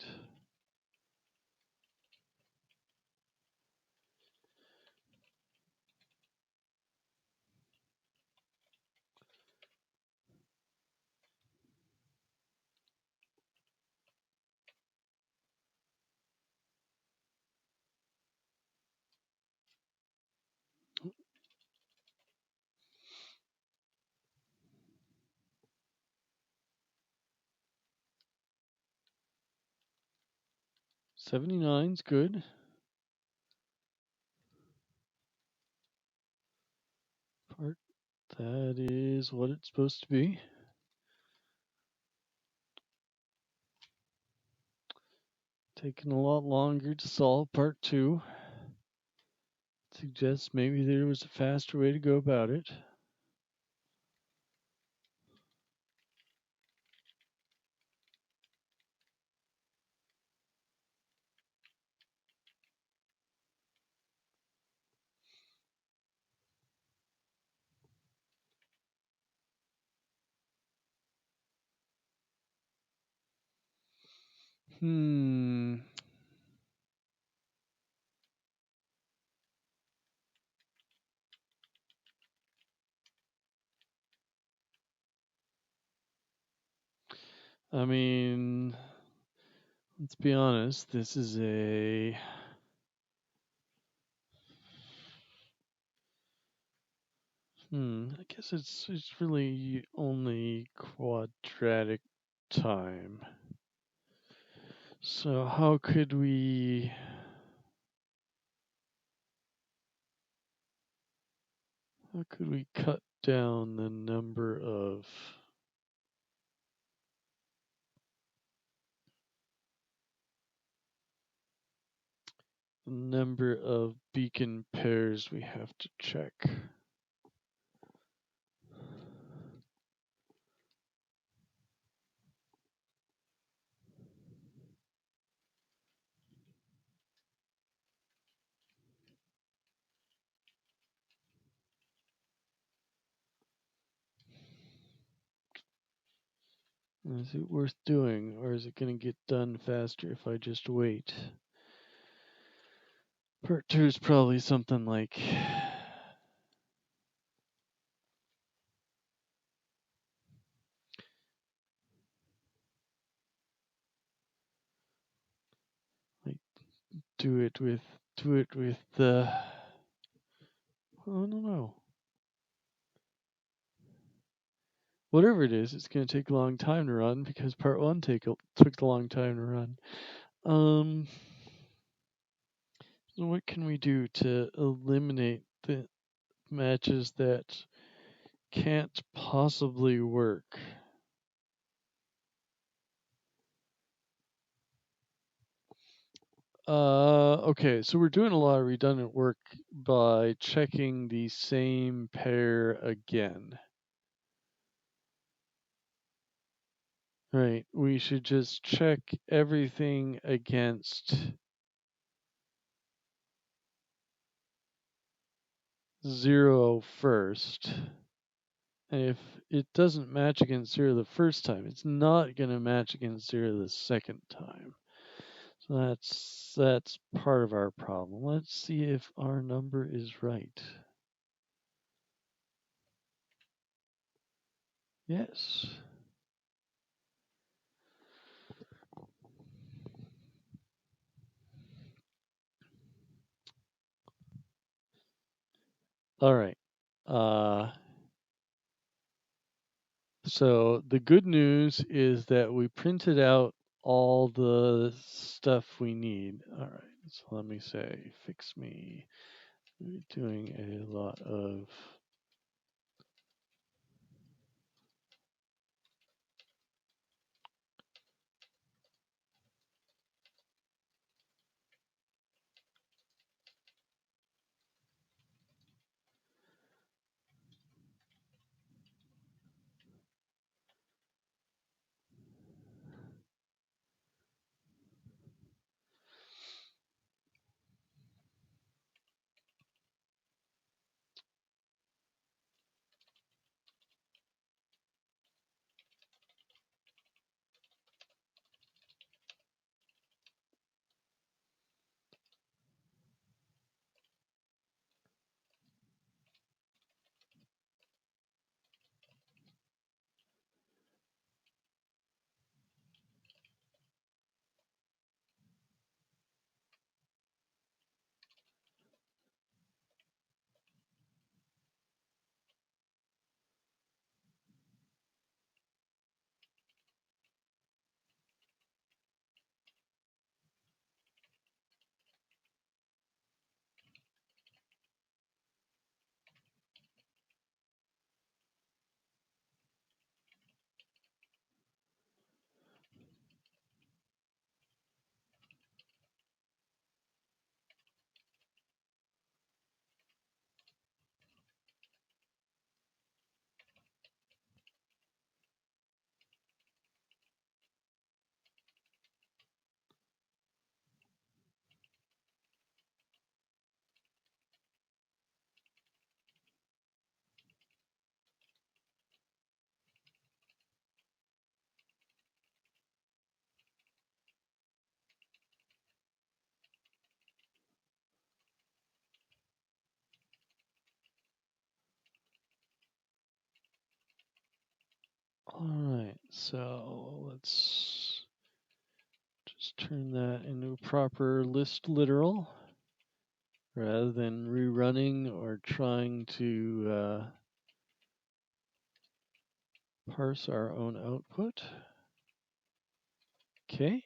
'79's good. Part that is what it's supposed to be. Taking a lot longer to solve part 2. Suggests maybe there was a faster way to go about it. I mean, let's be honest, this is a I guess it's really only quadratic time. So how could we cut down the number of beacon pairs we have to check? Is it worth doing, or is it going to get done faster if I just wait? Part 2 is probably something like do it with the I don't know. Whatever it is, it's going to take a long time to run because part 1 took a long time to run. So what can we do to eliminate the matches that can't possibly work? Okay, so we're doing a lot of redundant work by checking the same pair again. Right, we should just check everything against 0 first. And if it doesn't match against 0 the first time, it's not going to match against 0 the second time. So that's part of our problem. Let's see if our number is right. Yes. All right. So the good news is that we printed out all the stuff we need. All right. So let me say, fix me. We're doing a lot of All right, so let's just turn that into a proper list literal rather than rerunning or trying to parse our own output. Okay.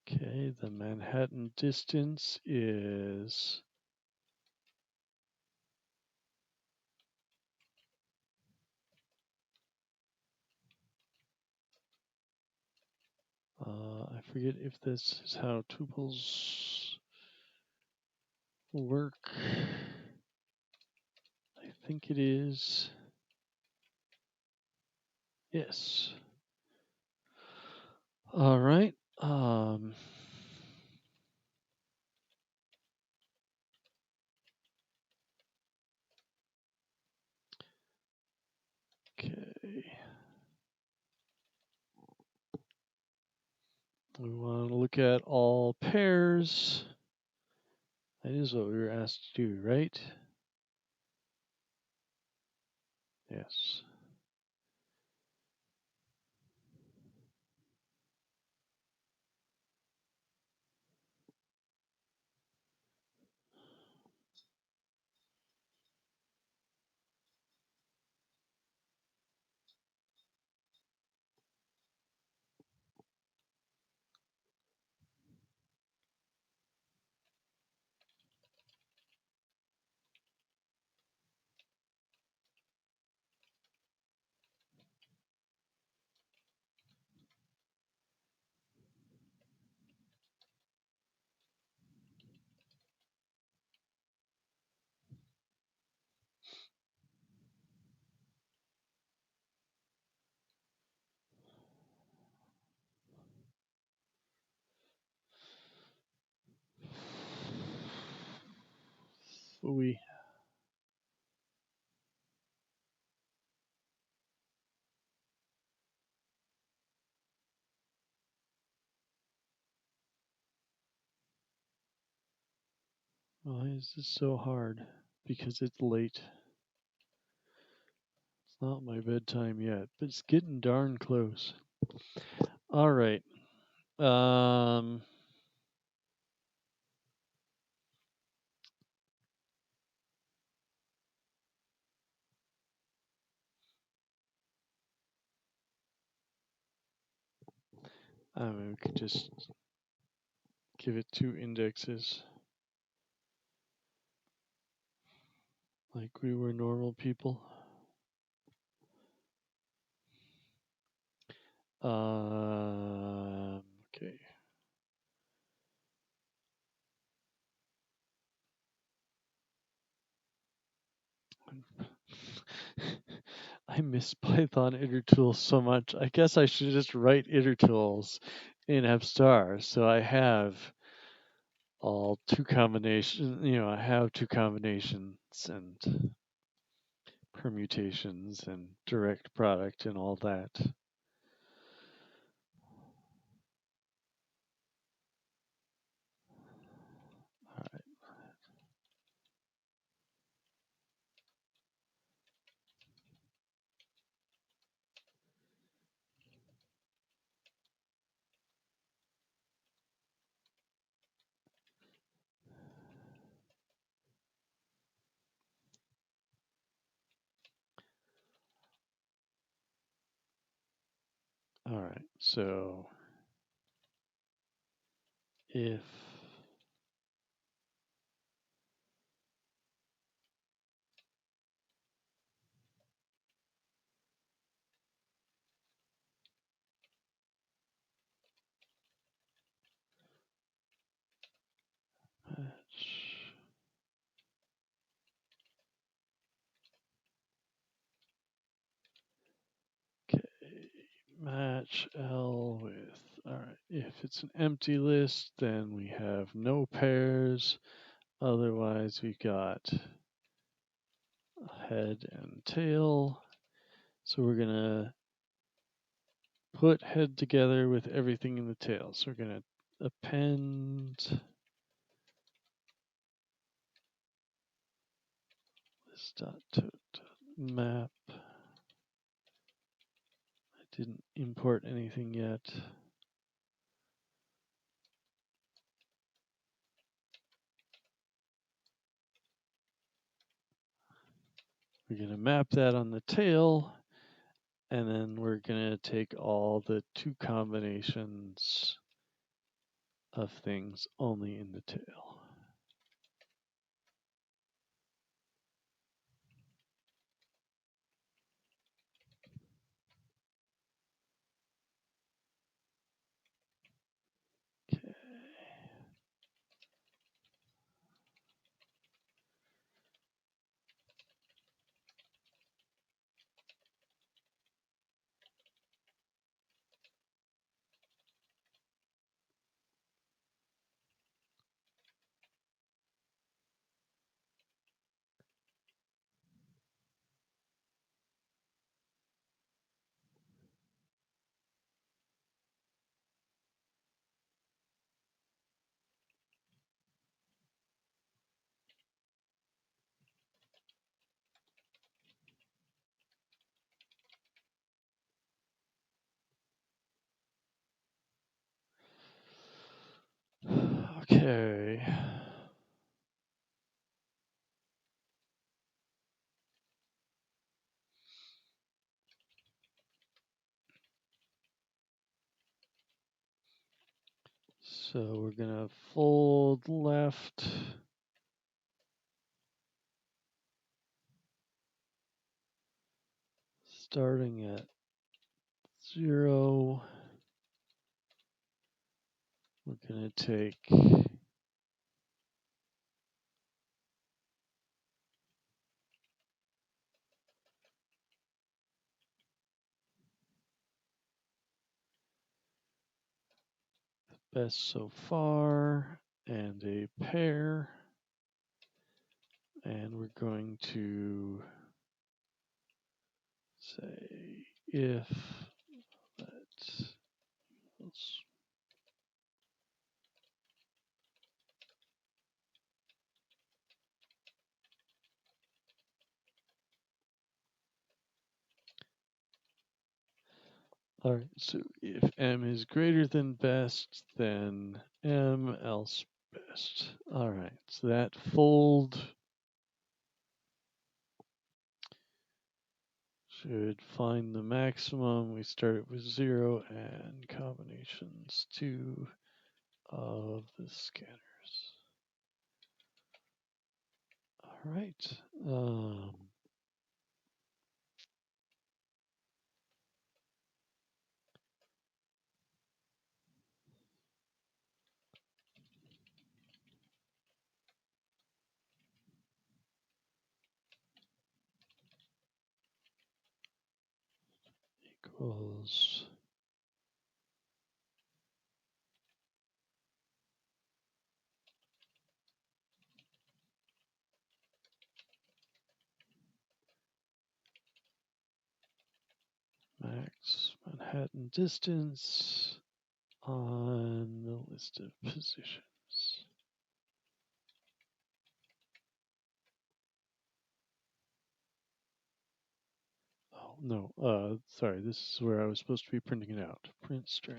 Okay, the Manhattan distance is I forget if this is how tuples work. I think it is. Yes. All right. Okay. We want to look at all pairs. That is what we were asked to do, right? Yes. We Why is this so hard? Because it's late. It's not my bedtime yet, but it's getting darn close. All right. Um, I mean, we could just give it 2 indexes, like we were normal people. Okay. I miss Python iter so much. I guess I should just write iter in AppStar, so I have all 2 combinations. I have 2 combinations and permutations and direct product and all that. All right. All right. So if match, okay, match L with, all right, if it's an empty list, then we have no pairs. Otherwise, we've got head and tail. So we're going to put head together with everything in the tail. So we're going to append this dot to map. I didn't import anything yet. We're going to map that on the tail, and then we're going to take all the two combinations of things only in the tail. Okay. Okay. So we're going to fold left. Starting at 0. We're going to take best so far and a pair. And we're going to say if that equals. All right, so if m is greater than best, then m else best. All right, so that fold should find the maximum. We start it with 0 and combinations 2 of the scanners. All right. Equals max Manhattan distance on the list of positions. Oh, no, sorry, this is where I was supposed to be printing it out. Print string.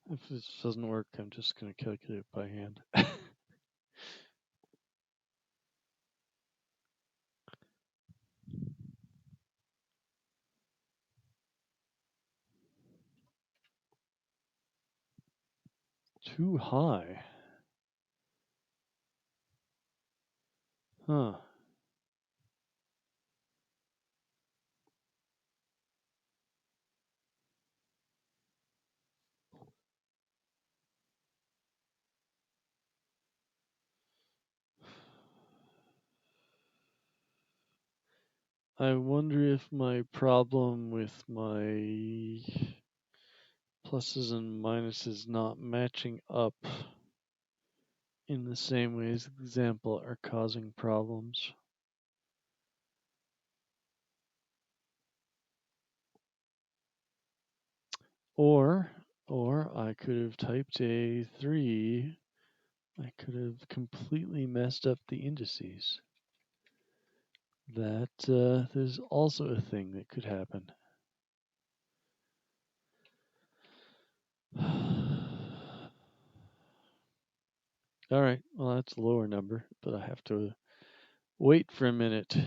If this doesn't work, I'm just going to calculate it by hand. too high. Huh. I wonder if my problem with my pluses and minuses not matching up in the same way as the example are causing problems. Or I could have typed a 3. I could have completely messed up the indices. That there's also a thing that could happen. All right, well, that's a lower number, but I have to wait for a minute.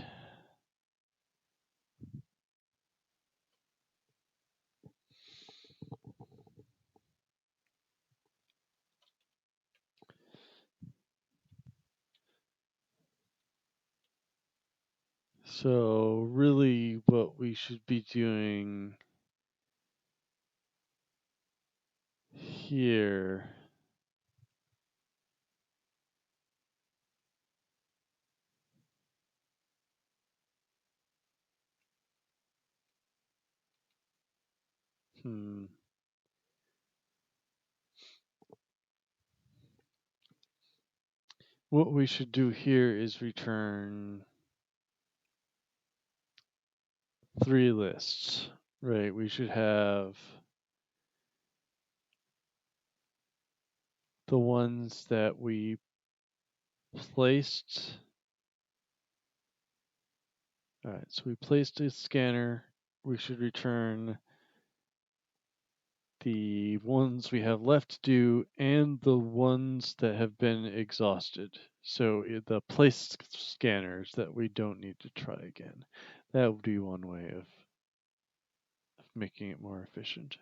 So really what we should be doing here what we should do here is return 3 lists. Right, we should have the ones that we placed. All right, so we placed a scanner. We should return the ones we have left to do and the ones that have been exhausted. So the placed scanners that we don't need to try again. That would be one way of making it more efficient.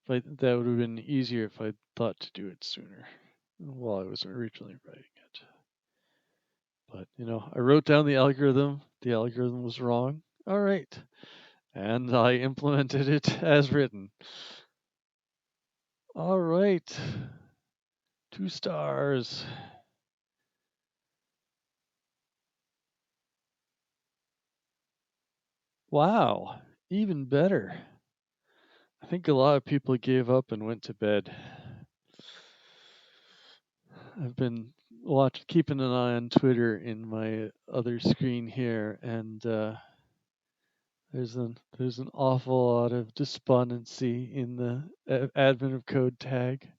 That would have been easier if I'd thought to do it sooner while I was originally writing it. But, I wrote down the algorithm. The algorithm was wrong. All right. And I implemented it as written. All right. 2 stars. Wow. Even better. I think a lot of people gave up and went to bed. I've been keeping an eye on Twitter in my other screen here, and there's an awful lot of despondency in the admin of code tag.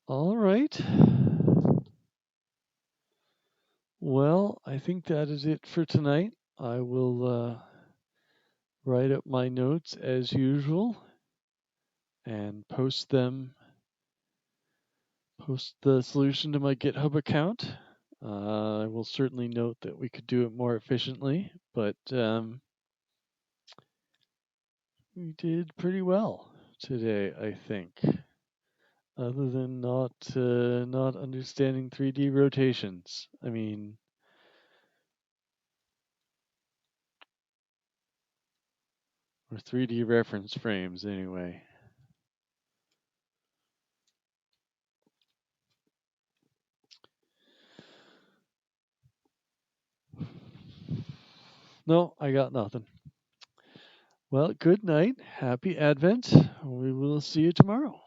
All right. Well, I think that is it for tonight. I will write up my notes as usual and post the solution to my GitHub account. I will certainly note that we could do it more efficiently, but we did pretty well today, I think. Other than not understanding 3D rotations. I mean, or 3D reference frames anyway. No, I got nothing. Well, good night. Happy Advent. We will see you tomorrow.